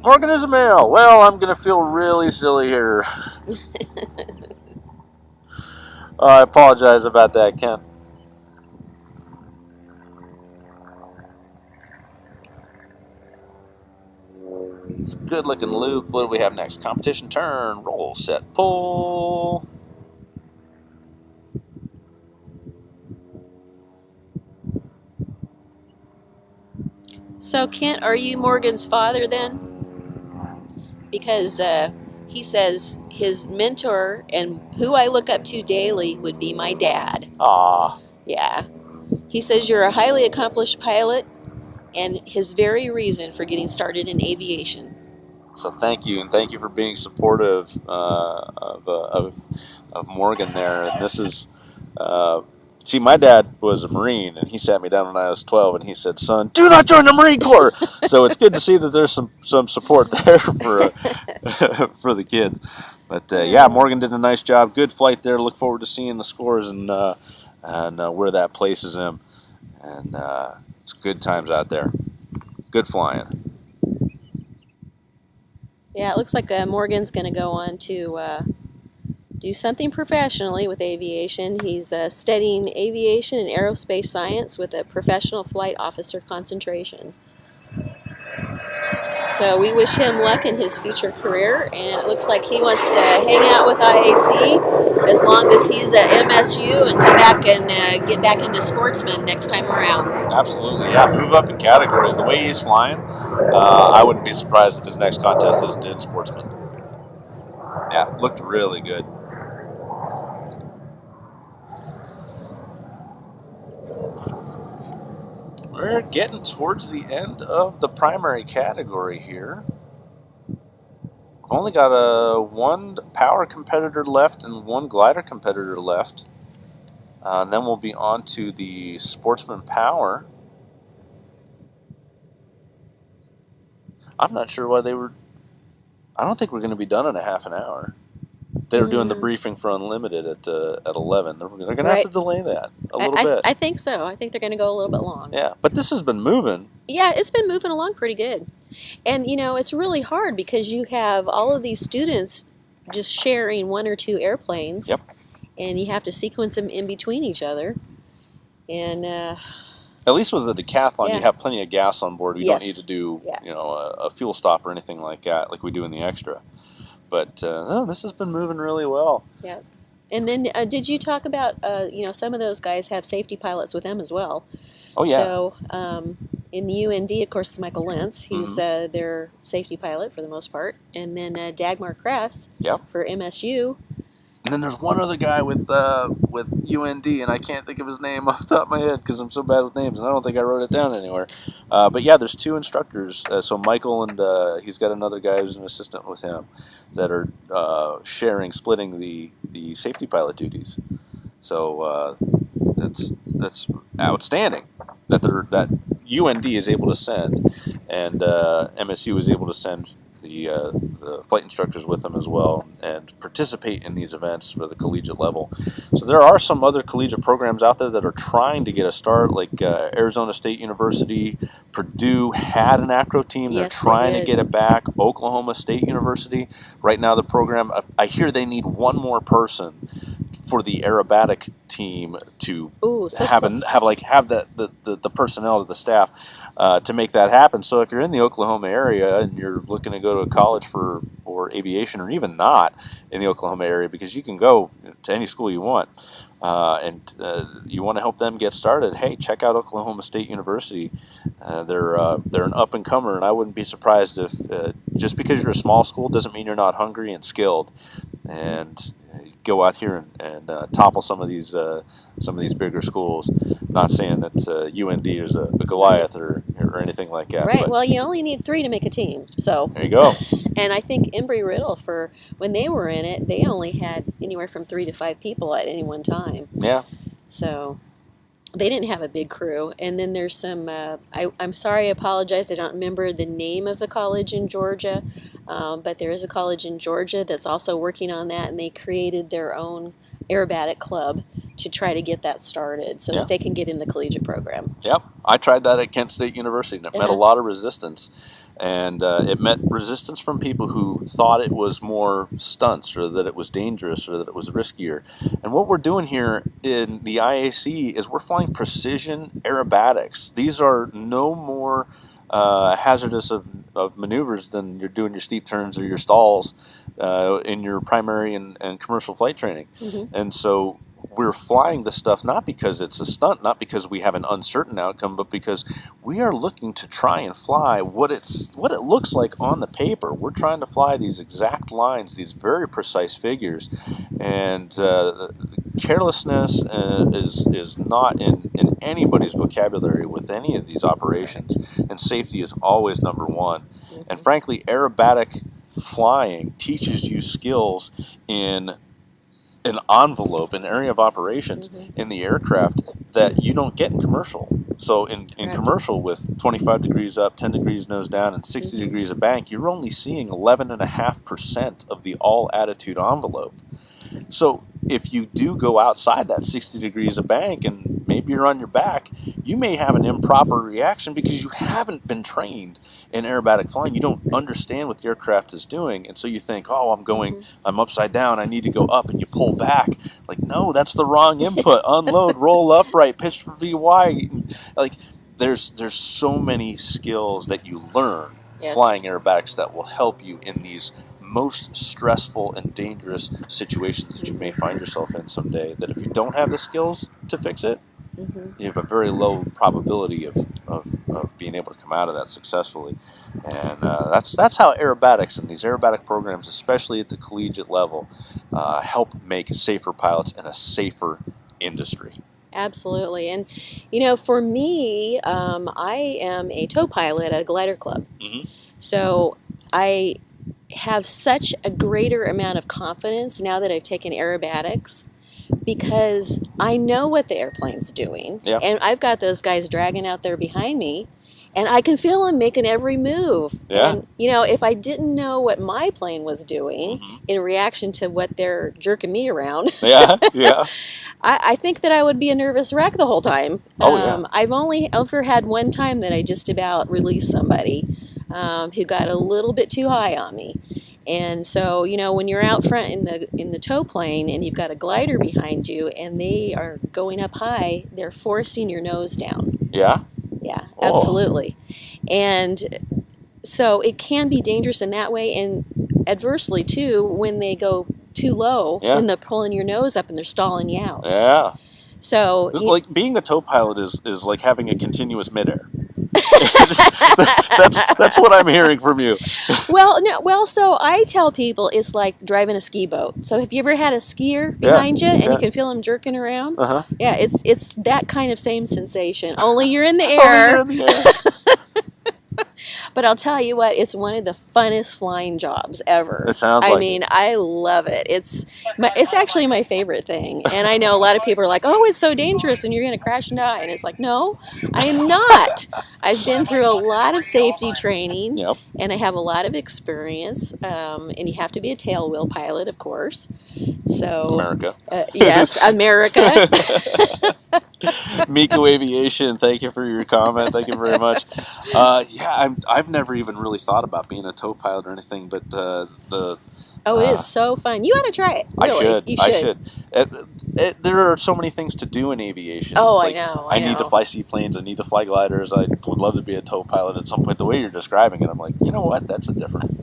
Morgan is a male. Well, I'm going to feel really silly here. I apologize about that, Ken. It's a good looking loop. What do we have next? Competition turn, roll, set, pull. So, Kent, are you Morgan's father then? Because he says his mentor and who I look up to daily would be my dad. Ah, Yeah. He says you're a highly accomplished pilot and his very reason for getting started in aviation. So thank you, and thank you for being supportive of Morgan there. And this is, see, my dad was a Marine, and he sat me down when I was 12, and he said, "Son, do not join the Marine Corps." So it's good to see that there's some support there for for the kids. But yeah, Morgan did a nice job. Good flight there. Look forward to seeing the scores and where that places him. And it's good times out there. Good flying. Yeah, it looks like Morgan's going to go on to do something professionally with aviation. He's studying aviation and aerospace science with a professional flight officer concentration. So we wish him luck in his future career, and it looks like he wants to hang out with IAC as long as he's at MSU and come back and get back into Sportsman next time around. Absolutely, yeah, move up in category. The way he's flying, I wouldn't be surprised if his next contest is in Sportsman. Yeah, looked really good. We're getting towards the end of the primary category here. We've only got one power competitor left and one glider competitor left. And then we'll be on to the Sportsman Power. I'm not sure why they were... I don't think we're going to be done in a half an hour. They were doing the briefing for Unlimited at 11. They're going to have to delay that a little bit. I think so. I think they're going to go a little bit long. Yeah, but this has been moving. Yeah, it's been moving along pretty good. And, you know, it's really hard because you have all of these students just sharing one or two airplanes. Yep. And you have to sequence them in between each other. And... at least with the decathlon, you have plenty of gas on board. You don't need to do, you know, a fuel stop or anything like that, like we do in the extra. But no, this has been moving really well. Yeah. And then did you talk about, you know, some of those guys have safety pilots with them as well. Oh, yeah. So in the UND, of course, is Michael Lentz. He's their safety pilot for the most part. And then Dagmar Kress for MSU. And then there's one other guy with UND, and I can't think of his name off the top of my head because I'm so bad with names, and I don't think I wrote it down anywhere. But yeah, there's two instructors. So Michael and he's got another guy who's an assistant with him that are splitting the safety pilot duties. So that's outstanding that UND is able to send, and MSU is able to send the flight instructors with them as well and participate in these events for the collegiate level. So there are some other collegiate programs out there that are trying to get a start, like Arizona State University. Purdue had an acro team. They're trying to get it back. Oklahoma State University. Right now the program, I hear they need one more person for the aerobatic team to have the personnel to the staff to make that happen. So if you're in the Oklahoma area and you're looking to go to a college for aviation, or even not in the Oklahoma area, because you can go to any school you want, and you want to help them get started, hey, check out Oklahoma State University. They're an up-and-comer, and I wouldn't be surprised if just because you're a small school doesn't mean you're not hungry and skilled. And go out here and topple some of these bigger schools. Not saying that UND is a Goliath or anything like that. Right. Well, you only need 3 to make a team. So there you go. And I think Embry-Riddle, for when they were in it, they only had anywhere from 3 to 5 people at any one time. Yeah. So they didn't have a big crew. And then there's some. I'm sorry, I apologize. I don't remember the name of the college in Georgia. But there is a college in Georgia that's also working on that, and they created their own aerobatic club to try to get that started so that they can get in the collegiate program. Yep. I tried that at Kent State University, and it met a lot of resistance. And it met resistance from people who thought it was more stunts, or that it was dangerous, or that it was riskier. And what we're doing here in the IAC is we're flying precision aerobatics. These are no more hazardous of maneuvers than you're doing your steep turns or your stalls in your primary and commercial flight training. And so we're flying this stuff not because it's a stunt, not because we have an uncertain outcome, but because we are looking to try and fly what it looks like on the paper. We're trying to fly these exact lines, these very precise figures, and carelessness is not in anybody's vocabulary with any of these operations, and safety is always number one. And frankly, aerobatic flying teaches you skills in an envelope, an area of operations in the aircraft that you don't get in commercial. So in commercial, with 25 degrees up, 10 degrees nose down, and 60 degrees of bank, you're only seeing 11.5% of the all attitude envelope. So if you do go outside that 60 degrees of bank and maybe you're on your back, you may have an improper reaction because you haven't been trained in aerobatic flying. You don't understand what the aircraft is doing, and so you think, oh, I'm upside down, I need to go up, and you pull back. Like, no, that's the wrong input. Unload, roll upright, pitch for VY. Like, there's so many skills that you learn flying aerobatics that will help you in these most stressful and dangerous situations that you may find yourself in someday, that if you don't have the skills to fix it, you have a very low probability of being able to come out of that successfully. And that's how aerobatics and these aerobatic programs, especially at the collegiate level, help make safer pilots and a safer industry. Absolutely. And, for me, I am a tow pilot at a glider club. So I have such a greater amount of confidence now that I've taken aerobatics, because I know what the airplane's doing. And I've got those guys dragging out there behind me, and I can feel them making every move. And, if I didn't know what my plane was doing in reaction to what they're jerking me around, I think that I would be a nervous wreck the whole time. I've only ever had one time that I just about released somebody who got a little bit too high on me. And so, when you're out front in the tow plane and you've got a glider behind you and they are going up high, they're forcing your nose down. Yeah, absolutely. And so it can be dangerous in that way, and adversely too when they go too low and they're pulling your nose up and they're stalling you out. So like being a tow pilot is like having a continuous midair. that's what I'm hearing from you. So I tell people it's like driving a ski boat. So have you ever had a skier behind you and you can feel them jerking around? It's that kind of same sensation. Only you're in the air. But I'll tell you what, it's one of the funnest flying jobs ever. It sounds I mean, I love it. It's actually my favorite thing. And I know a lot of people are like, oh, it's so dangerous and you're going to crash and die. And it's like, no, I am not. I've been through a lot of safety training, and I have a lot of experience. And you have to be a tailwheel pilot, of course. So America. Yes, America. Miko Aviation, thank you for your comment. Thank you very much. I've never even really thought about being a tow pilot or anything, but it is so fun. You ought to try it. Really. I should. There are so many things to do in aviation. Oh, I know. I need to fly seaplanes. I need to fly gliders. I would love to be a tow pilot at some point. The way you're describing it, I'm like, you know what? That's a different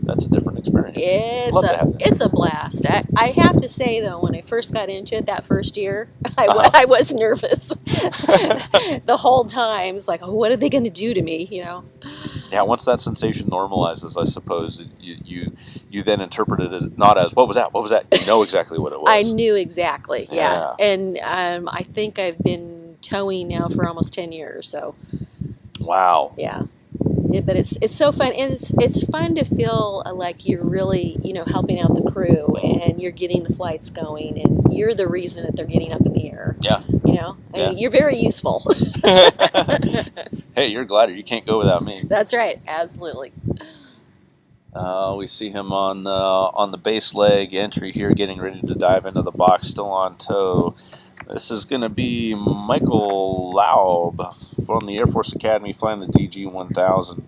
experience. It's a blast. I have to say though, when I first got into it that first year, I was nervous the whole time. It's like, oh, what are they going to do to me? Yeah. Once that sensation normalizes, I suppose you then interpret it as not as what was that? You know exactly what it was. I knew exactly. Yeah. And I think I've been towing now for almost 10 years. So. Wow. Yeah. But it's so fun, and it's fun to feel like you're really helping out the crew, and you're getting the flights going, and you're the reason that they're getting up in the air. I mean, you're very useful. Hey, you're a glider. You can't go without me. That's right. Absolutely. We see him on the base leg entry here, getting ready to dive into the box, still on tow. This is going to be Michael Laub from the Air Force Academy flying the DG-1000.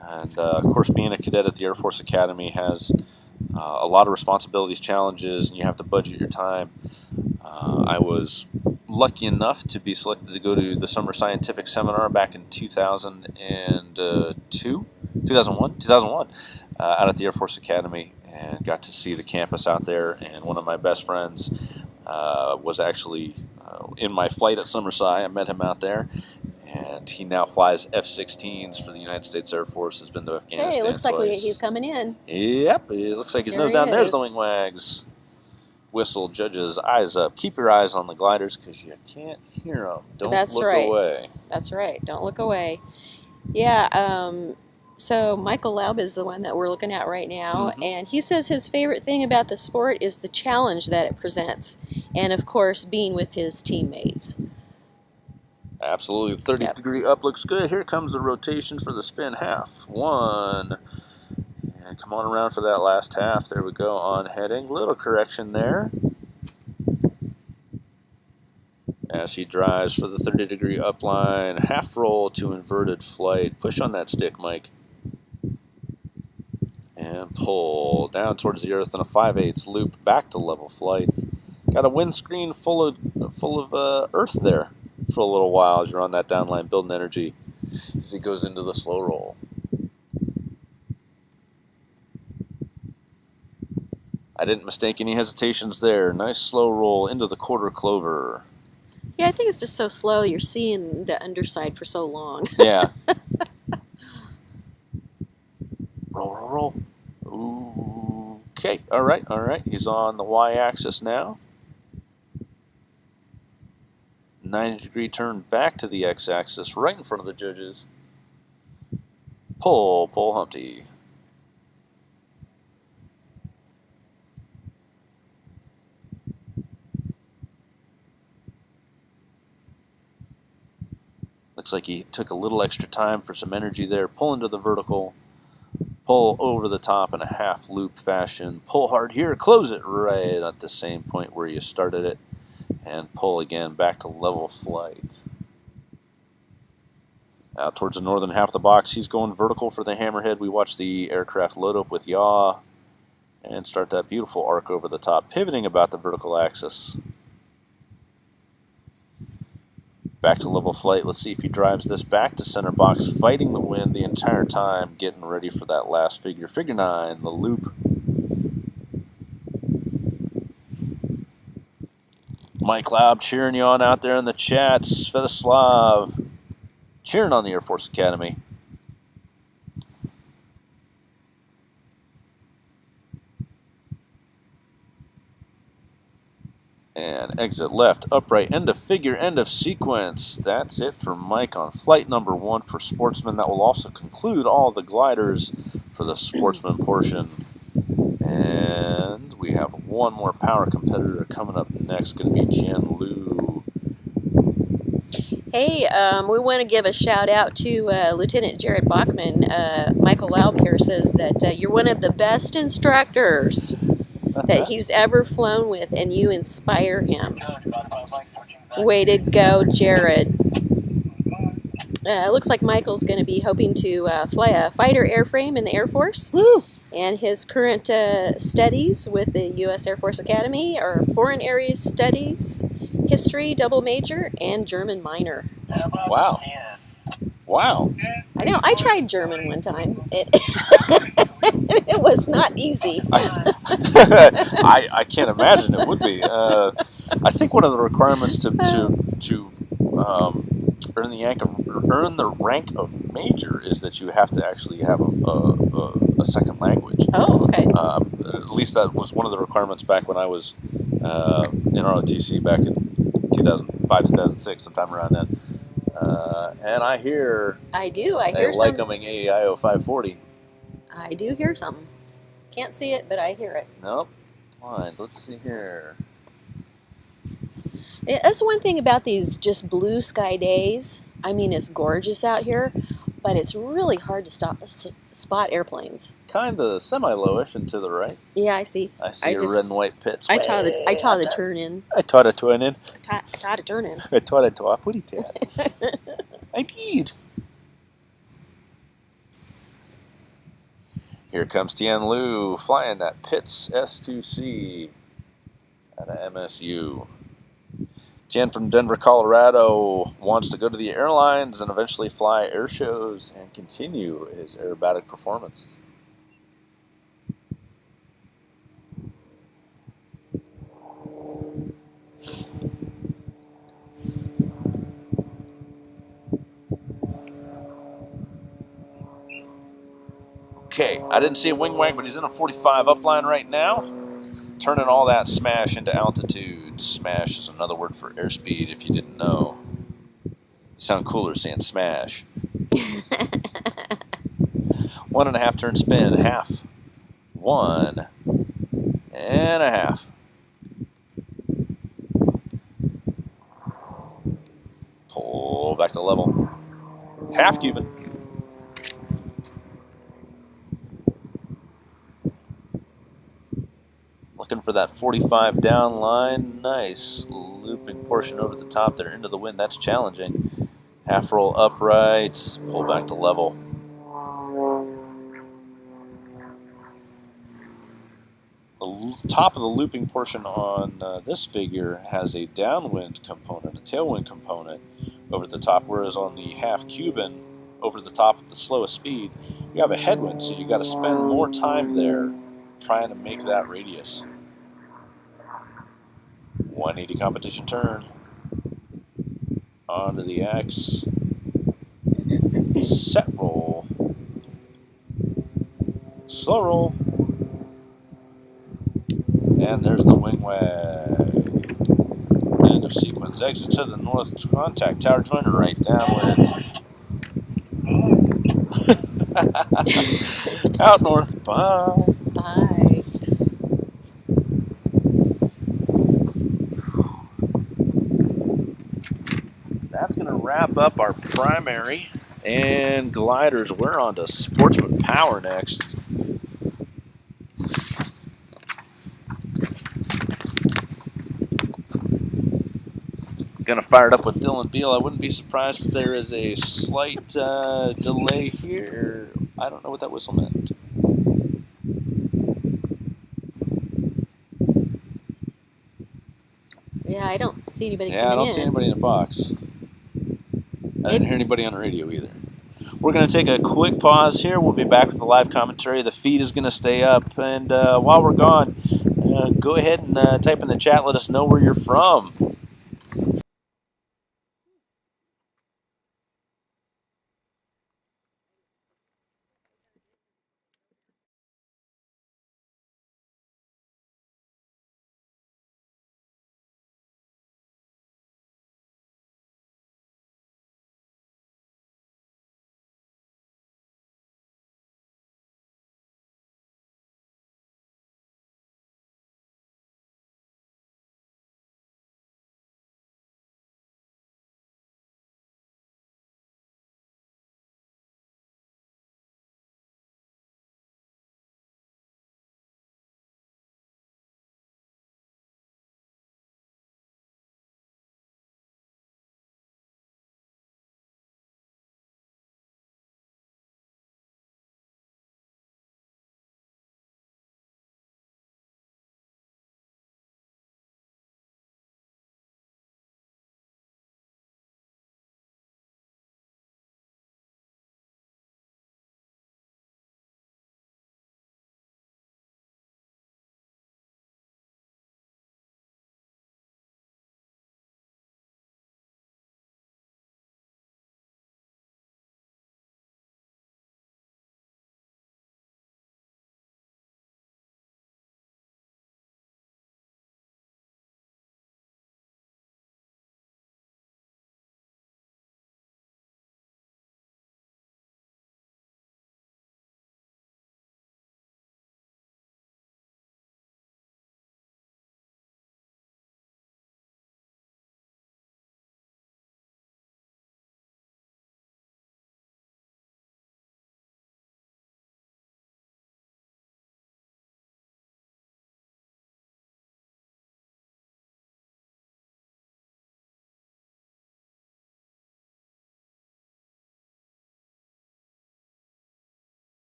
And, of course, being a cadet at the Air Force Academy has a lot of responsibilities, challenges, and you have to budget your time. I was lucky enough to be selected to go to the Summer Scientific Seminar back in 2001, out at the Air Force Academy, and got to see the campus out there. And one of my best friends was actually in my flight at Summer Sci. I met him out there, and he now flies F-16s for the United States Air Force. Has been to Afghanistan Hey, it looks twice. like he's coming in. Yep, it looks like his There nose he down. There's is. the wing wags. whistle. Judges, eyes up. Keep your eyes on the gliders because you can't hear them. Don't That's look right. away. That's right. Don't look away. Yeah. So Michael Laub is the one that we're looking at right now, and he says his favorite thing about the sport is the challenge that it presents, and of course being with his teammates. Absolutely. 30-degree up looks good. Here comes the rotation for the spin half. 1. And come on around for that last half. There we go on heading. Little correction there. As he drives for the 30-degree upline. Half roll to inverted flight. Push on that stick, Mike. And pull down towards the earth in a 5/8 loop back to level flight. Got a windscreen full of earth there for a little while as you're on that downline building energy as he goes into the slow roll. I didn't mistake any hesitations there. Nice slow roll into the quarter clover. Yeah, I think it's just so slow. You're seeing the underside for so long. Yeah. Roll, roll, roll. Ooh. Okay, all right. He's on the y-axis now. 90-degree turn back to the x-axis, right in front of the judges. Pull Humpty. Looks like he took a little extra time for some energy there. Pull into the vertical. Pull over the top in a half loop fashion. Pull hard here. Close it right at the same point where you started it. And pull again back to level flight. Out towards the northern half of the box. He's going vertical for the hammerhead. We watch the aircraft load up with yaw. And start that beautiful arc over the top. Pivoting about the vertical axis. Back to level flight. Let's see if he drives this back to center box, fighting the wind the entire time, getting ready for that last figure. Figure 9, the loop. Mike Laub cheering you on out there in the chat. Svetoslav cheering on the Air Force Academy. And exit left, upright, end of figure, end of sequence. That's it for Mike on flight number 1 for Sportsman. That will also conclude all the gliders for the Sportsman portion. And we have one more power competitor coming up next, going to be Tian Lu. Hey, we want to give a shout out to Lieutenant Jared Bachman. Michael Laub here says that you're one of the best instructors that he's ever flown with, and you inspire him. Way to go, Jared. It looks like Michael's going to be hoping to fly a fighter airframe in the Air Force. Woo! And his current studies with the U.S. Air Force Academy are Foreign Areas Studies, History Double Major, and German Minor. Wow. Wow. I know, I tried German one time. It was not easy. I can't imagine it would be. I think one of the requirements to earn the rank of major is that you have to actually have a second language. Oh, okay. At least that was one of the requirements back when I was in ROTC back in 2005, 2006, sometime around then. And I hear I hear a some. Lycoming AEIO 540. I do hear something. Can't see it, but I hear it. Nope. Fine. Let's see here. That's one thing about these just blue sky days. I mean, it's gorgeous out here, but it's really hard to spot airplanes. Kind of semi-lowish and to the right. Yeah, I see. I see your red and white pits. I taught the turn in. I taught a turn in. I taught a turn in. I taught a to a putty tat. I did. Here comes Tian Lu flying that Pitts S2C out of MSU. Tian from Denver, Colorado wants to go to the airlines and eventually fly air shows and continue his aerobatic performances. Okay, I didn't see a wing wag, but he's in a 45 upline right now. turning all that smash into altitude. Smash is another word for airspeed, if you didn't know. You sound cooler saying smash. 1.5 turn spin, half. 1.5. Pull back to level. Half Cuban. Looking for that 45 down line. Nice looping portion over the top there into the wind. That's challenging. Half roll upright. Pull back to level. The top of the looping portion on this figure has a downwind component, a tailwind component over the top, whereas on the half Cuban over the top at the slowest speed, you have a headwind, so you got to spend more time there trying to make that radius. 180 competition turn. Onto the X. Set roll. Slow roll. And there's the wing wag. End of sequence. Exit to the north. Contact tower joiner right downwind. Out north. Bye. Bye. That's going to wrap up our primary and gliders. We're on to Sportsman Power next. Going to fire it up with Dylan Beal. I wouldn't be surprised if there is a slight delay here. I don't know what that whistle meant. Yeah, I don't see anybody Yeah, coming I don't in. see anybody in the box. I didn't hear anybody on the radio either. We're going to take a quick pause here. We'll be back with the live commentary. The feed is going to stay up. And while we're gone, go ahead and type in the chat. Let us know where you're from.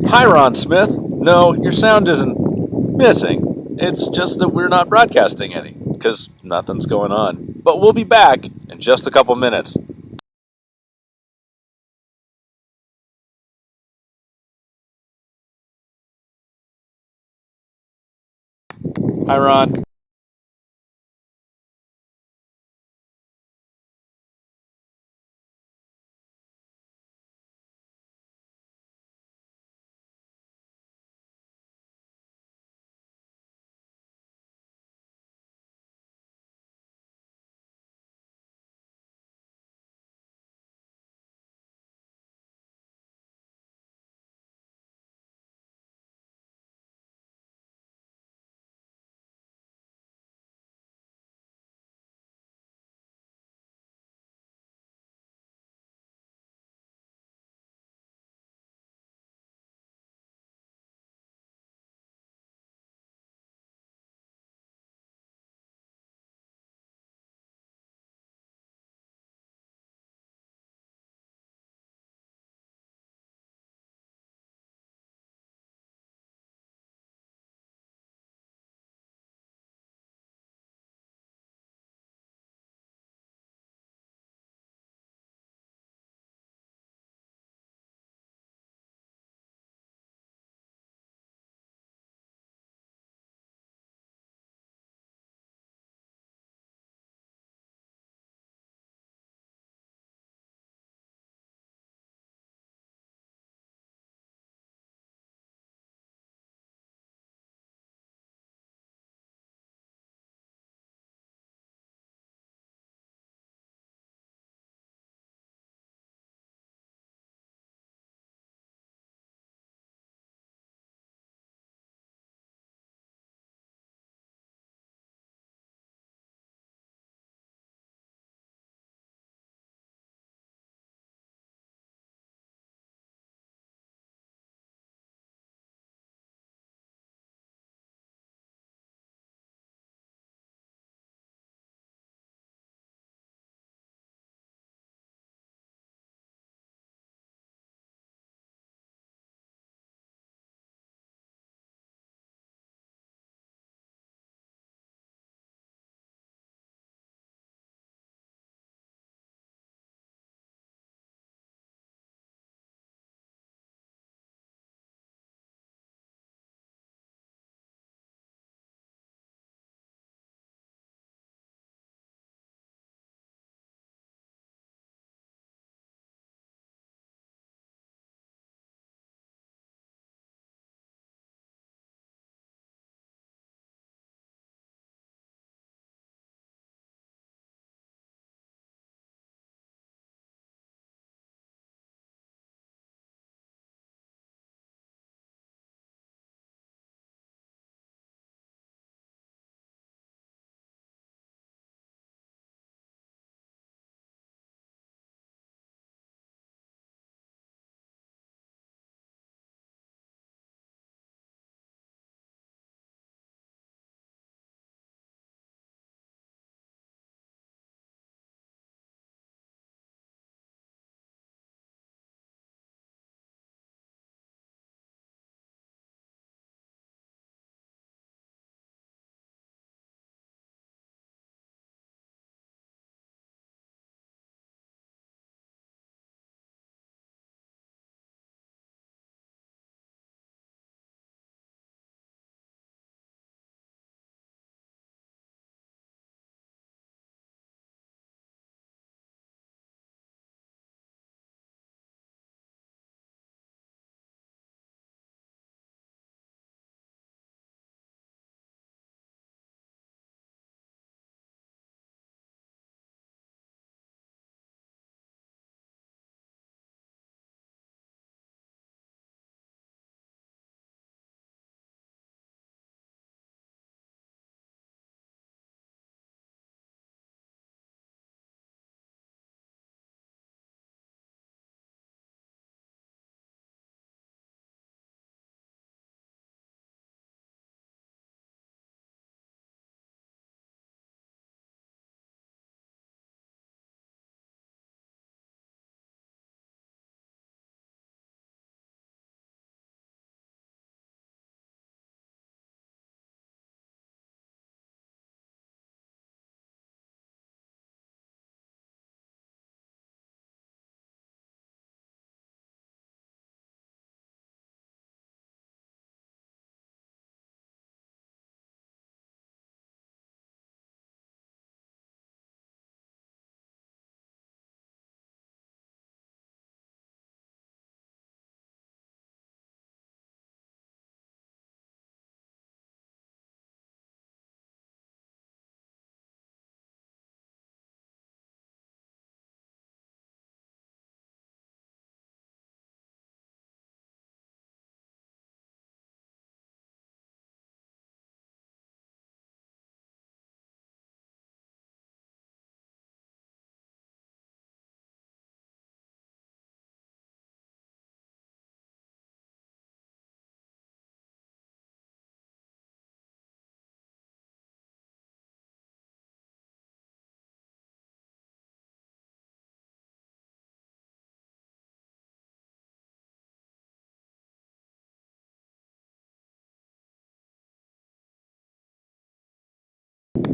Hi, Ron Smith. No, your sound isn't missing. It's just that we're not broadcasting any, because nothing's going on. But we'll be back in just a couple minutes. Hi, Ron.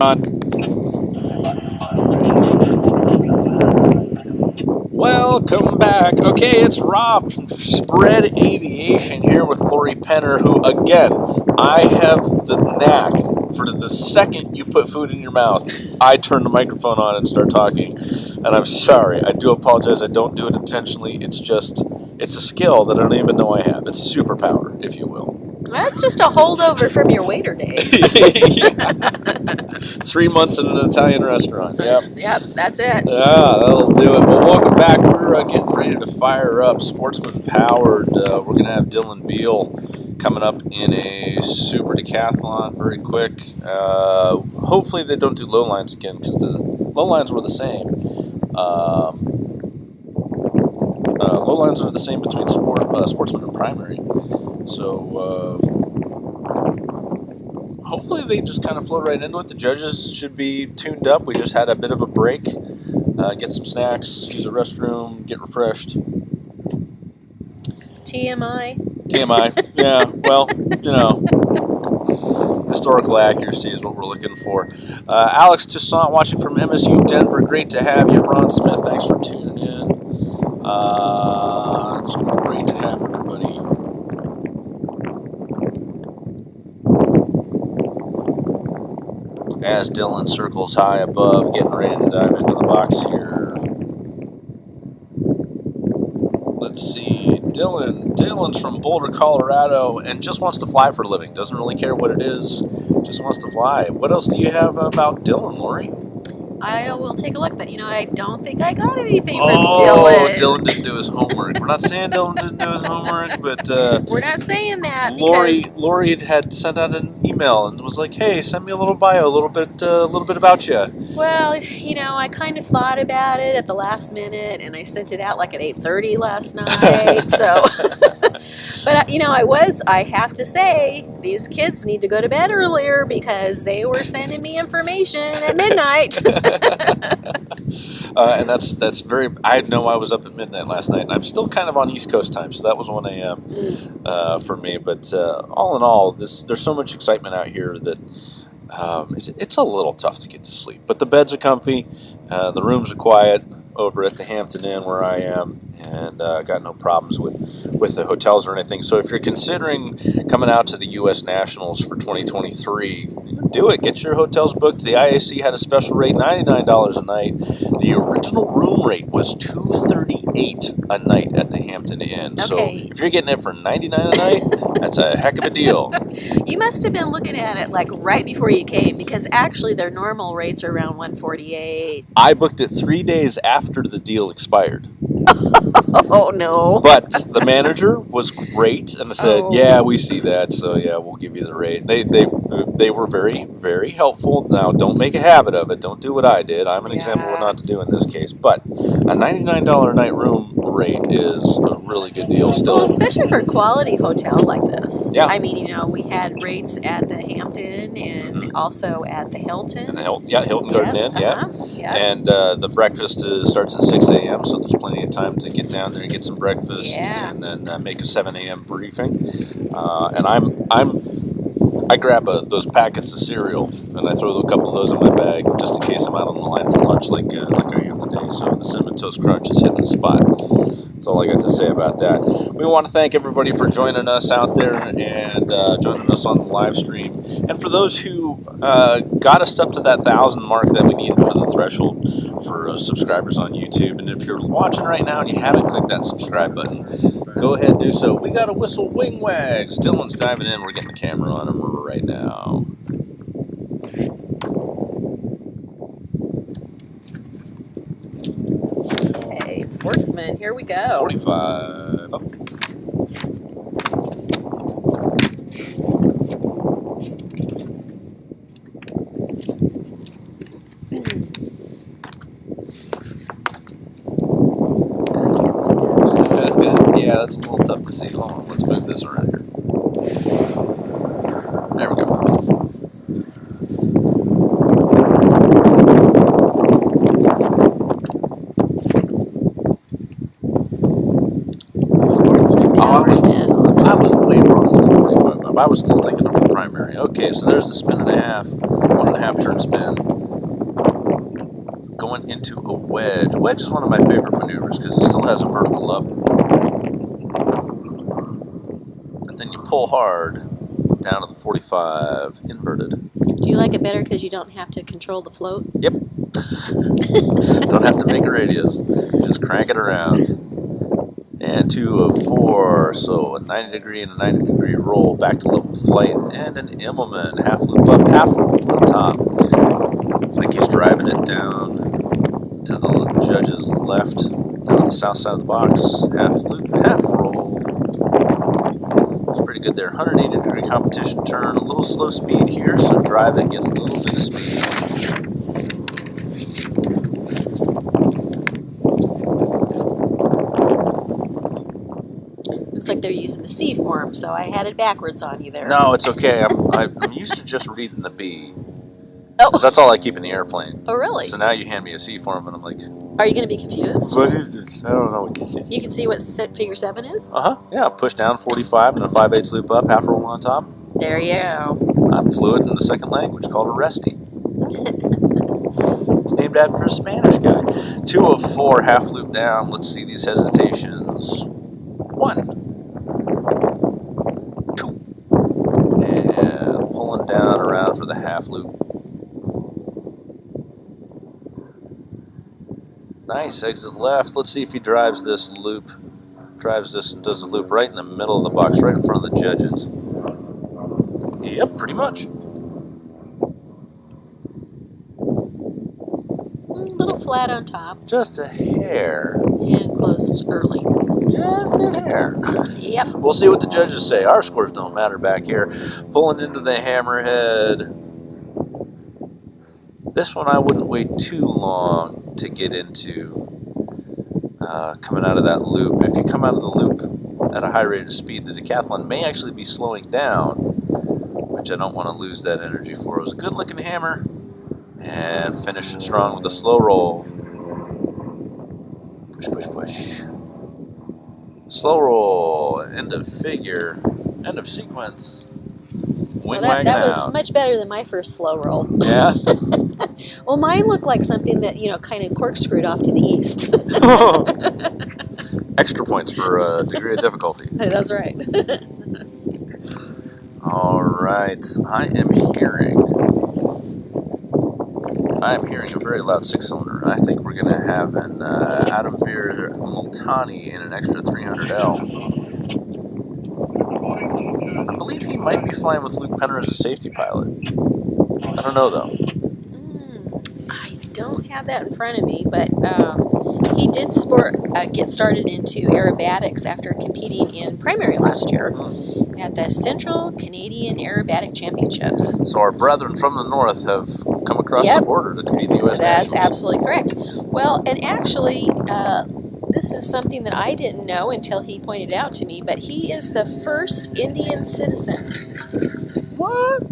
on. Welcome back. Okay, it's Rob from Spread Aviation here with Lori Penner, who, again, I have the knack for the second you put food in your mouth, I turn the microphone on and start talking. And I'm sorry. I do apologize. I don't do it intentionally. It's a skill that I don't even know I have. It's a superpower, if you will. That's just a holdover from your waiter days. 3 months in an Italian restaurant. Yep. Yep, that's it. Yeah, that'll do it. Well, welcome back. We're getting ready to fire up Sportsman Powered. We're going to have Dylan Beal coming up in a super decathlon very quick. Hopefully they don't do low lines again, because the low lines were the same. Low lines are the same between Sportsman and Primary. So hopefully they just kind of flow right into it. The judges should be tuned up. We just had a bit of a break. Get some snacks, use the restroom, get refreshed. TMI. Yeah, well, you know, historical accuracy is what we're looking for. Alex Toussaint watching from MSU Denver. Great to have you. Ron Smith, thanks for tuning in. It's great to have everybody. As Dylan circles high above, getting ready to dive into the box here. Let's see, Dylan's from Boulder, Colorado, and just wants to fly for a living. Doesn't really care what it is, just wants to fly. What else do you have about Dylan, Lori? I will take a look, but I don't think I got anything from Dylan. Dylan didn't do his homework. We're not saying Dylan didn't do his homework, but we're not saying that. Lori had sent out an email and was like, "Hey, send me a little bio, a little bit about you." Well, I kind of thought about it at the last minute, and I sent it out like at 8:30 last night. So, but I have to say, these kids need to go to bed earlier because they were sending me information at midnight. And that's very. I know I was up at midnight last night, and I'm still kind of on East Coast time, so that was 1 a.m. For me. But all in all, there's so much excitement out here that it's a little tough to get to sleep. But the beds are comfy, the rooms are quiet over at the Hampton Inn where I am, and got no problems with the hotels or anything. So if you're considering coming out to the U.S. Nationals for 2023, do it. Get your hotels booked. The IAC had a special rate, $99 a night. The original room rate was $238 a night at the Hampton Inn. Okay. So if you're getting it for $99 a night, that's a heck of a deal. You must have been looking at it like right before you came, because actually their normal rates are around $148. I booked it 3 days after the deal expired. Oh no! But the manager was great and said, "Yeah, we see that, so yeah, we'll give you the rate." They were very, very helpful. Now, don't make a habit of it. Don't do what I did. I'm an example of what not to do in this case. But a $99 a night room rate is a really good deal still. Well, especially for a quality hotel like this. Yeah. I mean, we had rates at the Hampton and also at the Hilton. And the Hilton Garden Inn, yeah. And the breakfast starts at 6 a.m., so there's plenty of time to get down there and get some breakfast, and then make a 7 a.m. briefing. And I grab those packets of cereal and I throw a couple of those in my bag just in case I'm out on the line for lunch, like I am today. So the Cinnamon Toast Crunch is hitting the spot. That's all I got to say about that. We want to thank everybody for joining us out there and joining us on the live stream. And for those who got us up to that 1,000 mark that we needed for the threshold for subscribers on YouTube. And if you're watching right now and you haven't clicked that subscribe button, go ahead and do so. We got a whistle wing wags. Dylan's diving in. We're getting the camera on him right now. Okay, Sportsman, here we go. 45 up. Yeah, that's a little tough to see. Hold on, let's move this around here. There we go. Sportsman Power now. I was way wrong with the 45. I was still thinking of the primary. Okay, so there's the spin and a half, 1.5 turn spin. Going into a wedge. Wedge is one of my favorite maneuvers because it still has a vertical up. But then you pull hard down to the 45, inverted. Do you like it better because you don't have to control the float? Yep. Don't have to make a radius. Just crank it around. And 2 of 4, so a 90 degree and a 90 degree roll back to level flight, and an Immelman half loop up, half roll on top. It's like he's driving it down to the judge's left, down the south side of the box. Half loop, half roll. It's pretty good there. 180 degree competition turn, a little slow speed here, so drive it, get a little bit of speed. Looks like they're using the C form, so I had it backwards on you there. No, it's okay. I'm used to just reading the B. Oh. 'Cause that's all I keep in the airplane. Oh, really? So now you hand me a C form, and I'm like, Are you going to be confused? what is this? I don't know what this is. You can see what figure 7 is? Uh-huh. Yeah, push down 45 and a 5/8 loop up, half roll on top. There you go. I'm fluent in the second language called Arresti. It's named after a Spanish guy. 2 of 4, half loop down. Let's see these hesitations. 1. 2. And pulling down around for the half loop. Nice, exit left. Let's see if he drives this loop. Drives this and does a loop right in the middle of the box, right in front of the judges. Yep, pretty much. A little flat on top. Just a hair. And closed early. Just a hair. Yep. We'll see what the judges say. Our scores don't matter back here. Pulling into the hammerhead. This one I wouldn't wait too long to get into coming out of that loop. If you come out of the loop at a high rate of speed, the decathlon may actually be slowing down, which I don't want to lose that energy for. It was a good looking hammer, and finishing strong with a slow roll. Push, push, push. Slow roll, end of figure, end of sequence. Well, Wing that wagging was out. much better than my first slow roll. Yeah? Well, mine looked like something that, kind of corkscrewed off to the east. Extra points for degree of difficulty. That's right. All right, I am hearing a very loud 6-cylinder. I think we're going to have an Adam Veer Multani in an extra 300L. I believe he might be flying with Luke Penner as a safety pilot. I don't know, though. I don't have that in front of me, but he did get started into aerobatics after competing in primary last year at the Central Canadian Aerobatic Championships. So our brethren from the north have come across the border to compete in the U.S. That's Nationals. absolutely correct. Well, and actually, this is something that I didn't know until he pointed it out to me, but he is the first Indian citizen. What?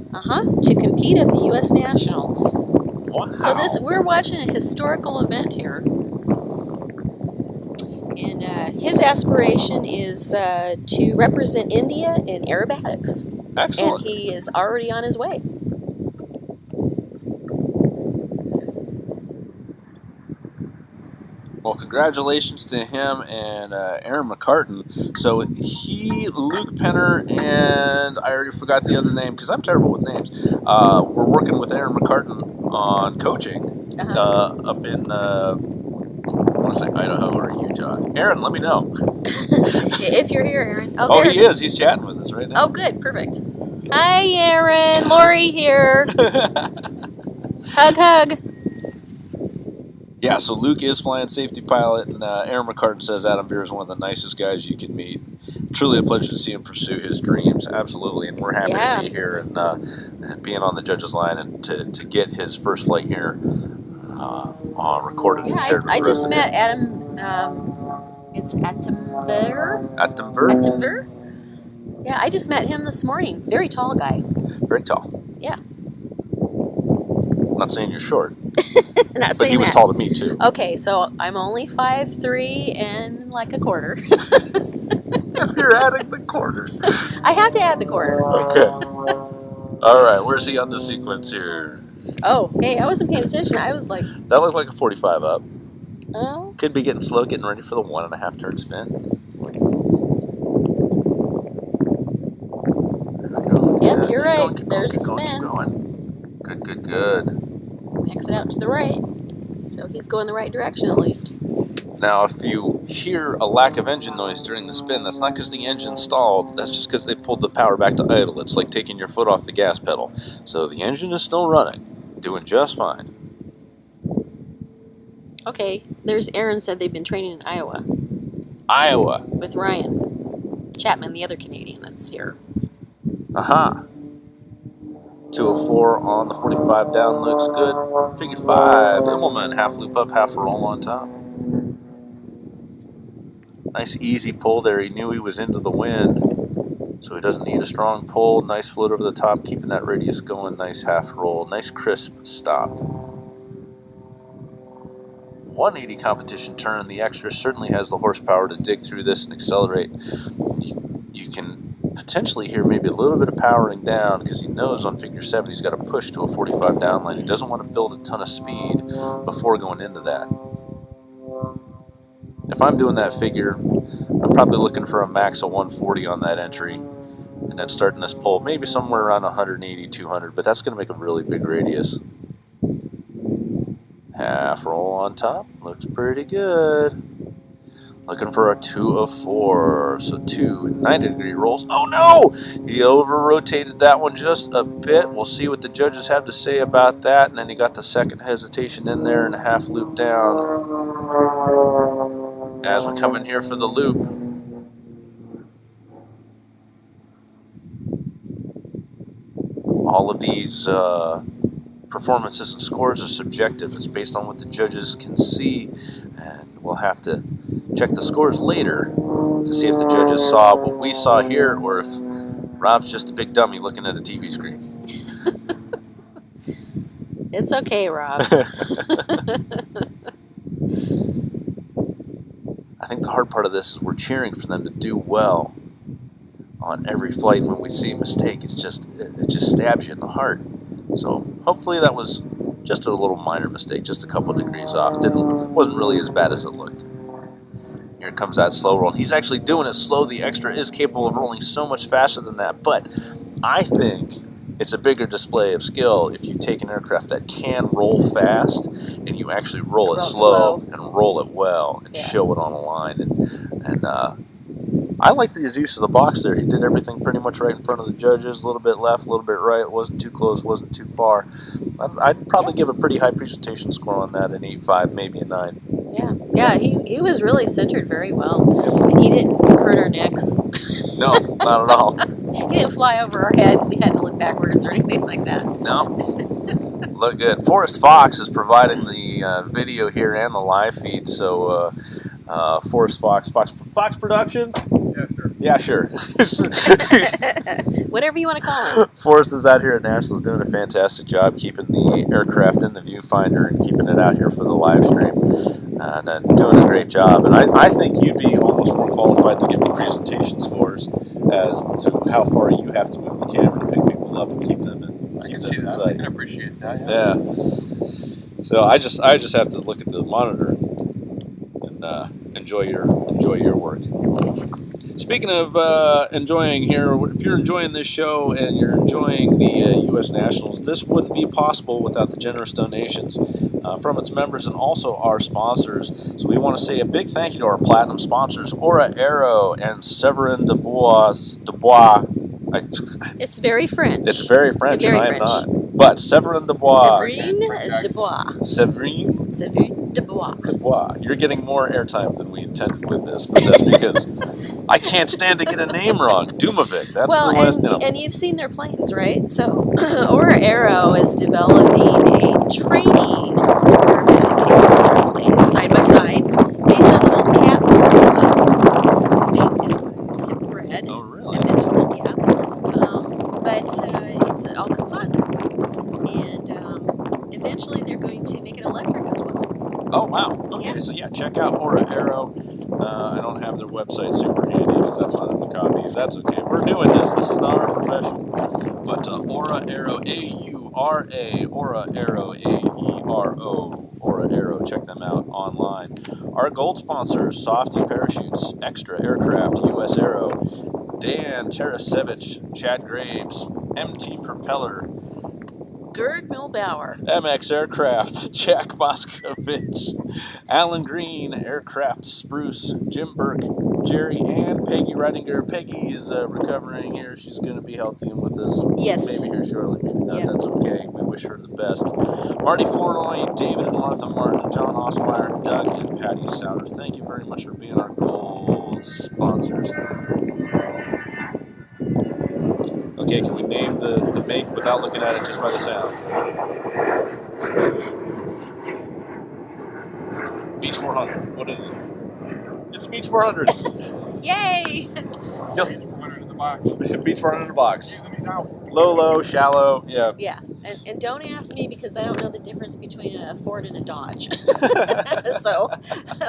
To compete at the U.S. Nationals. Wow. So we're watching a historical event here. And his aspiration is to represent India in aerobatics. Excellent. And he is already on his way. Well, congratulations to him and Aaron McCartan. So Luke Penner, and I already forgot the other name because I'm terrible with names. We're working with Aaron McCartan on coaching up in, I want to say Idaho or Utah. Aaron, let me know. If you're here, Aaron. Oh, there. he is. He's chatting with us right now. Oh, good. Perfect. Hi, Aaron. Lori here. Hug, hug. Yeah, so Luke is flying safety pilot, and Aaron McCartan says Adam Veer is one of the nicest guys you can meet. Truly a pleasure to see him pursue his dreams, absolutely, and we're happy to be here and being on the judges' line and to get his first flight here recorded and shared with I the just rest met of Adam, it's Atemver? Atemver? Atemver? Yeah, I just met him this morning. Very tall guy. Very tall. Yeah. I'm not saying you're short, Not but saying he was that. tall to me, too. Okay, so I'm only 5'3" and like a quarter. If You're adding the quarter. I have to add the quarter. Okay. All right, where's he on the sequence here? Oh, hey, I wasn't paying attention. I was like, That looked like a 45 up. oh. Could be getting slow, getting ready for the 1.5 turn spin. Yep, you're right. Keep There's a going, spin. keep going. Good. Exit out to the right. So he's going the right direction at least. Now, if you hear a lack of engine noise during the spin, that's not because the engine stalled. That's just because they pulled the power back to idle. It's like taking your foot off the gas pedal. So the engine is still running, doing just fine. Okay, there's Aaron said they've been training in Iowa Iowa. with Ryan Chapman, the other Canadian that's here. Aha. 204 on the 45 down looks good. Figure 5. Immelman, half loop up, half roll on top. Nice easy pull there. He knew he was into the wind, so he doesn't need a strong pull. Nice float over the top, keeping that radius going. Nice half roll. Nice crisp stop. 180 competition turn. The extra certainly has the horsepower to dig through this and accelerate. You can potentially hear maybe a little bit of powering down because he knows on figure 7 he's got to push to a 45 downline. He doesn't want to build a ton of speed before going into that. If I'm doing that figure, I'm probably looking for a max of 140 on that entry and then starting this pull maybe somewhere around 180, 200, but that's going to make a really big radius. Half roll on top, looks pretty good. Looking for a 204, so 2 90-degree rolls. Oh no! He over-rotated that one just a bit. We'll see what the judges have to say about that. And then he got the second hesitation in there and a half loop down. As we come in here for the loop. All of these performances and scores are subjective. It's based on what the judges can see, and we'll have to check the scores later to see if the judges saw what we saw here or if Rob's just a big dummy looking at a TV screen. It's okay, Rob. I think the hard part of this is we're cheering for them to do well on every flight, and when we see a mistake, it just stabs you in the heart. So hopefully that was just a little minor mistake, just a couple degrees off. Wasn't really as bad as it looked. Here comes that slow roll. He's actually doing it slow. The extra is capable of rolling so much faster than that, but I think it's a bigger display of skill if you take an aircraft that can roll fast and you actually roll it slow and roll it well and show it on a line. And I like his use of the box there. He did everything pretty much right in front of the judges, a little bit left, a little bit right. It wasn't too close, wasn't too far. I'd probably give a pretty high presentation score on that, an 8.5, maybe a 9. Yeah, he was really centered very well, and he didn't hurt our necks. No, not at all. He didn't fly over our head. We had to look backwards or anything like that. No. Look good. Forrest Fox is providing the video here and the live feed, so Forrest Fox Productions? Yeah, sure. Whatever you want to call him. Forrest is out here at Nationals doing a fantastic job keeping the aircraft in the viewfinder and keeping it out here for the live stream. And doing a great job. And I think you'd be almost more qualified to give the presentation scores as to how far you have to move the camera to pick people up and keep them in. I can see that. I can appreciate that. Yeah. So I just have to look at the monitor and enjoy your work. Speaking of enjoying here, if you're enjoying this show and you're enjoying the U.S. Nationals, this wouldn't be possible without the generous donations from its members and also our sponsors. So we want to say a big thank you to our platinum sponsors, Aura Aero and Severin Dubois. It's very French. It's very French, very and I am French. not. But Severin Dubois. Severin Dubois. Dubois. You're getting more airtime than we intended with this, but that's because I can't stand to get a name wrong. Dumovic. That's the last name. And you've seen their planes, right? So Aura Aero is developing a training aerobatic airplane side by side based on the little cap is what I've read. Oh, really? I've been told, yeah. But it's all composite. And eventually they're going to make it electric as well. Oh, wow. Okay, so yeah, check out Aura Aero. I don't have their website super handy, because that's not in the copy. That's okay. We're doing this. This is not our profession. But Aura Aero, A-U-R-A, Aura Aero, A-E-R-O, Aura Aero. Check them out online. Our gold sponsors, Softy Parachutes, Extra Aircraft, US Aero, Dan Tarasevich, Chad Graves, MT Propeller, Gerd Milbauer. MX Aircraft, Jack Moskovich, Alan Green, Aircraft Spruce, Jim Burke, Jerry, and Peggy Ridinger. Peggy is recovering here. She's going to be healthy and with us. Yes. Maybe here shortly, maybe not. Yep. That's okay. We wish her the best. Marty Flournoy, David and Martha Martin, John Osmeyer, Doug, and Patty Souter. Thank you very much for being our gold sponsors. Okay, can we name the make without looking at it just by the sound? Beach 400. What is it? It's Beach 400. Yay! Beach 400 in the box. Beach 400 in the box. He's out. Low, shallow, yeah. Yeah, and don't ask me because I don't know the difference between a Ford and a Dodge. So,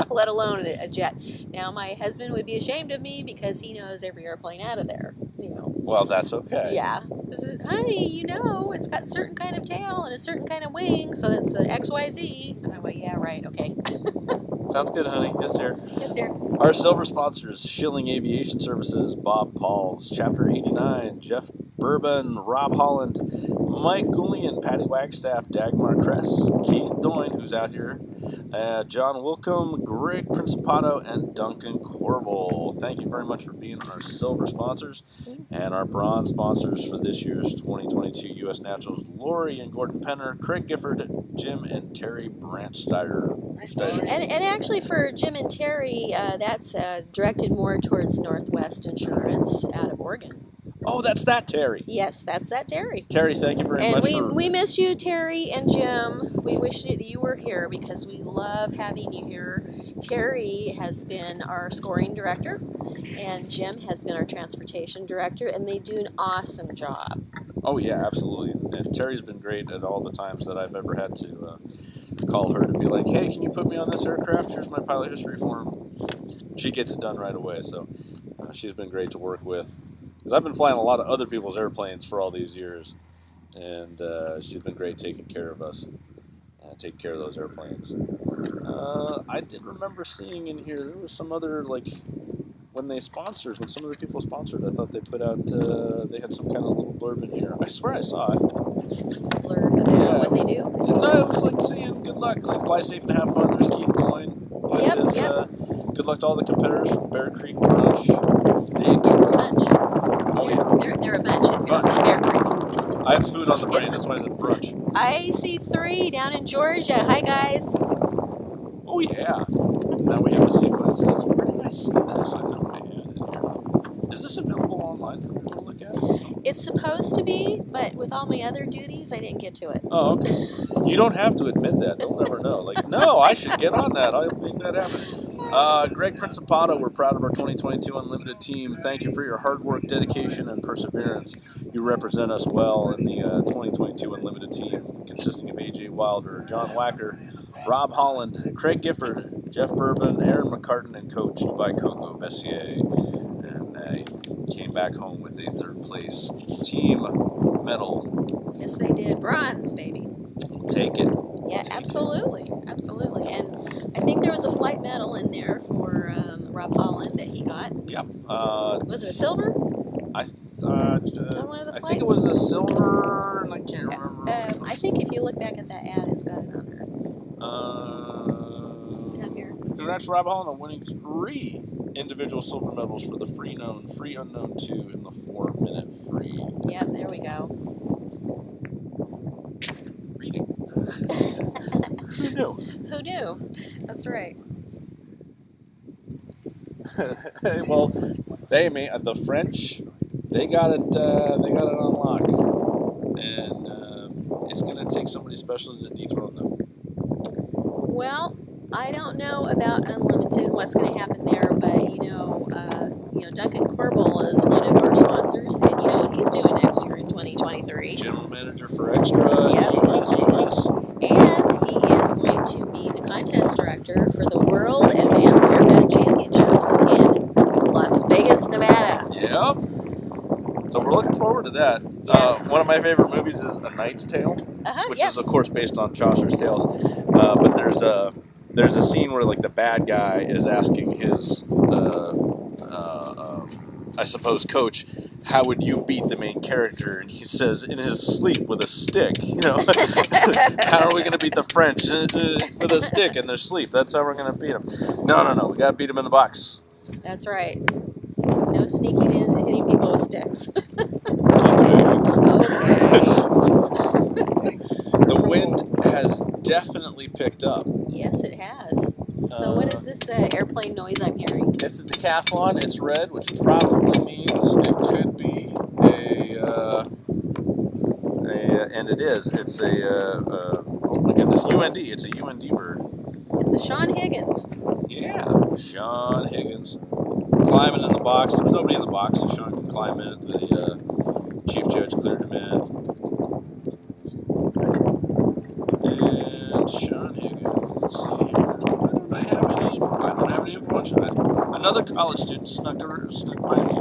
let alone a jet. Now, my husband would be ashamed of me because he knows every airplane out of there. You know. Well, that's okay. Yeah. Honey, you know, it's got a certain kind of tail and a certain kind of wing, so that's XYZ. And I went, yeah, right, okay. Sounds good, honey. Yes, dear. Yes, dear. Our silver sponsors, Schilling Aviation Services, Bob Pauls, Chapter 89, Jeff Bourbon, Rob Holland, Mike Goulian, Patty Wagstaff, Dagmar Kress, Keith Doyne, who's out here, John Wilcomb, Greg Principato, and Duncan Corbel. Thank you very much for being our silver sponsors. And our bronze sponsors for this year's 2022 U.S. Nationals, Lori and Gordon Penner, Craig Gifford, Jim and Terry Brandsteiner. And actually for Jim and Terry, that's directed more towards Northwest Insurance out of Oregon. Oh, that's that Terry. Yes, that's that Terry. Terry, thank you very much. And we miss you, Terry and Jim. We wish that you were here because we love having you here. Terry has been our scoring director, and Jim has been our transportation director, and they do an awesome job. Oh, yeah, absolutely. And Terry's been great at all the times that I've ever had to call her to be like, hey, can you put me on this aircraft? Here's my pilot history form. She gets it done right away, so she's been great to work with. Because I've been flying a lot of other people's airplanes for all these years, and she's been great taking care of us, taking care of those airplanes. I did remember seeing in here, there was some other, like, when some of the people sponsored, I thought they put out, they had some kind of little blurb in here. I swear I saw it. Blurb about what they do? No, it was like saying good luck, like fly safe and have fun. There's Keith Doyne. Yep. Good luck to all the competitors from Bear Creek Brunch. They do A bunch. Oh, yeah. They're a bunch at Bunch. Bear Creek. I have food on the brain, that's why I said brunch. I see 3 down in Georgia. Hi, guys. Oh, yeah. Now we have the sequences. Where did I see this? I know I had it here. Is this available online for people to look at? It's supposed to be, but with all my other duties, I didn't get to it. Oh, okay. You don't have to admit that. They'll never know. Like, no, I should get on that. I'll make that happen. Greg Principato, we're proud of our 2022 Unlimited team. Thank you for your hard work, dedication, and perseverance. You represent us well in the 2022 Unlimited team, consisting of A.J. Wilder, John Wacker, Rob Holland, Craig Gifford, Jeff Bourbon, Aaron McCartan, and coached by Coco Bessier. And came back home with a 3rd place team medal. Yes, they did. Bronze, baby. We'll take it. Yeah, absolutely. Absolutely. And I think there was a flight medal in there for Rob Holland that he got. Yep. Was it a silver? I one of the think it was a silver, and I can't remember. I think if you look back at that ad, it's got it on there. Come here. Congrats to Rob Holland on winning 3 individual silver medals for the free known, free unknown 2, and the 4-minute free. Yep, there we go. Reading. Who knew? Who knew? That's right. Well, the French, they got it on lock, and it's gonna take somebody special to dethrone them. Well, I don't know about Unlimited, what's going to happen there, but Duncan Corbel is one of our sponsors, and you know what he's doing next year in 2023. General manager for Extra Yep. US. And he is going to be the contest director for the World Advanced Aerobatic Championships in Las Vegas, forward to that. One of my favorite movies is A Knight's Tale, which is of course based on Chaucer's Tales. But there's a scene where like the bad guy is asking his, I suppose, coach, how would you beat the main character? And he says, in his sleep with a stick. You know, how are we going to beat the French with a stick in their sleep? That's how we're going to beat them. No. We got to beat them in the box. That's right. No sneaking in and hitting people with sticks. Okay. The wind has definitely picked up. Yes, it has. So what is this airplane noise I'm hearing? It's a decathlon. It's red, which probably means it could be and it is. It's oh my goodness, UND. It's a UND bird. It's a Sean Higgins. Yeah, Sean Higgins. Climbing in the box. There's nobody in the box, so Sean can climb in. The chief judge cleared him in. And Sean Higgins. Let's see here. Why don't I have any information? Another college student snuck by me.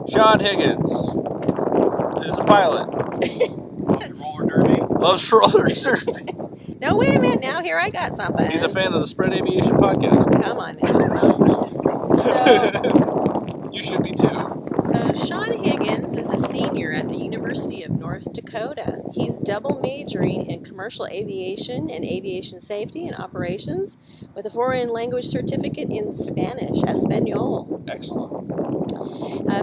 Sean Higgins is a pilot. Loves roller derby. Loves roller derby. No, wait a minute. Now here I got something. He's a fan of the Spread Aviation podcast. Come on now. So you should be too. So Sean Higgins is a senior at the University of North Dakota. He's double majoring in commercial aviation and aviation safety and operations with a foreign language certificate in Spanish, Espanol. Excellent.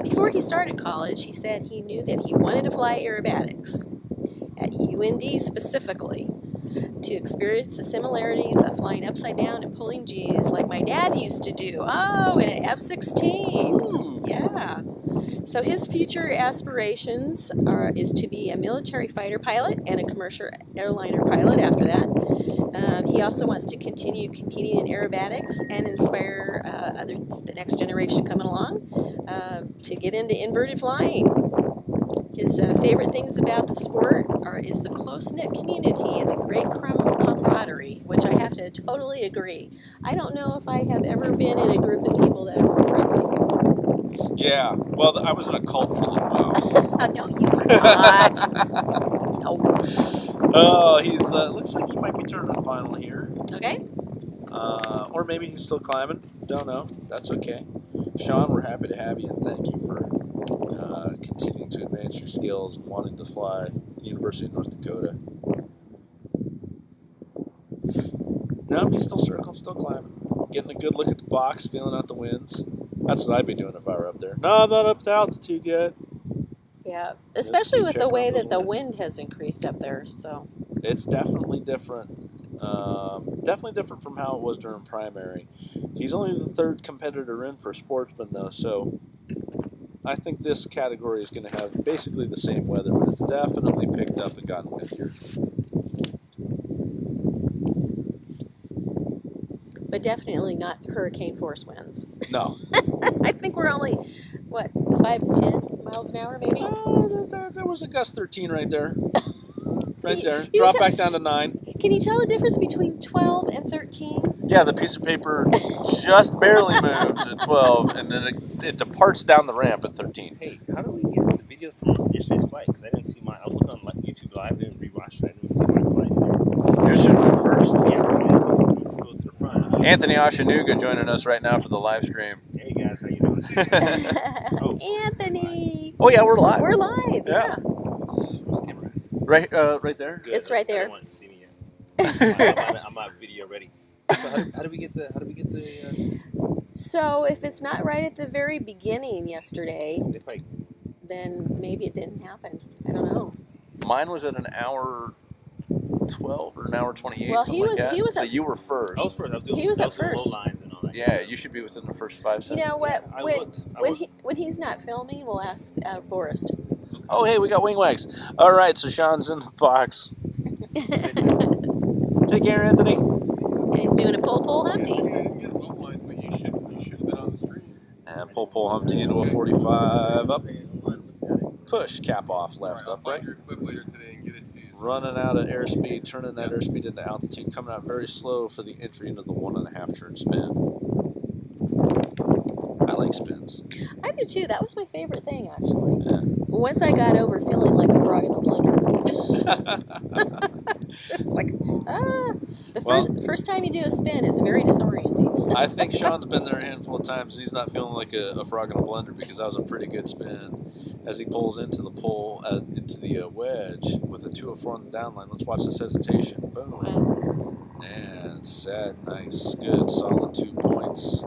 Before he started college, he said he knew that he wanted to fly aerobatics at UND specifically to experience the similarities of flying upside down and pulling G's like my dad used to do. Oh, in an F-16. Ooh. Yeah. So his future aspirations is to be a military fighter pilot and a commercial airliner pilot after that. He also wants to continue competing in aerobatics and inspire the next generation coming along to get into inverted flying. His favorite things about the sport is the close-knit community and the great camaraderie, which I have to totally agree. I don't know if I have ever been in a group of people that are more friendly. Yeah, well, I was in a cult for a little while. No, you were not. No. Oh, he's looks like he might be turning final here. Okay. Or maybe he's still climbing. Don't know. That's okay. Sean, we're happy to have you, and thank you for continuing to advance your skills and wanting to fly at the University of North Dakota. No, he's still circling, still climbing. Getting a good look at the box, feeling out the winds. That's what I'd be doing if I were up there. No, I'm not up to altitude yet. Yeah, especially keep with the checking way out that those the winds. wind has increased up there. So It's definitely different. Definitely different from how it was during primary. He's only the third competitor in for Sportsman, though, so I think this category is going to have basically the same weather, but it's definitely picked up and gotten windier. but definitely not hurricane force winds. No. I think we're only, what, 5 to 10 miles an hour maybe? There was a gust 13 right there. Right there. You Drop tell- back down to 9. Can you tell the difference between 12 and 13? Yeah, the piece of paper just barely moves at 12, and then it departs down the ramp at 13. Hey, how do we get the video from yesterday's flight? Because I didn't see my. I was looking on YouTube Live, I didn't rewatch it. I didn't see my flight there. Yours should go first. Yeah, I didn't see it. Let's go to the front. Anthony Ashanuga joining us right now for the live stream. Hey guys, how you doing? Anthony! Oh yeah, we're live. We're live, yeah. Where's the camera? Right there. Good. It's right there. I don't want to see me yet. I'm not video ready. So how do we get the? So if it's not right at the very beginning yesterday, They probably, then maybe it didn't happen. I don't know. Mine was at an hour 12 or an hour 28, Well, something he like was- that. he was so at- you were first. I was first. I was doing, He was I at was doing first. low lines and all that. Yeah, you should be within the first 5 You seconds. know what? I When, looked. when he's not filming, we'll ask Forrest. Oh, hey, we got wing wags. All right, so Sean's in the box. Take care, Anthony. And he's doing a pull Humpty. You didn't get a low line, but you should have been on the screen. And pull Humpty into a 45 up. Push, cap off, left, I'll up, right. find your clip later today and get it to you. Running out of airspeed, turning that airspeed into altitude, coming out very slow for the entry into the 1.5 turn spin. I like spins. I do too. That was my favorite thing, actually. Yeah. Once I got over feeling like a frog in a blender. It's like, the first time you do a spin is very disorienting. I think Sean's been there a handful of times and he's not feeling like a frog in a blender, because that was a pretty good spin as he pulls into the into the wedge with a 204 on the down line. Let's watch this hesitation. Boom. Wow. And set. Nice. Good. Solid 2 points.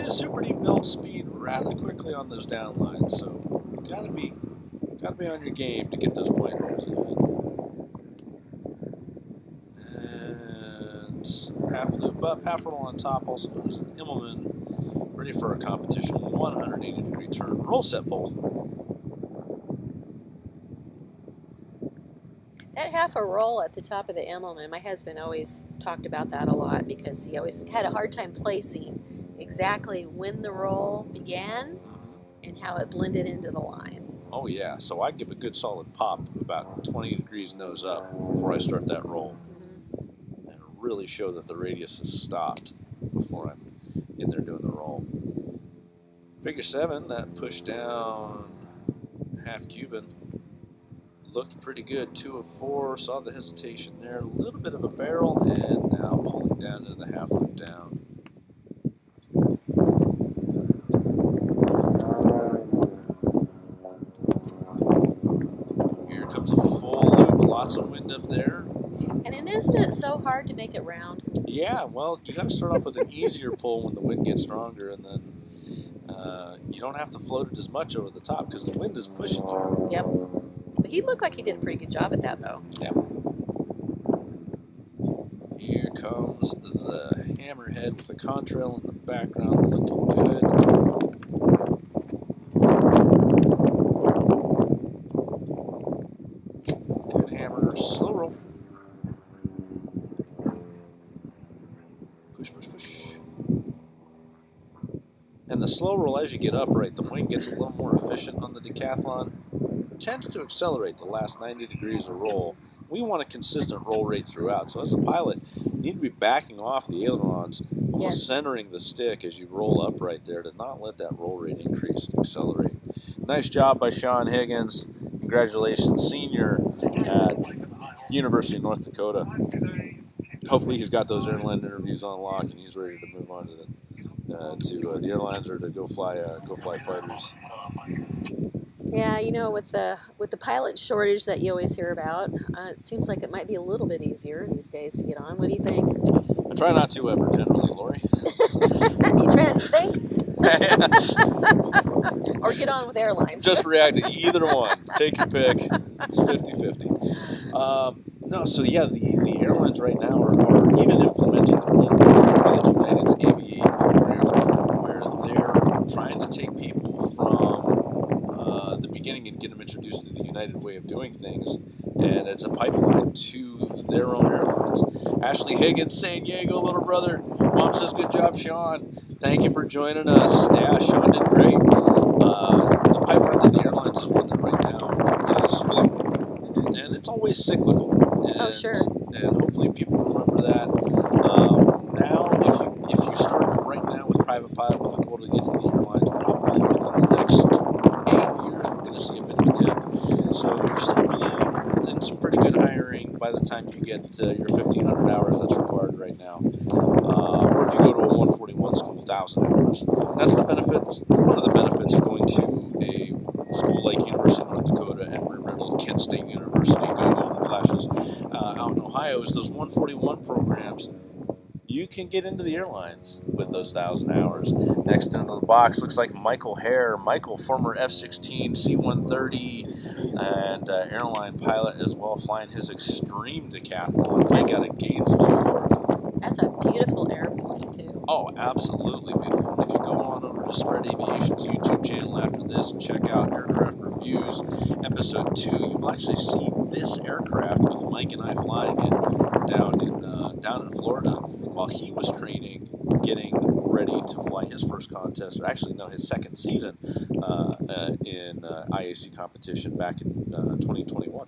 Super Deep builds speed rather quickly on those down lines, so you gotta be on your game to get those pointers in. And half loop up, half roll on top, also known as an Immelman, ready for a competition 180-degree turn. Roll set pull. That half a roll at the top of the Immelman, my husband always talked about that a lot, because he always had a hard time placing exactly when the roll began and how it blended into the line. Oh yeah, so I give a good solid pop about 20 degrees nose up before I start that roll, and really show that the radius is stopped before I'm in there doing the roll. Figure 7, that push down half Cuban, looked pretty good. 2 of 4, saw the hesitation there, a little bit of a barrel, and now pulling down into the half loop down. Here comes a full loop, lots of wind up there. And isn't it so hard to make it round? Yeah, well, you got to start off with an easier pull when the wind gets stronger, and then you don't have to float it as much over the top because the wind is pushing you. Yep. But he looked like he did a pretty good job at that, though. Yep. Here comes the hammerhead with the contrail in the background, looking good. Good hammer, slow roll. Push, push, push. And the slow roll, as you get upright, the wing gets a little more efficient on the decathlon. Tends to accelerate the last 90 degrees of roll. We want a consistent roll rate throughout. So as a pilot, you need to be backing off the ailerons, almost centering the stick as you roll upright there to not let that roll rate increase and accelerate. Nice job by Sean Higgins. Congratulations, senior at University of North Dakota. Hopefully he's got those airline interviews on lock and he's ready to move on to the airlines or to go fly fighters. Yeah, you know, with the pilot shortage that you always hear about, it seems like it might be a little bit easier these days to get on. What do you think? I try not to ever, generally, Lori. You try not to think? Or get on with airlines. Just react to either one. Take your pick. It's 50-50. No, so yeah, the airlines right now are even implementing their own programs, like United's Aviate program, where they're trying to take people from the beginning and get them introduced to the United way of doing things, and it's a pipeline to their own airlines. Ashley Higgins saying, "Yay, go little brother." Mom says, "Good job, Sean. Thank you for joining us." Yeah, Sean did great. The pipeline to the airlines is one that right now is flowing, and it's always cyclical. And, sure. And hopefully people remember that. Now, if you start right now with private pilot with a goal to get to the airlines, probably within the next 8 years, we're going to see a bit of a dip. So you're still in some pretty good hiring by the time you get your 1,500 hours that's required right now. Or if you go to a 141 school, 1,000 hours. That's the benefits. One of the benefits of going to a school like University of North Dakota, Embry-Riddle, Kent State University, go Golden Flashes, out in Ohio, is those 141 programs. You can get into the airlines with those 1,000 hours. Next into the box looks like Michael Hare. Michael, former F-16, C-130, and airline pilot as well, flying his extreme decathlon. They got in Gainesville, Florida. That's a beautiful airplane, too. Oh, absolutely beautiful. And if you go on over to Spread Aviation's YouTube channel after this and check out Aircraft Reviews, Episode 2, you will actually see this aircraft with Mike and I flying it down in Florida while he was training, getting ready to fly his first contest, or actually, no, his second season in IAC competition back in 2021.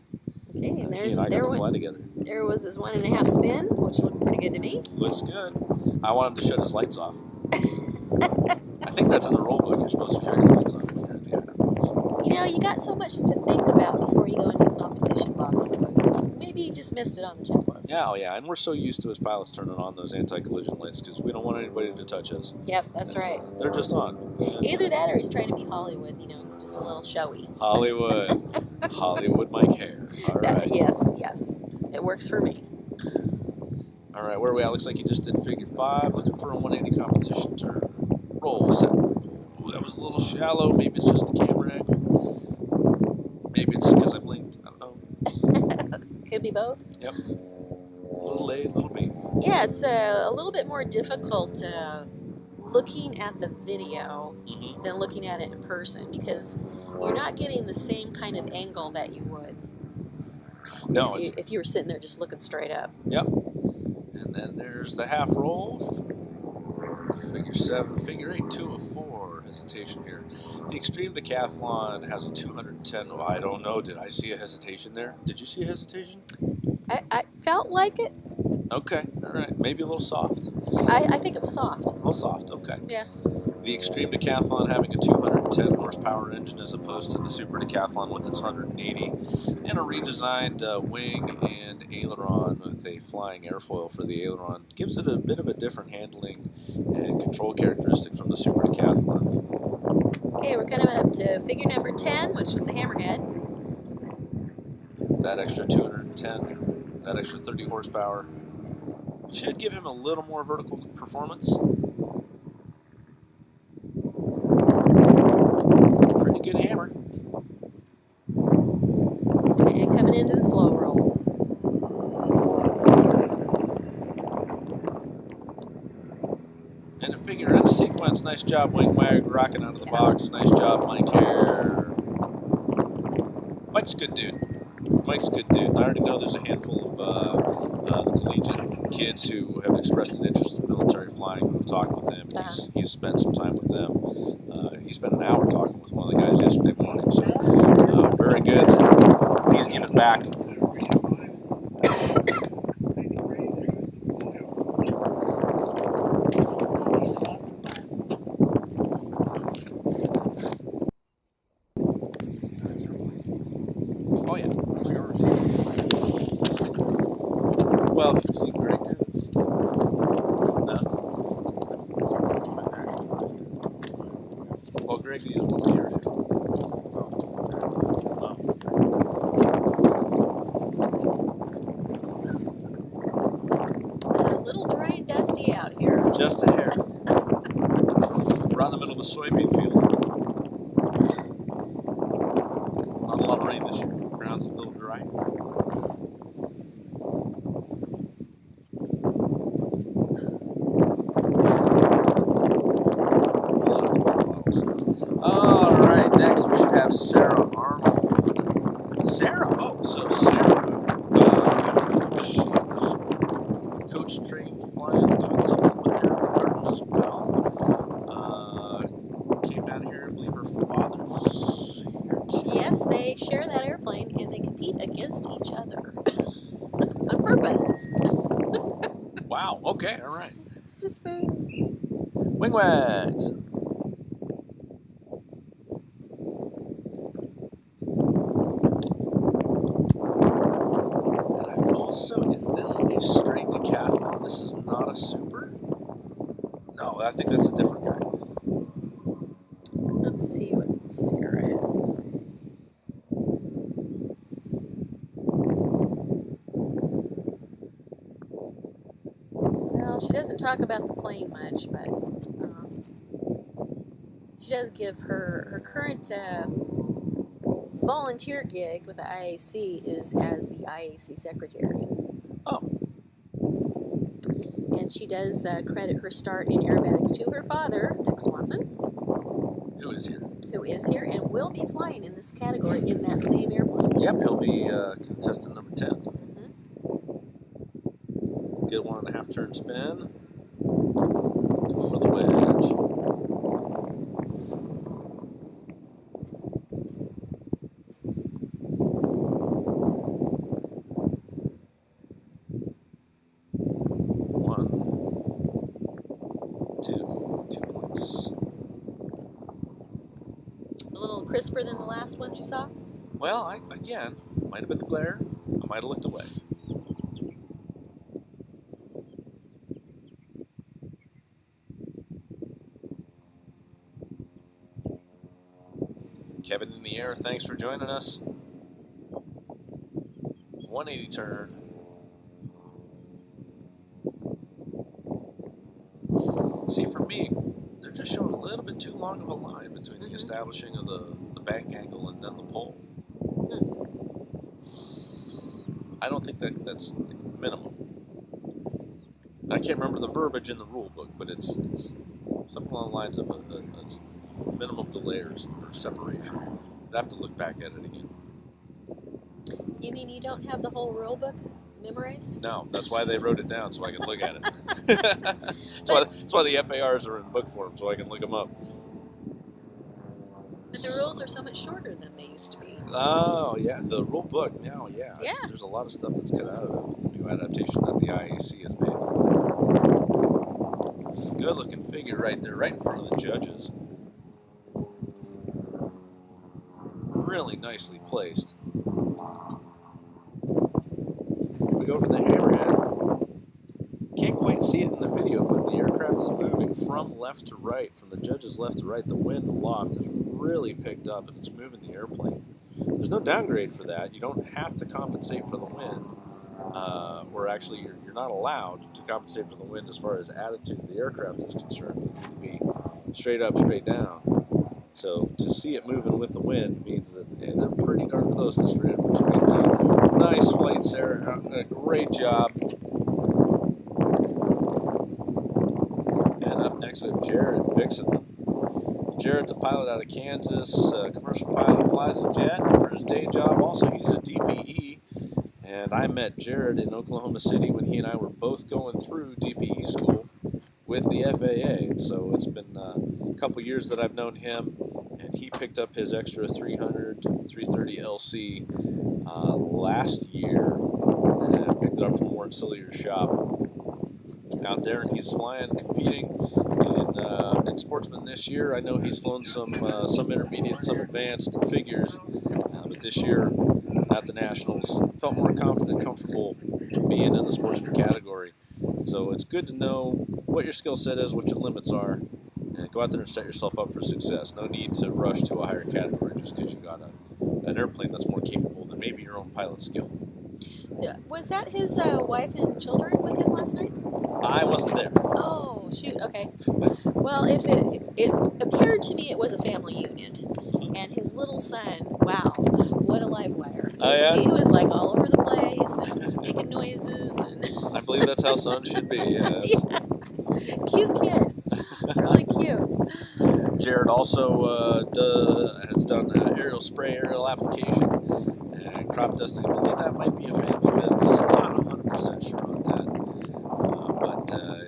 Okay, and he and I got to fly together. There was his 1.5 spin, which looked pretty good to me. Looks good. I want him to shut his lights off. I think that's in the rule book. You're supposed to shut your lights on when you're in the acrobatics. You know, you got so much to think about before you go into the competition box. Maybe you just missed it on the checklist. Yeah, oh yeah, and we're so used to as pilots turning on those anti-collision lights because we don't want anybody to touch us. Yep, that's And, right. They're just on. Either that or he's trying to be Hollywood. You know, he's just a little showy. Hollywood. Hollywood Mike Hare. All right. Yes. It works for me. All right, where are we at? Looks like you just did figure 5. Looking for a 180 competition turn. Roll, set. Ooh, that was a little shallow. Maybe it's just the camera angle. Maybe it's because I blinked. I don't know. Could be both. Yep. A little A, a little B. Yeah, it's a little bit more difficult looking at the video than looking at it in person because you're not getting the same kind of angle that you would if you were sitting there just looking straight up. Yep. And then there's the half roll. Figure 7, figure 8, 2 of 4. Hesitation here. The extreme decathlon has a 210. Oh, I don't know. Did I see a hesitation there? Did you see a hesitation? I felt like it. Okay. All right. Maybe a little soft. I think it was soft. A little soft. Okay. Yeah. The extreme decathlon having a 210 horsepower engine as opposed to the super decathlon with its 180, and a redesigned wing and aileron with a flying airfoil for the aileron gives it a bit of a different handling and control characteristic from the super decathlon. Okay, we're coming up to figure number 10, which was the hammerhead. That extra 210, that extra 30 horsepower should give him a little more vertical performance. Pretty good hammer. And coming into the slow roll. And a figure and a sequence. Nice job, Wing Wag, rocking out of the box. Nice job, Mike Hare. Mike's a good dude. Mike's a good dude. I already know there's a handful of the collegiate kids who have expressed an interest in military flying who have talked with him. He's spent some time with them. He spent an hour talking with one of the guys yesterday morning. So very good. He's giving back. Oh yeah. Well, if you see Greg well, Greg needs 1 year. A little dry and dusty out here. Just a hair. Right in the middle of the soybean field. Not a lot of rain this year. Ground's a little dry. All right, next we should have Sarah Arnold. Sarah, oh, so Sarah, she's coach trained flying, doing something with Aaron Garden as well. Came down here, I believe her father's here too. Yes, they share that airplane and they compete against each other on purpose. Wow, okay, all right. Wing Wags. Also, is this a straight decathlon? This is not a super? No, I think that's a different guy. Let's see what Sarah had to say. Well, she doesn't talk about the plane much, but she does give her current volunteer gig with the IAC is as the IAC secretary. Oh. And she does credit her start in aerobatics to her father, Dick Swanson. Who is here? Who is here and will be flying in this category in that same airplane. Yep, he'll be contestant number 10. Mm-hmm. Get a 1.5 turn spin. Go for the wedge. One, two, crisper than the last ones you saw? Well, again, might have been the glare. I might have looked away. Kevin in the air, thanks for joining us. 180 turn. See, for me, they're just showing a little bit too long of a line between the establishing of the bank angle and then the pole. I don't think that's minimum. I can't remember the verbiage in the rule book, but it's something along the lines of a minimum delay or separation. I'd have to look back at it again. You mean you don't have the whole rule book memorized? No, that's why they wrote it down, so I can look at it. That's why the FARs are in book form, so I can look them up. But the rules are so much shorter than they used to be. Oh, yeah, the rule book now, yeah. Yeah. There's a lot of stuff that's cut out of it with the new adaptation that the IAC has made. Good looking figure right there, right in front of the judges. Really nicely placed. Here we go for the hammerhead. Can't quite see it in the video, but the aircraft is moving from left to right, from the judges left to right. The wind aloft has really picked up and it's moving the airplane. There's no downgrade for that. You don't have to compensate for the wind, or actually you're not allowed to compensate for the wind as far as attitude of the aircraft is concerned. You need to be straight up, straight down. So to see it moving with the wind means that they're pretty darn close to straight up, straight down. Nice flight, Sarah. Great job. And up next we have Jared Bixon. Jared's a pilot out of Kansas, commercial pilot, flies a jet for his day job. Also, he's a DPE, and I met Jared in Oklahoma City when he and I were both going through DPE school with the FAA. So it's been a couple years that I've known him, and he picked up his extra 300, 330 LC last year, and picked it up from Warren Cillier's shop out there, and he's flying, competing in Sportsman this year. I know he's flown some intermediate, some advanced figures, but this year at the Nationals felt more confident, comfortable being in the Sportsman category. So it's good to know what your skill set is, what your limits are, and go out there and set yourself up for success. No need to rush to a higher category just because you got an airplane that's more capable than maybe your own pilot skill. Was that his wife and children with him last night? I wasn't there. Oh, shoot, okay. Well, if it appeared to me it was a family unit. And his little son, wow, what a live wire. Oh, yeah? He was like all over the place and making noises. And I believe that's how sons should be, yes. Yeah. Cute kid. Really cute. Jared also has done aerial spray, aerial application, and crop dusting. I believe that might be a family business. I'm not 100% sure on that.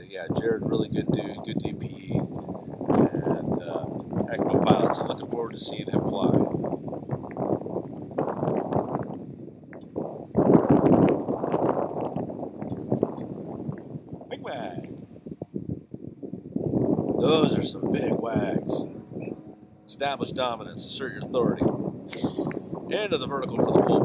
Yeah, Jared, really good dude, good DPE, and heck of a pilot, so looking forward to seeing him fly. Big wag. Those are some big wags. Establish dominance, assert your authority. Into the vertical for the pole.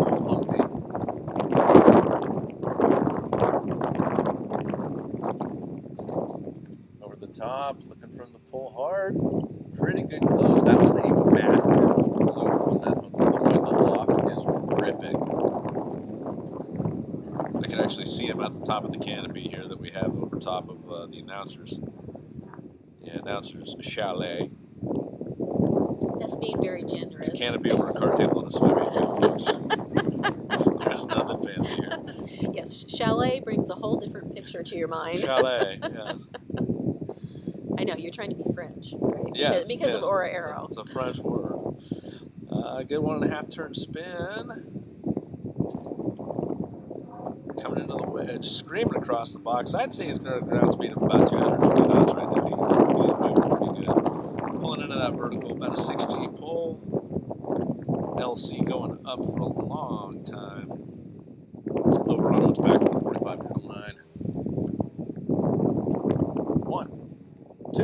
Over the top, looking from the pole hard. Pretty good close. That was a massive loop on that hook. The wind aloft is ripping. I can actually see him at the top of the canopy here that we have over top of the announcers. The announcers' chalet. That's being very generous. It's a canopy over a card table and a soybean field, folks. There's nothing fancy here. Yes, chalet brings a whole different picture to your mind. Chalet, yes. I know, you're trying to be French, right? Yes, because of Aura Aero. It's a French word. Good 1.5 turn spin. Coming into the wedge, screaming across the box. I'd say he's got a ground speed of about 220 knots right now. He's moving pretty good. Pulling into that vertical, about a 6G pull. LC going up for a long time. Over on its back to the 45 down line. 1, 2.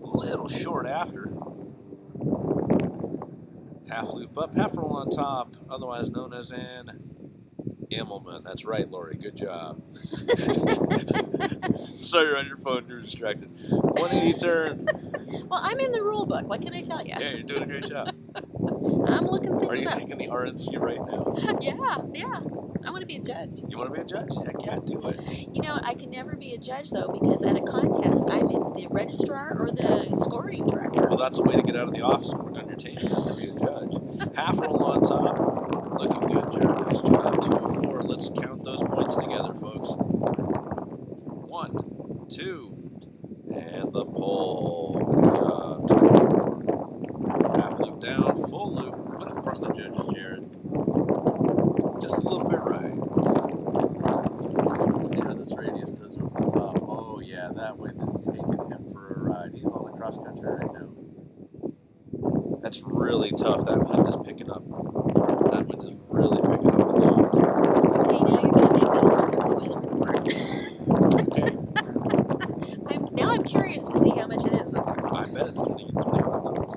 A little short after. Half loop up, half roll on top, otherwise known as an Immelman. That's right, Lori. Good job. Sorry, you're on your phone. You're distracted. 180 turn. Well, I'm in the rule book. What can I tell you? Yeah, you're doing a great job. I'm looking things Are you up. taking the RNC right now? Yeah. I want to be a judge. You want to be a judge? Heck yeah, do it. You know, I can never be a judge, though, because at a contest, I'm the registrar or the scoring director. Well, that's a way to get out of the office and work on your team, is to be a judge. Half roll on top. Looking good, Jared. Nice job. 2 of 4. Let's count those points together, folks. 1, 2, and the pull. Good job. 2 of 4. Half loop down, full loop. Put it in front of the judges, Jared. Just a little bit right. See how this radius does over the top. Oh yeah, that wind is taking him for a ride. He's on the cross country right now. That's really tough. That wind is picking up. That wind is really picking up aloft. Okay, now you're going to make me look at the weather report. Okay. I'm curious to see how much it is up there. I bet it's 20, 25 knots.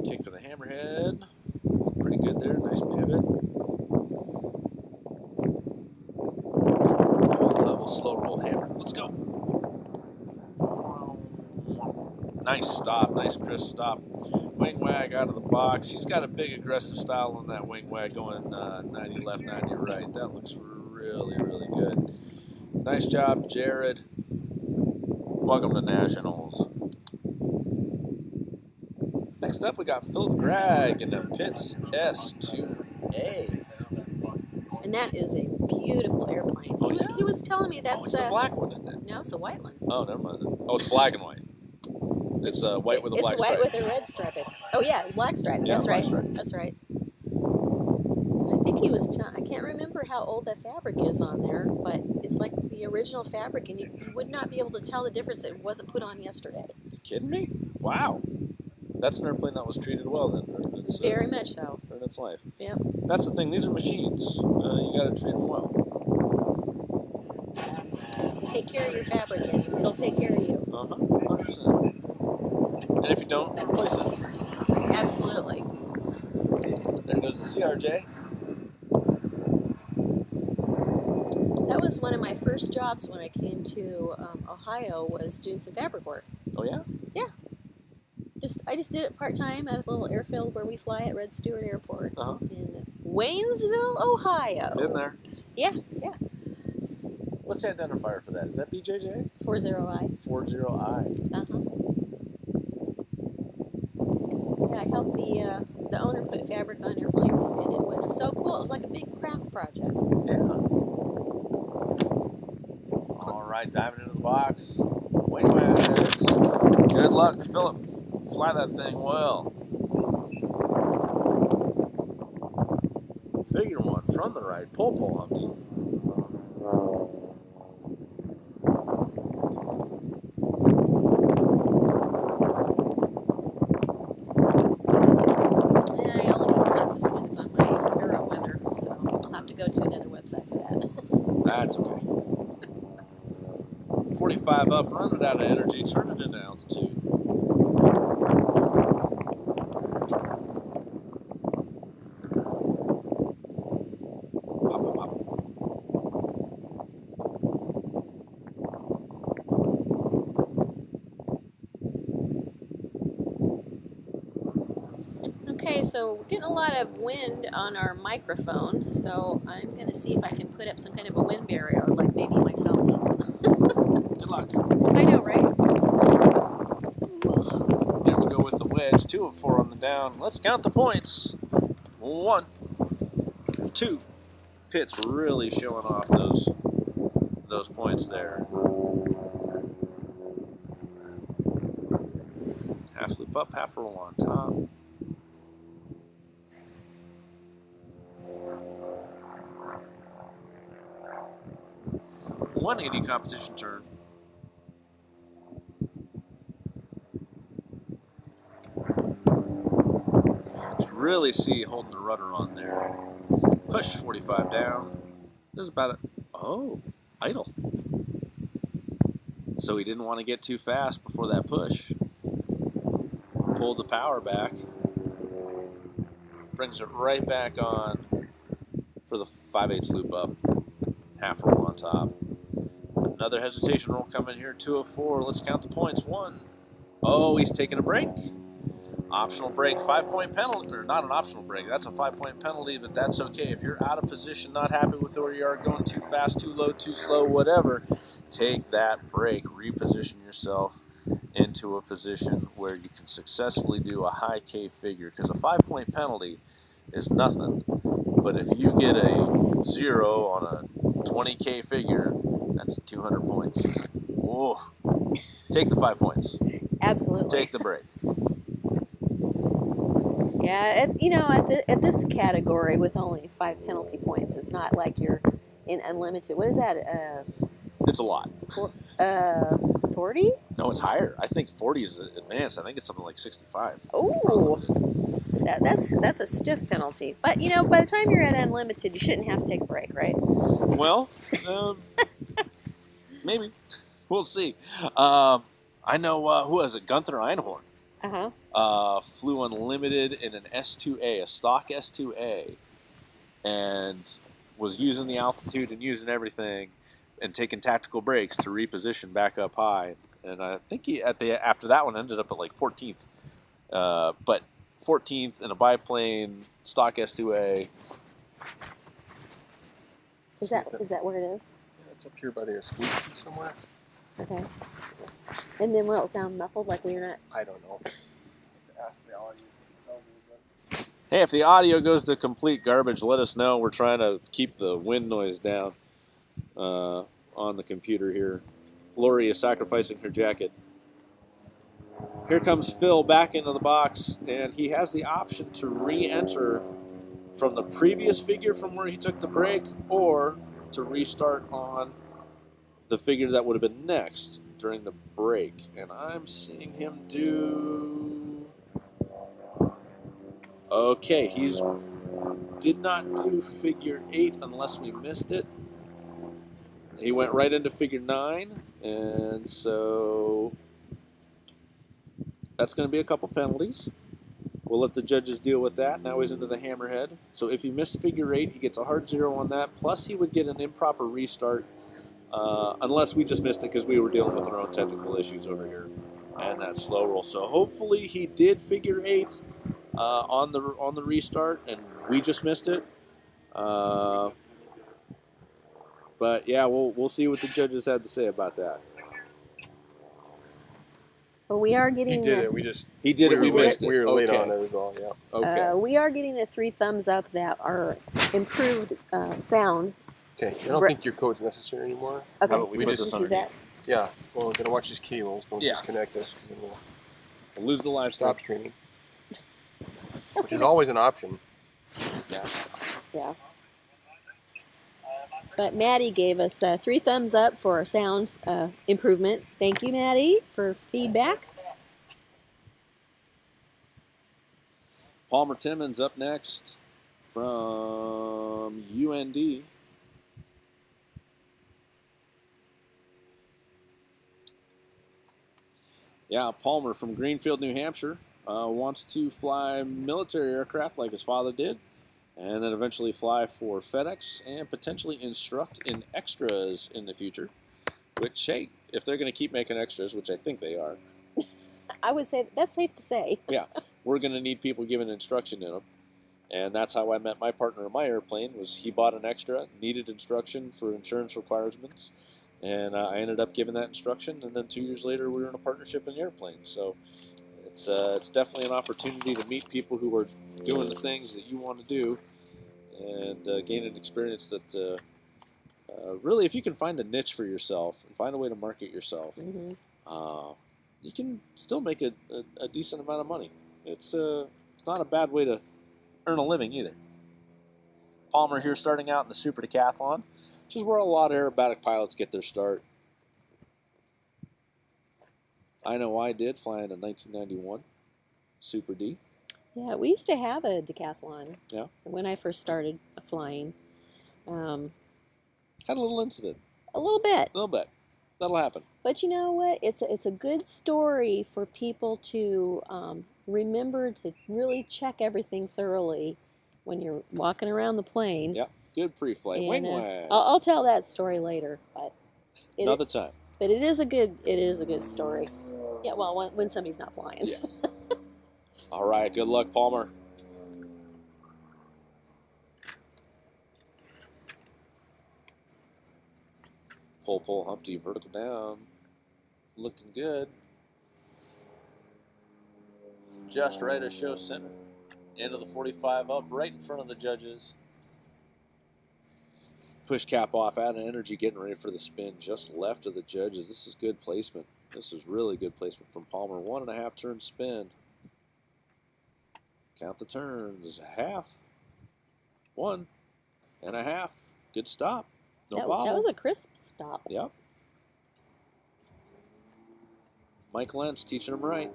Kick for the hammerhead. Pretty good there. Nice pivot. Pull level, slow roll, hammer. Let's go. Nice stop. Nice crisp stop. Wing wag out of the box. He's got a big aggressive style on that wing wag going 90 left, 90 right. That looks really, really good. Nice job, Jared. Welcome to Nationals. Next up, we got Philip Gregg in the Pitts S2A. And that is a beautiful airplane. Oh, yeah? He was telling me that's... Oh, it's the black one, isn't it? No, it's a white one. Oh, never mind. Oh, it's black and white. It's white with a black stripe. It's white with a red stripe. Oh, yeah, black stripe. Yeah, That's black right. stripe. That's right. I think he was I can't remember how old that fabric is on there, but it's like the original fabric, and you would not be able to tell the difference that it wasn't put on yesterday. You kidding me? Wow. That's an airplane that was treated well then. It's, Very much so. in its life. Yep. That's the thing. These are machines. You got to treat them well. Take care of your fabric, and it'll take care of you. 100%. And if you don't, replace it. Absolutely. There goes the CRJ. That was one of my first jobs when I came to Ohio, was doing some fabric work. Oh, yeah? Yeah. I just did it part-time at a little airfield where we fly at Red Stewart Airport in Waynesville, Ohio. Been there. Yeah. What's the identifier for that? Is that BJJ? 40I. 40I. Yeah, I helped the owner put fabric on airplanes, and it was so cool. It was like a big craft project. Yeah. All right, diving into the box. Wing wags. Good luck, Philip. Fly that thing well. Figure one from the right. Pull, Humpty. Yeah, I only got surface winds on my Aero weather, so I'll have to go to another website for that. That's okay. 45 up, run it out of energy, turn it into altitude. Pop. Okay, so we're getting a lot of wind on our microphone, so I'm going to see if I can put up some kind of a wind barrier, like maybe myself. Good luck. I know, right? Here we go with the wedge. 2 of 4 on the down. Let's count the points. 1, 2. Pitt's really showing off those points there. Half loop up, half roll on top. .180 competition turn. You can really see holding the rudder on there. Push 45 down. This is about it. Oh, idle. So he didn't want to get too fast before that push. Pulled the power back. Brings it right back on for the 5/8 loop up. Half roll on top. Another hesitation roll coming here, 204. Let's count the points. 1. Oh, he's taking a break. Optional break, 5-point penalty, or not an optional break. That's a 5-point penalty, but that's okay. If you're out of position, not happy with where you are, going too fast, too low, too slow, whatever, take that break. Reposition yourself into a position where you can successfully do a high K figure, because a 5-point penalty is nothing. But if you get a 0 on a 20K figure, that's 200 points. Oh, take the 5 points. Absolutely. Take the break. Yeah, at this category with only 5 penalty points, it's not like you're in unlimited. What is that? It's a lot. 40? No, it's higher. I think 40 is advanced. I think it's something like 65. Oh, that's a stiff penalty. But by the time you're at unlimited, you shouldn't have to take a break, right? Well, maybe. We'll see. I know who has it? Gunther Einhorn. Flew unlimited in an S2A, a stock S2A, and was using the altitude and using everything and taking tactical breaks to reposition back up high. And I think he after that one ended up at like 14th. But 14th in a biplane stock S2A. Is that where it is? Yeah, it's up here by the escape somewhere. Okay. And then will it sound muffled like we're not? I don't know. Ask the audience. Hey, if the audio goes to complete garbage, let us know. We're trying to keep the wind noise down on the computer here. Lori is sacrificing her jacket. Here comes Phil back into the box, and he has the option to re-enter from the previous figure from where he took the break, or to restart on the figure that would have been next during the break. And I'm seeing him do... Okay, he's did not do figure 8 unless we missed it. He went right into figure 9, and so that's going to be a couple penalties. We'll let the judges deal with that. Now he's into the hammerhead. So if he missed figure 8, he gets a hard 0 on that. Plus he would get an improper restart unless we just missed it because we were dealing with our own technical issues over here. And that slow roll. So hopefully he did figure 8 on the restart, and we just missed it. But yeah, we'll see what the judges had to say about that. Well, we are getting. He did it. We missed it. We were late on it as well. Yeah. Okay. We are getting the 3 thumbs up that are improved sound. Okay. I don't think your code's necessary anymore. Okay. We just use that. Yeah. Well, we're gonna watch these cables. We'll disconnect this. And we'll Lose the live stop streaming, which is always an option. Yeah. Yeah. But Maddie gave us 3 thumbs up for our sound improvement. Thank you, Maddie, for feedback. Palmer Timmons up next from UND. Yeah, Palmer from Greenfield, New Hampshire, wants to fly military aircraft like his father did, and then eventually fly for FedEx and potentially instruct in extras in the future. Which, hey, if they're going to keep making extras, which I think they are. I would say that's safe to say. Yeah, we're going to need people giving instruction in them. And that's how I met my partner in my airplane, was he bought an extra, needed instruction for insurance requirements, and I ended up giving that instruction, and then 2 years later we were in a partnership in the airplane. So it's definitely an opportunity to meet people who are doing the things that you want to do, and gain an experience that really, if you can find a niche for yourself and find a way to market yourself, you can still make a decent amount of money. It's not a bad way to earn a living either. Palmer here starting out in the Super Decathlon, which is where a lot of aerobatic pilots get their start. I know I did, flying a 1991 Super D. Yeah, we used to have a decathlon. Yeah. When I first started flying. Had a little incident. A little bit. A little bit. That'll happen. But you know what? It's a good story for people to remember to really check everything thoroughly when you're walking around the plane. Yep. Good pre-flight. Wing wags. I'll tell that story later, but Another time. But it is a good story. Yeah, well, when somebody's not flying. Yeah. All right. Good luck, Palmer. Pull, Humpty, vertical down. Looking good. Just right of show center. End of the 45 up, right in front of the judges. Push cap off, adding energy, getting ready for the spin. Just left of the judges. This is good placement. This is really good placement from Palmer. 1.5 turn spin. Count the turns. Half. 1.5. Good stop. No bobble. That was a crisp stop. Yep. Mike Lentz teaching him right.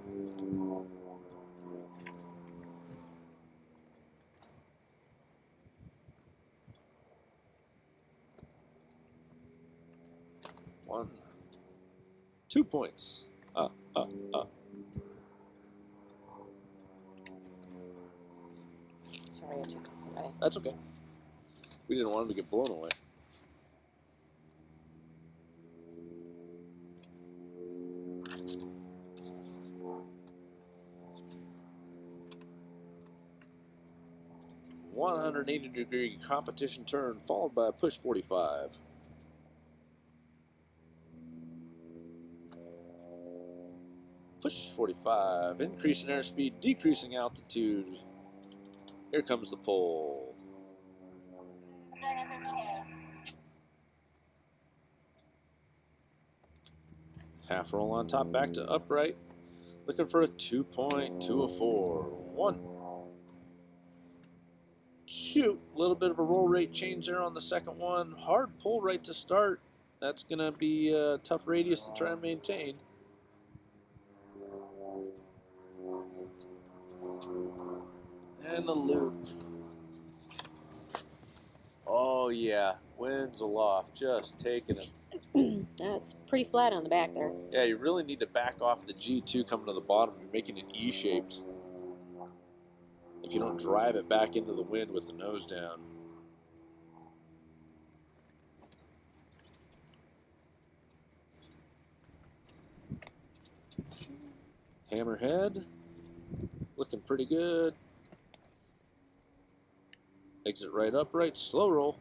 One. 2 points. Sorry, I took this away. That's okay. We didn't want him to get blown away. .180-degree competition turn, followed by a push 45. Push 45, increasing airspeed, decreasing altitude. Here comes the pole. Half roll on top, back to upright. Looking for a 2.204. 1. Shoot, a little bit of a roll rate change there on the second one. Hard pull right to start. That's going to be a tough radius to try and maintain. And the loop. Oh yeah, winds aloft, just taking him. That's pretty flat on the back there. Yeah, you really need to back off the G2 coming to the bottom. You're making it E-shaped. If you don't drive it back into the wind with the nose down. Hammerhead, looking pretty good. Exit right upright, slow roll.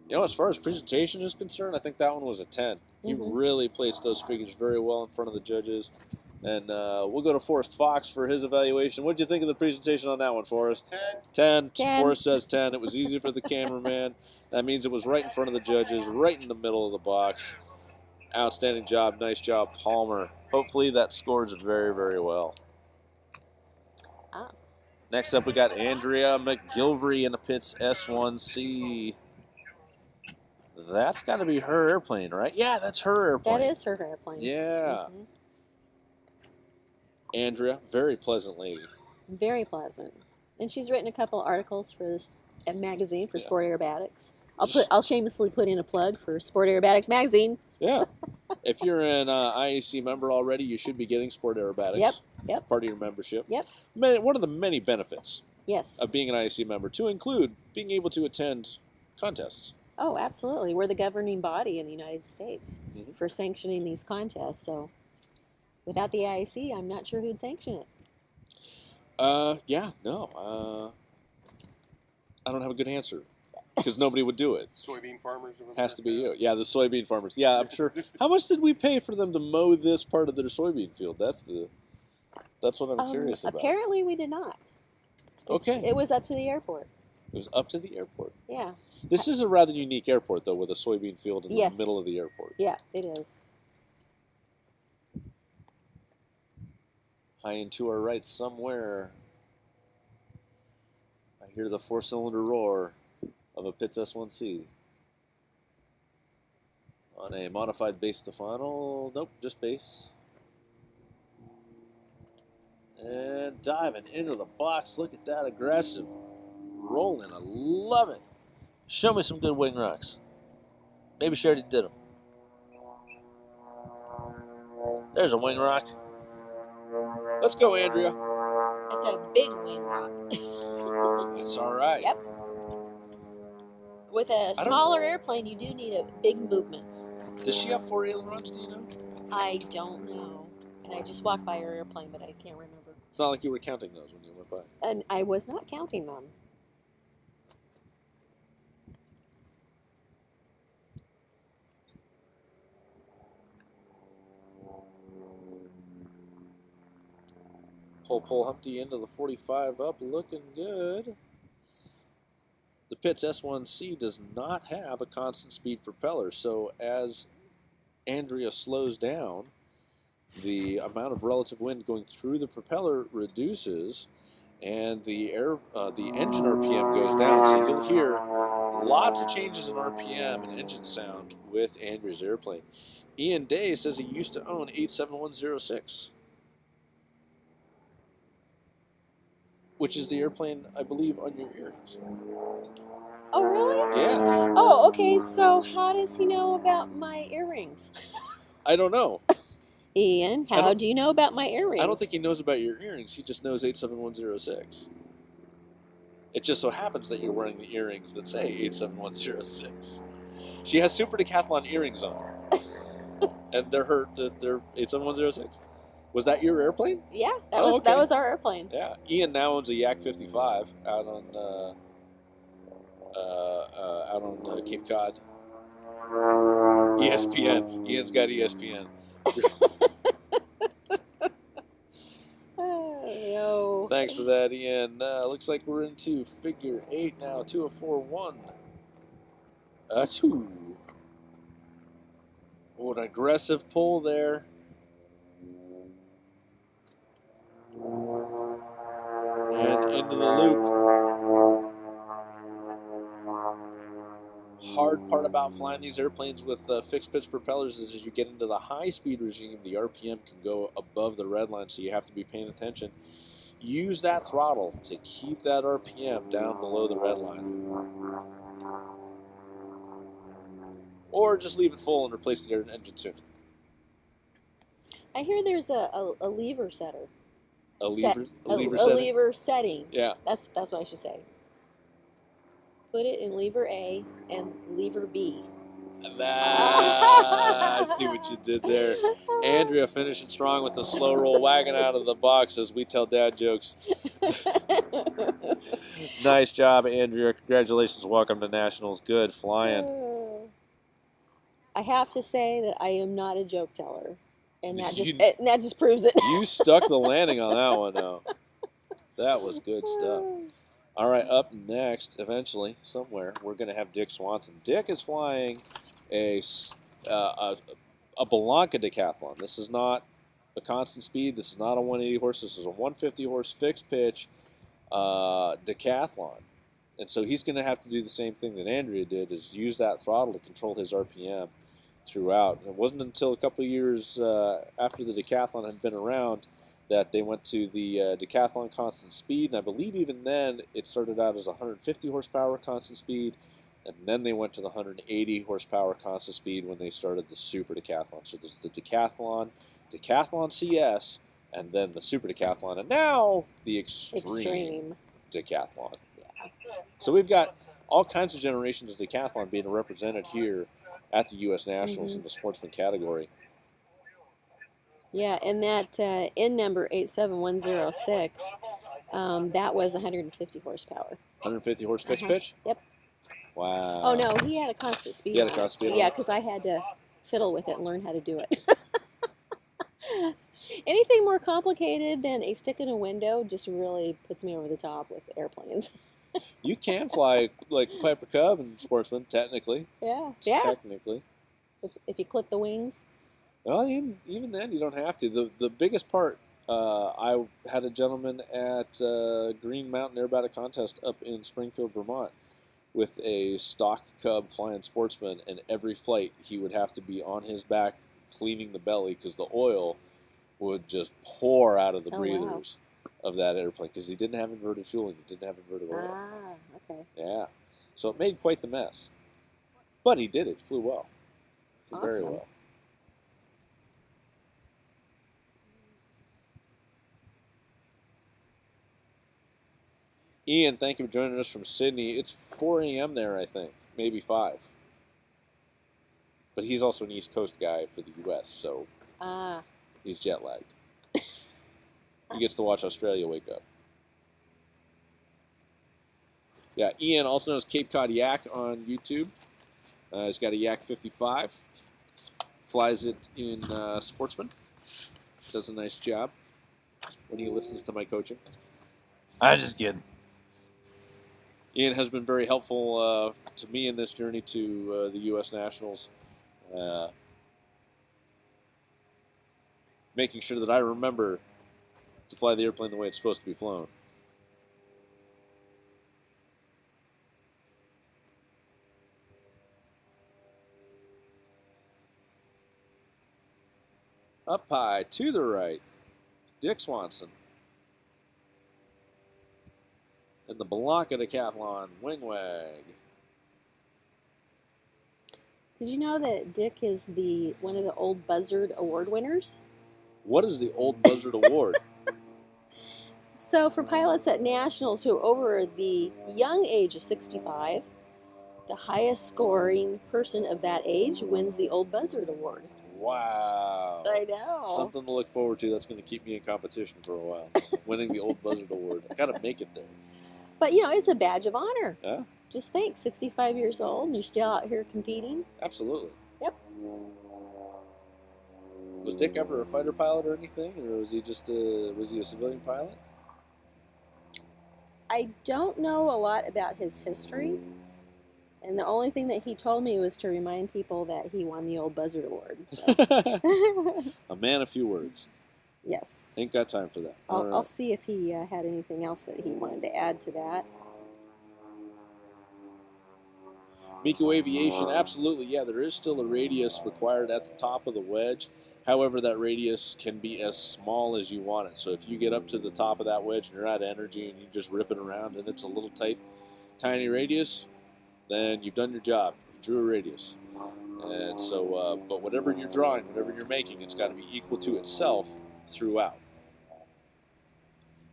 You know, as far as presentation is concerned, I think that one was a 10. He really placed those figures very well in front of the judges. And we'll go to Forrest Fox for his evaluation. What did you think of the presentation on that one, Forrest? 10. 10. Forrest says 10. It was easy for the cameraman. That means it was right in front of the judges, right in the middle of the box. Outstanding job. Nice job, Palmer. Hopefully that scores very, very well. Next up, we got Andrea McGilvery in the pits, S1C. That's got to be her airplane, right? Yeah, that's her airplane. That is her airplane. Yeah. Andrea, very pleasant lady. Very pleasant. And she's written a couple articles for this magazine for Sport Aerobatics. I'll shamelessly put in a plug for Sport Aerobatics magazine. Yeah. If you're an IAC member already, you should be getting Sport Aerobatics. Yep. Part of your membership. Yep. One of the many benefits of being an IAC member, to include being able to attend contests. Oh, absolutely. We're the governing body in the United States for sanctioning these contests. So without the IAC, I'm not sure who'd sanction it. I don't have a good answer because nobody would do it. Soybean farmers. Has to be you. Yeah, the soybean farmers. Yeah, I'm sure. How much did we pay for them to mow this part of their soybean field? That's what I'm curious about. Apparently, we did not. It was up to the airport. It was up to the airport. Yeah. This is a rather unique airport, though, with a soybean field in the middle of the airport. Yeah, it is. High and to our right somewhere, I hear the 4-cylinder roar of a Pitts S1C. On a modified base to final. Nope, just base. And diving into the box. Look at that aggressive rolling. I love it. Show me some good wing rocks. Maybe she already did them. There's a wing rock. Let's go, Andrea. It's a big wing rock. It's all right. Yep. With a smaller airplane, you do need big movements. Does she have 4 ailerons, do you know? I don't know. And I just walked by her airplane, but I can't remember. It's not like you were counting those when you went by. And I was not counting them. Pull Humpty into the 45 up, looking good. The Pitts S1C does not have a constant speed propeller, so as Andrea slows down, the amount of relative wind going through the propeller reduces, and the engine RPM goes down. So you'll hear lots of changes in RPM and engine sound with Andrea's airplane. Ian Day says he used to own 87106. Which is the airplane, I believe, on your earrings. Oh, really? Yeah. Oh, okay. So how does he know about my earrings? I don't know. Ian, how do you know about my earrings? I don't think he knows about your earrings. He just knows 87106. It just so happens that you're wearing the earrings that say 87106. She has Super Decathlon earrings on. And they're 87106. Was that your airplane? Yeah, that was our airplane. Yeah, Ian now owns a Yak 55 out on Cape Cod. ESPN. Ian's got ESPN. Oh, Thanks for that, Ian. Looks like we're into figure 8 now. 204-1. 2. Oh, an aggressive pull there. And into the loop. Hard part about flying these airplanes with fixed pitch propellers is as you get into the high speed regime, the RPM can go above the red line, so you have to be paying attention. Use that throttle to keep that RPM down below the red line. Or just leave it full and replace the engine soon. I hear there's a lever setter. A lever setting. Yeah. That's what I should say. Put it in lever A and lever B. I see what you did there. Andrea finishing strong with the slow roll, wagon out of the box as we tell dad jokes. Nice job, Andrea. Congratulations. Welcome to Nationals. Good flying. I have to say that I am not a joke teller. And that just proves it. You stuck the landing on that one, though. That was good stuff. All right, up next, eventually, somewhere, we're going to have Dick Swanson. Dick is flying a Belanca decathlon. This is not a constant speed. This is not a 180 horse. This is a 150 horse fixed pitch decathlon. And so he's going to have to do the same thing that Andrea did, is use that throttle to control his RPM throughout. And it wasn't until a couple of years after the decathlon had been around that they went to the decathlon constant speed, and I believe even then it started out as 150 horsepower constant speed, and then they went to the 180 horsepower constant speed when they started the super decathlon. So there's the decathlon CS, and then the super decathlon, and now the extreme decathlon. Yeah. So we've got all kinds of generations of decathlon being represented here at the U.S. Nationals in the Sportsman category. Yeah, and that N number 87106, that was 150 horsepower. 150 horse fixed pitch? Yep. Wow. Oh, no, he had a constant speed. He had a constant speed? Yeah, because I had to fiddle with it and learn how to do it. Anything more complicated than a stick in a window just really puts me over the top with airplanes. You can fly like Piper Cub and Sportsman, technically. Yeah. Technically. If you clip the wings. Well, even then, you don't have to. The biggest part, I had a gentleman at Green Mountain Aerobatic Contest up in Springfield, Vermont, with a stock Cub flying Sportsman, and every flight he would have to be on his back cleaning the belly because the oil would just pour out of the breathers of that airplane because he didn't have inverted fueling, he didn't have inverted oil. Okay. Yeah. So it made quite the mess. But he did it. Flew well. Flew very Awesome. well. Ian, thank you for joining us from Sydney. It's 4 a.m. there, I think. Maybe 5. But he's also an East Coast guy for the U.S., so he's jet lagged. He gets to watch Australia wake up. Yeah, Ian, also known as Cape Cod Yak on YouTube. He's got a Yak 55. Flies it in Sportsman. Does a nice job when he listens to my coaching. I'm just kidding. Ian has been very helpful to me in this journey to the U.S. Nationals. Making sure that I remember to fly the airplane the way it's supposed to be flown. Up high, to the right, Dick Swanson. And the Blanca Decathlon Wing Wag. Did you know that Dick is one of the Old Buzzard Award winners? What is the Old Buzzard Award? So for pilots at nationals who are over the young age of 65, the highest scoring person of that age wins the Old Buzzard Award. Wow. I know. Something to look forward to. That's going to keep me in competition for a while. Winning the Old Buzzard Award. I got to make it there. But, it's a badge of honor. Yeah. Just think, 65 years old and you're still out here competing. Absolutely. Yep. Was Dick ever a fighter pilot or anything? Or was he just was he a civilian pilot? I don't know a lot about his history. And the only thing that he told me was to remind people that he won the Old Buzzard Award. So. A man of few words. Yes. Ain't got time for that. I'll see if he had anything else that he wanted to add to that. Miko Aviation, absolutely, yeah, there is still a radius required at the top of the wedge. However, that radius can be as small as you want it. So if you get up to the top of that wedge and you're out of energy and you just rip it around and it's a little tight, tiny radius, then you've done your job. You drew a radius. And so, but whatever you're drawing, whatever you're making, it's got to be equal to itself throughout.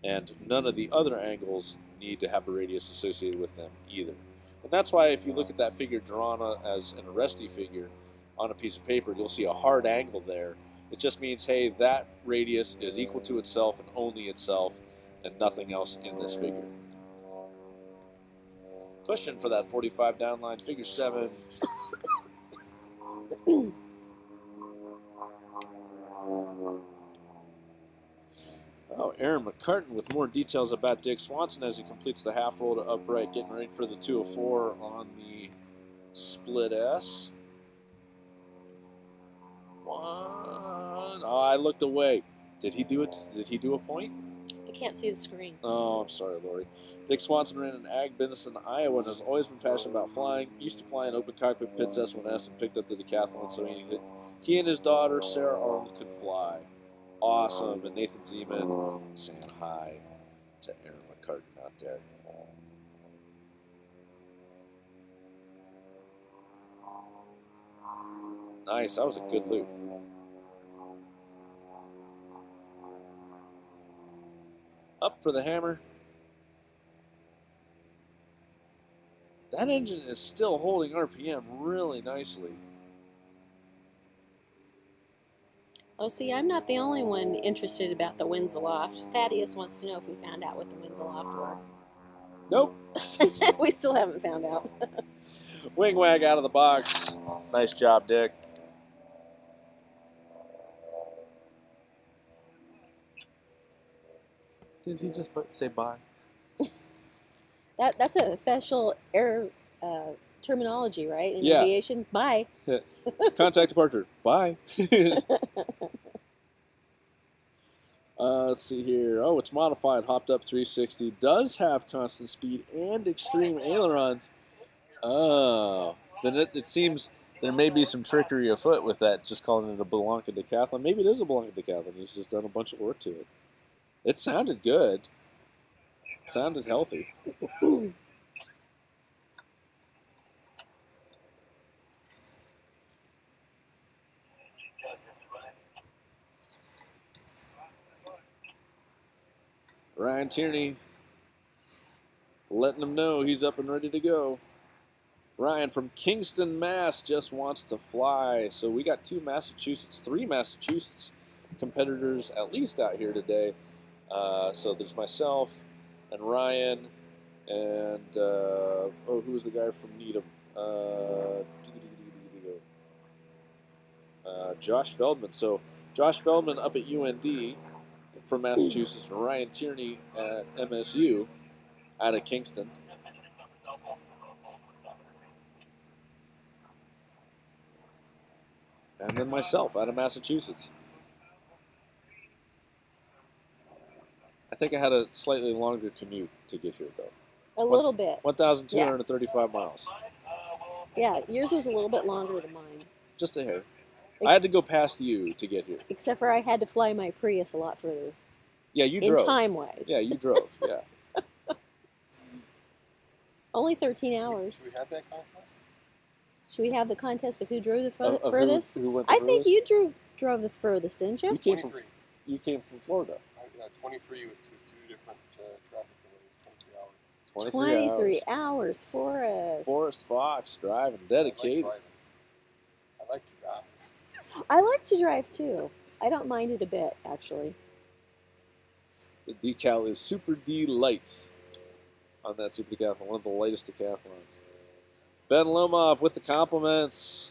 And none of the other angles need to have a radius associated with them either. And that's why if you look at that figure drawn as an arrestee figure on a piece of paper, you'll see a hard angle there. It just means, hey, that radius is equal to itself and only itself and nothing else in this figure. Question for that 45 downline, figure 7. Oh, Aaron McCartan with more details about Dick Swanson as he completes the half roll to upright, getting ready for the 204 on the split S. Oh, I looked away. Did he do it? Did he do a point? I can't see the screen. Oh, I'm sorry, Lori. Dick Swanson ran an ag business in Iowa and has always been passionate about flying. Used to fly in open cockpit Pitts S1S and picked up the decathlon so he and his daughter, Sarah Arnold, could fly. Awesome. And Nathan Zeman saying hi to Aaron McCartan out there. Nice. That was a good loop. Up for the hammer. That engine is still holding RPM really nicely. Oh, see, I'm not the only one interested about the winds aloft. Thaddeus wants to know if we found out what the winds aloft were. Nope. We still haven't found out. Wing wag out of the box. Nice job, Dick. Did he just say bye? That's a official air terminology, right? In Yeah. aviation. Bye. Contact departure. Bye. Let's see here. Oh, it's modified. Hopped up 360. Does have constant speed and extreme ailerons. Oh. Then it seems there may be some trickery afoot with that, just calling it a Blanca Decathlon. Maybe it is a Blanca Decathlon. He's just done a bunch of work to it. It sounded good. Sounded healthy. Ryan Tierney letting him know he's up and ready to go. Ryan from Kingston, Mass. just wants to fly. So we got three Massachusetts competitors at least out here today. So there's myself and Ryan and, who's the guy from Needham? Josh Feldman. So Josh Feldman up at UND from Massachusetts, and Ryan Tierney at MSU out of Kingston. And then myself out of Massachusetts. I think I had a slightly longer commute to get here, though. A little bit. 1,235 miles. Yeah, yours was a little bit longer than mine. Just a hair. I had to go past you to get here. Except for I had to fly my Prius a lot further. Yeah, you drove. In time-wise. Yeah, you drove, yeah. Only 13 hours. Should we have that contest? Should we have the contest of who drove the Of furthest? who went the I think furthest? you drove the furthest, didn't you? You came from Florida. 23 with two different traffic delays, 23 hours. 23 hours. Forrest. Forrest Fox driving, dedicated. I like to drive. I like to drive too. I don't mind it a bit, actually. The decal is Super D Light on that Super Decathlon, one of the lightest decathlons. Ben Lomov with the compliments.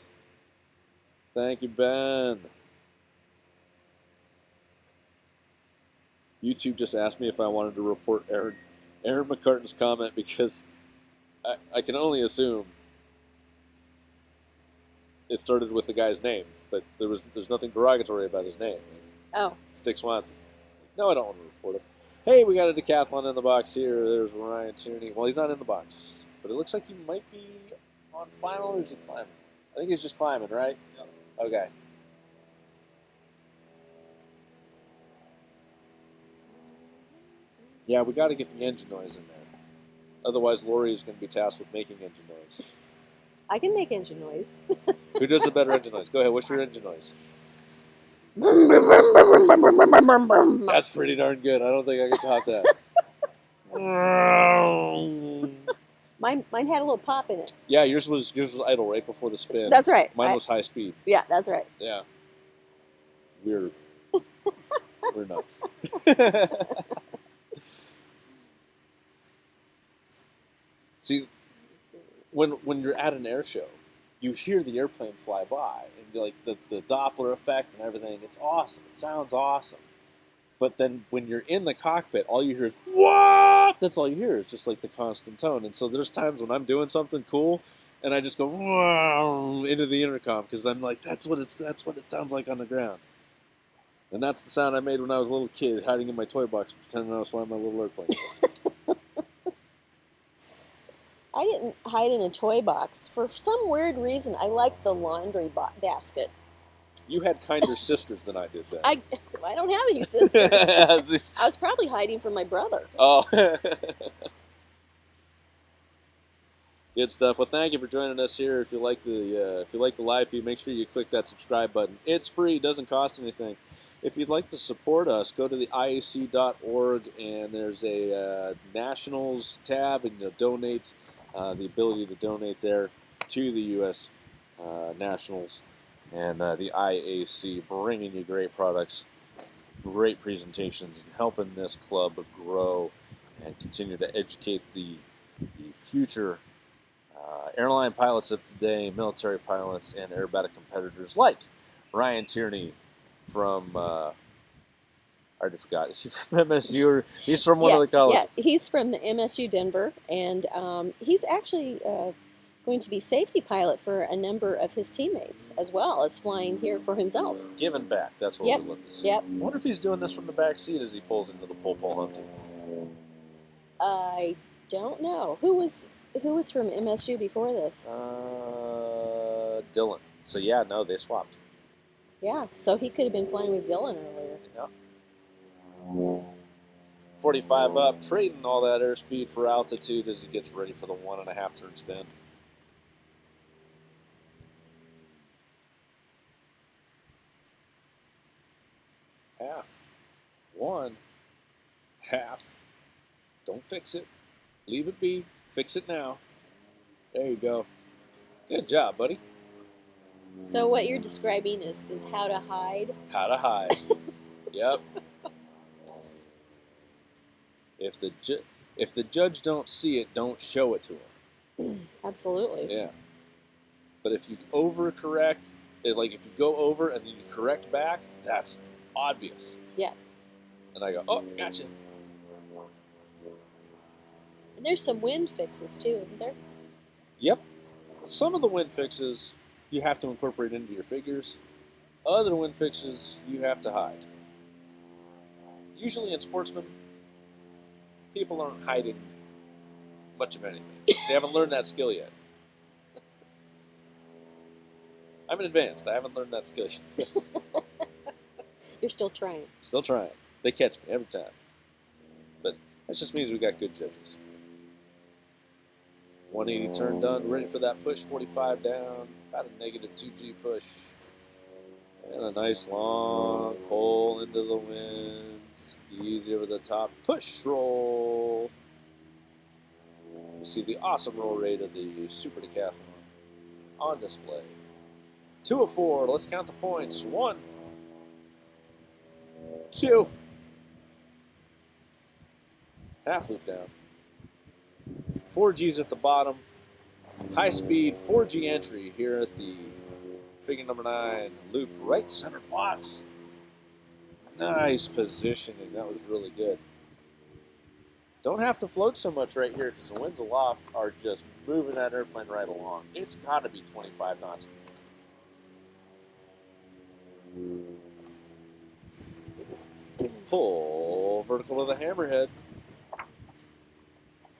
Thank you, Ben. YouTube just asked me if I wanted to report Aaron McCartan's comment because I can only assume it started with the guy's name, but there's nothing derogatory about his name. Oh. Stick Swanson. No, I don't want to report him. Hey, we got a decathlon in the box here. There's Ryan Tierney. Well, he's not in the box, but it looks like he might be on final, or is he climbing? I think he's just climbing, right? Yep. Okay. Yeah, we got to get the engine noise in there. Otherwise, Lori is going to be tasked with making engine noise. I can make engine noise. Who does the better engine noise? Go ahead. What's your engine noise? That's pretty darn good. I don't think I can top that. Mine had a little pop in it. Yeah, yours was idle right before the spin. That's right. Mine was high speed. Yeah, that's right. Yeah. We're nuts. See, when you're at an air show, you hear the airplane fly by, and like the Doppler effect and everything. It's awesome. It sounds awesome. But then when you're in the cockpit, all you hear is "what?" That's all you hear. It's just like the constant tone. And so there's times when I'm doing something cool, and I just go "wow" into the intercom because I'm like, that's what it sounds like on the ground. And that's the sound I made when I was a little kid, hiding in my toy box, pretending I was flying my little airplane. I didn't hide in a toy box. For some weird reason, I liked the laundry basket. You had kinder sisters than I did then. I don't have any sisters. I was probably hiding from my brother. Oh. Good stuff. Well, thank you for joining us here. If you like the live feed, make sure you click that subscribe button. It's free. Doesn't cost anything. If you'd like to support us, go to the IAC.org, and there's a Nationals tab, and you'll donate. The ability to donate there to the U.S. Nationals and the IAC, bringing you great products, great presentations, and helping this club grow and continue to educate the future airline pilots of today, military pilots, and aerobatic competitors like Ryan Tierney from, I already forgot, is he from MSU or he's from one of the colleges? Yeah, he's from the MSU Denver, and he's actually going to be safety pilot for a number of his teammates, as well as flying here for himself. Giving back, that's what we're looking to see. Yep. I wonder if he's doing this from the back seat as he pulls into the pole hunting. I don't know. Who was from MSU before this? Dylan. So yeah, no, they swapped. Yeah, so he could have been flying with Dylan earlier. Yeah. 45 up, trading all that airspeed for altitude as he gets ready for the 1.5 turn spin. Half. 1. Half. Don't fix it. Leave it be. Fix it now. There you go. Good job, buddy. So what you're describing is how to hide. How to hide. Yep. If the judge don't see it, don't show it to him. Absolutely. Yeah. But if you overcorrect, it's like if you go over and then you correct back, that's obvious. Yeah. And I go, oh, gotcha. And there's some wind fixes too, isn't there? Yep. Some of the wind fixes you have to incorporate into your figures. Other wind fixes you have to hide. Usually in Sportsman, people aren't hiding much of anything. They haven't learned that skill yet. I'm in advanced. I haven't learned that skill yet. You're still trying. Still trying. They catch me every time. But that just means we got good judges. 180 turn done, ready for that push, 45 down, about a negative 2G push. And a nice long pull into the wind. Easy over the top. Push roll. You see the awesome roll rate of the Super Decathlon on display. 2 of 4. Let's count the points. 1, 2. Half loop down. 4Gs at the bottom. High speed 4G entry here at the figure number 9. Loop right center box. Nice positioning. That was really good. Don't have to float so much right here because the winds aloft are just moving that airplane right along. It's got to be 25 knots. Pull vertical to the hammerhead.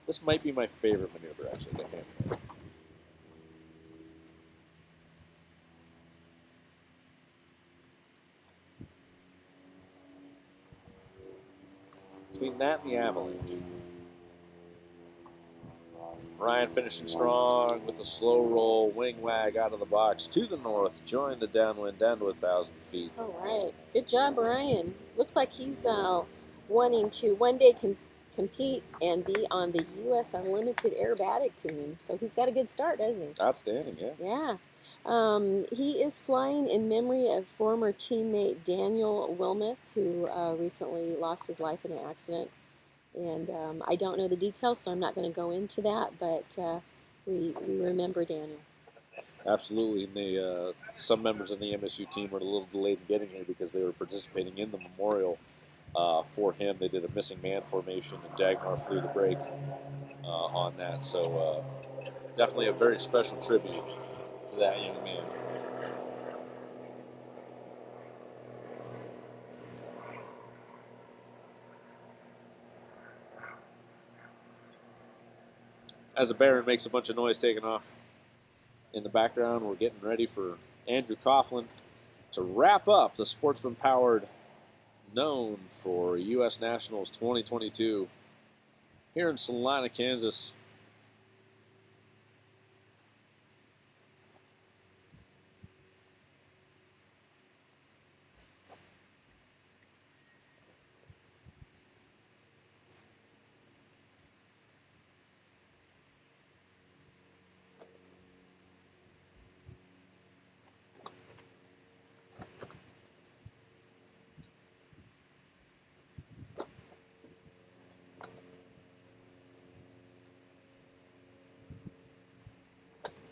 This might be my favorite maneuver, actually, the hammerhead. Between that and the avalanche. Ryan finishing strong with a slow roll, wing wag out of the box to the north, join the downwind down to 1,000 feet. All right. Good job, Ryan. Looks like he's wanting to one day compete and be on the U.S. Unlimited Aerobatic team. So he's got a good start, doesn't he? Outstanding, yeah. Yeah. He is flying in memory of former teammate Daniel Wilmoth, who recently lost his life in an accident. And I don't know the details, so I'm not going to go into that, but we remember Daniel. Absolutely. And they, some members of the MSU team were a little delayed in getting here because they were participating in the memorial for him. They did a missing man formation, and Dagmar flew the break on that. So definitely a very special tribute to that young man. As the Baron makes a bunch of noise taking off in the background, we're getting ready for Andrew Coughlin to wrap up the Sportsman-powered known for U.S. Nationals 2022 here in Salina, Kansas.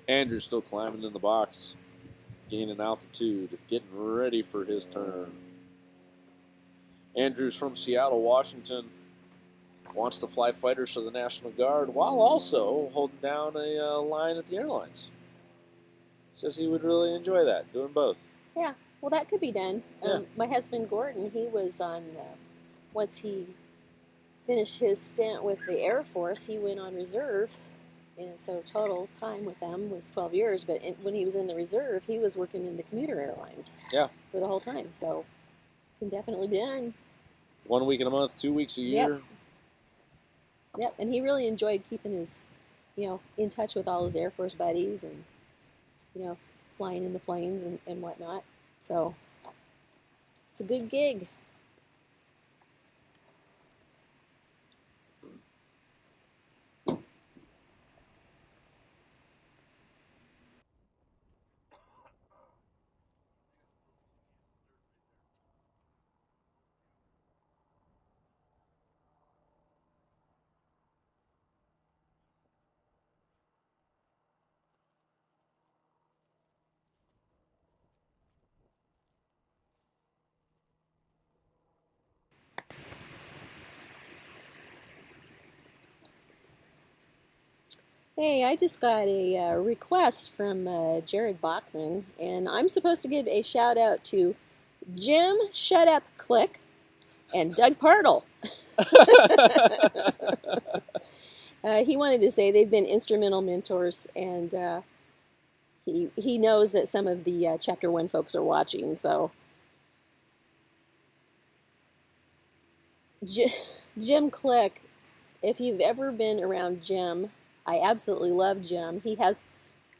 Andrew's still climbing in the box, gaining altitude, getting ready for his turn. Andrew's from Seattle, Washington, wants to fly fighters for the National Guard while also holding down a line at the airlines. Says he would really enjoy that, doing both. Yeah, well, that could be done. Yeah. My husband, Gordon, he was on, once he finished his stint with the Air Force, he went on reserve. And so total time with them was 12 years. But when he was in the reserve, he was working in the commuter airlines. Yeah. For the whole time. So can definitely be done. 1 week in a month, 2 weeks a year. Yep. And he really enjoyed keeping his, in touch with all his Air Force buddies and, flying in the planes and whatnot. So it's a good gig. Hey, I just got a request from Jared Bachman, and I'm supposed to give a shout out to Jim Shut Up Click and Doug Partle. He wanted to say they've been instrumental mentors, and he knows that some of the Chapter 1 folks are watching, so. Jim Click, if you've ever been around Jim, I absolutely love Jim. He has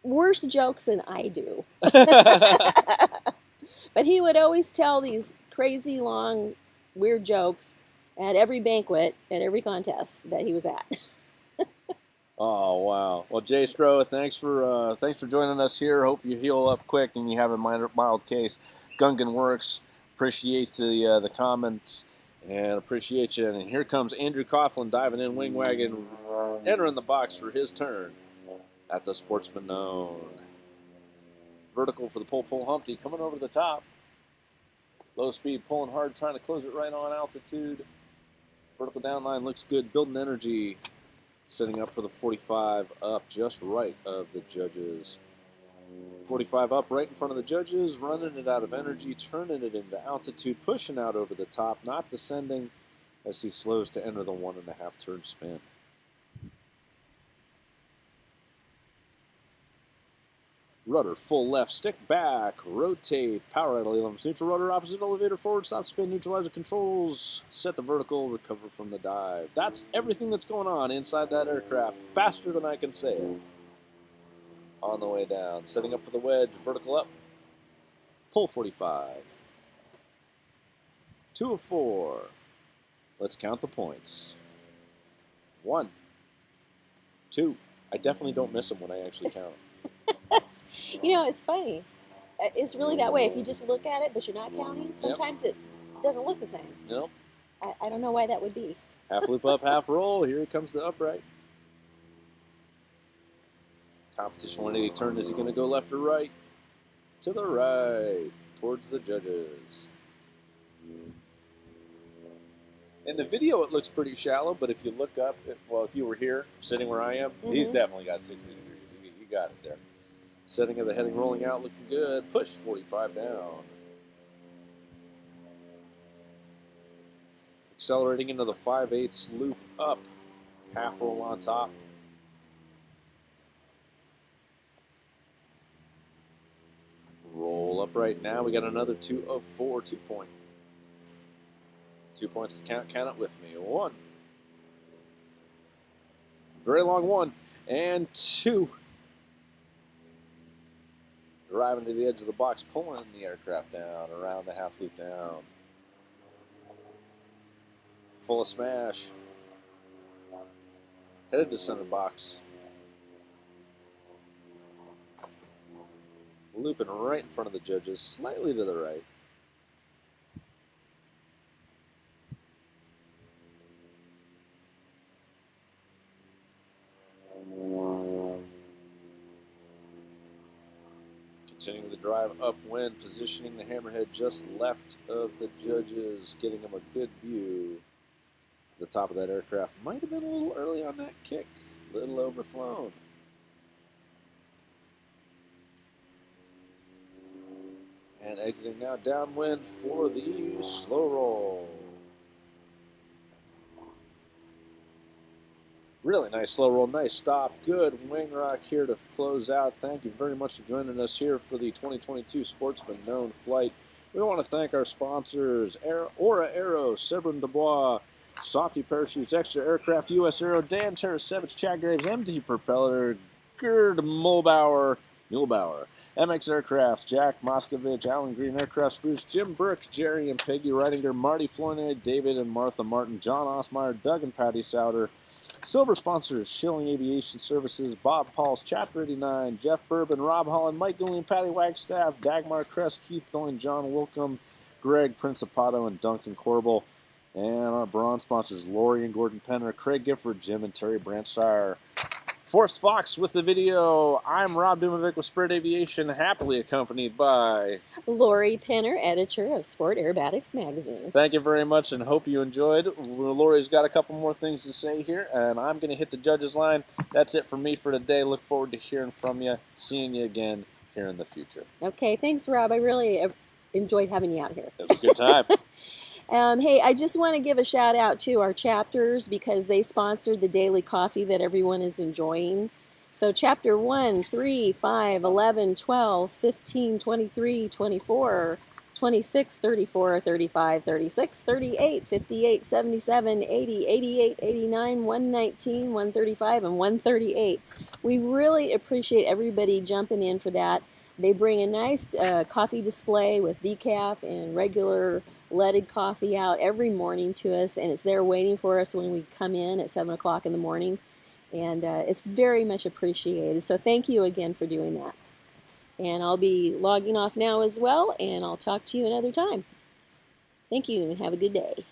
worse jokes than I do. But he would always tell these crazy, long, weird jokes at every banquet, at every contest that he was at. Oh, wow. Well, Jay Stro, thanks for joining us here. Hope you heal up quick and you have a mild case. Gungan Works, appreciate the comments and appreciate you. And here comes Andrew Coughlin diving in, wing wagon, entering the box for his turn at the Sportsman known. Vertical for the pull Humpty, coming over the top. Low speed, pulling hard, trying to close it right on altitude. Vertical down line looks good, building energy. Setting up for the 45 up just right of the judges. 45 up right in front of the judges, running it out of energy, turning it into altitude, pushing out over the top, not descending as he slows to enter the 1.5 turn spin. Rudder full left, stick back, rotate, power out of elements, neutral rudder, opposite elevator, forward, stop spin, neutralizer controls, set the vertical, recover from the dive. That's everything that's going on inside that aircraft, faster than I can say it. On the way down, setting up for the wedge, vertical up, pull 45. 2 of 4. Let's count the points. 1, 2. I definitely don't miss them when I actually count. That's, it's funny. It's really that way. If you just look at it, but you're not counting, sometimes it doesn't look the same. Nope. I don't know why that would be. Half loop up, half roll. Here comes the upright. Competition 180 turn. Is he going to go left or right? To the right, towards the judges. In the video, it looks pretty shallow, but if you look up, if you were here, sitting where I am, he's definitely got 60 degrees. You got it there. Setting of the heading rolling out, looking good. Push 45 down. Accelerating into the 5/8 loop up. Half roll on top. Roll up right now. We got another 2 of 4, 2 point. 2 points to count. Count it with me. 1. Very long 1. And 2. Driving to the edge of the box, pulling the aircraft down, around the half loop down. Full of smash. Headed to center box. Looping right in front of the judges, slightly to the right. Continuing the drive upwind, positioning the hammerhead just left of the judges, getting them a good view. The top of that aircraft might have been a little early on that kick, a little overflown. And exiting now downwind for the slow roll. Really nice slow roll, nice stop, good wing rock here to close out. Thank you very much for joining us here for the 2022 Sportsman known flight. We want to thank our sponsors, Aura Aero, Sebron Dubois, Softy Parachutes, Extra Aircraft, US Aero, Dan Tarasevich, Chad Graves, MD Propeller, Gerd Muhlbauer, MX Aircraft, Jack Moskovich, Alan Green Aircraft Spruce, Jim Burke, Jerry and Peggy Reidinger, Marty Flournoy, David and Martha Martin, John Osmeyer, Doug and Patty Souter. Silver sponsors, Schilling Aviation Services, Bob Pauls, Chapter 89, Jeff Bourbon, Rob Holland, Mike Gooley, Patty Wagstaff, Dagmar Crest, Keith Doyne, John Wilcom, Greg Principato, and Duncan Corbel. And our bronze sponsors, Lori and Gordon Penner, Craig Gifford, Jim and Terry Branshire. Forrest Fox with the video. I'm Rob Dumovic with Spirit Aviation, happily accompanied by Lori Penner, editor of Sport Aerobatics magazine. Thank you very much and hope you enjoyed. Lori's got a couple more things to say here, and I'm going to hit the judges line. That's it for me for today. Look forward to hearing from you, seeing you again here in the future. Okay, thanks, Rob. I really enjoyed having you out here. It was a good time. Hey, I just want to give a shout out to our chapters because they sponsored the daily coffee that everyone is enjoying. So chapter 1, 3, 5, 11, 12, 15, 23, 24, 26, 34, 35, 36, 38, 58, 77, 80, 88, 89, 119, 135, and 138. We really appreciate everybody jumping in for that. They bring a nice coffee display with decaf and regular leaded coffee out every morning to us, and it's there waiting for us when we come in at 7 o'clock in the morning, and it's very much appreciated. So thank you again for doing that. And I'll be logging off now as well, and I'll talk to you another time. Thank you, and have a good day.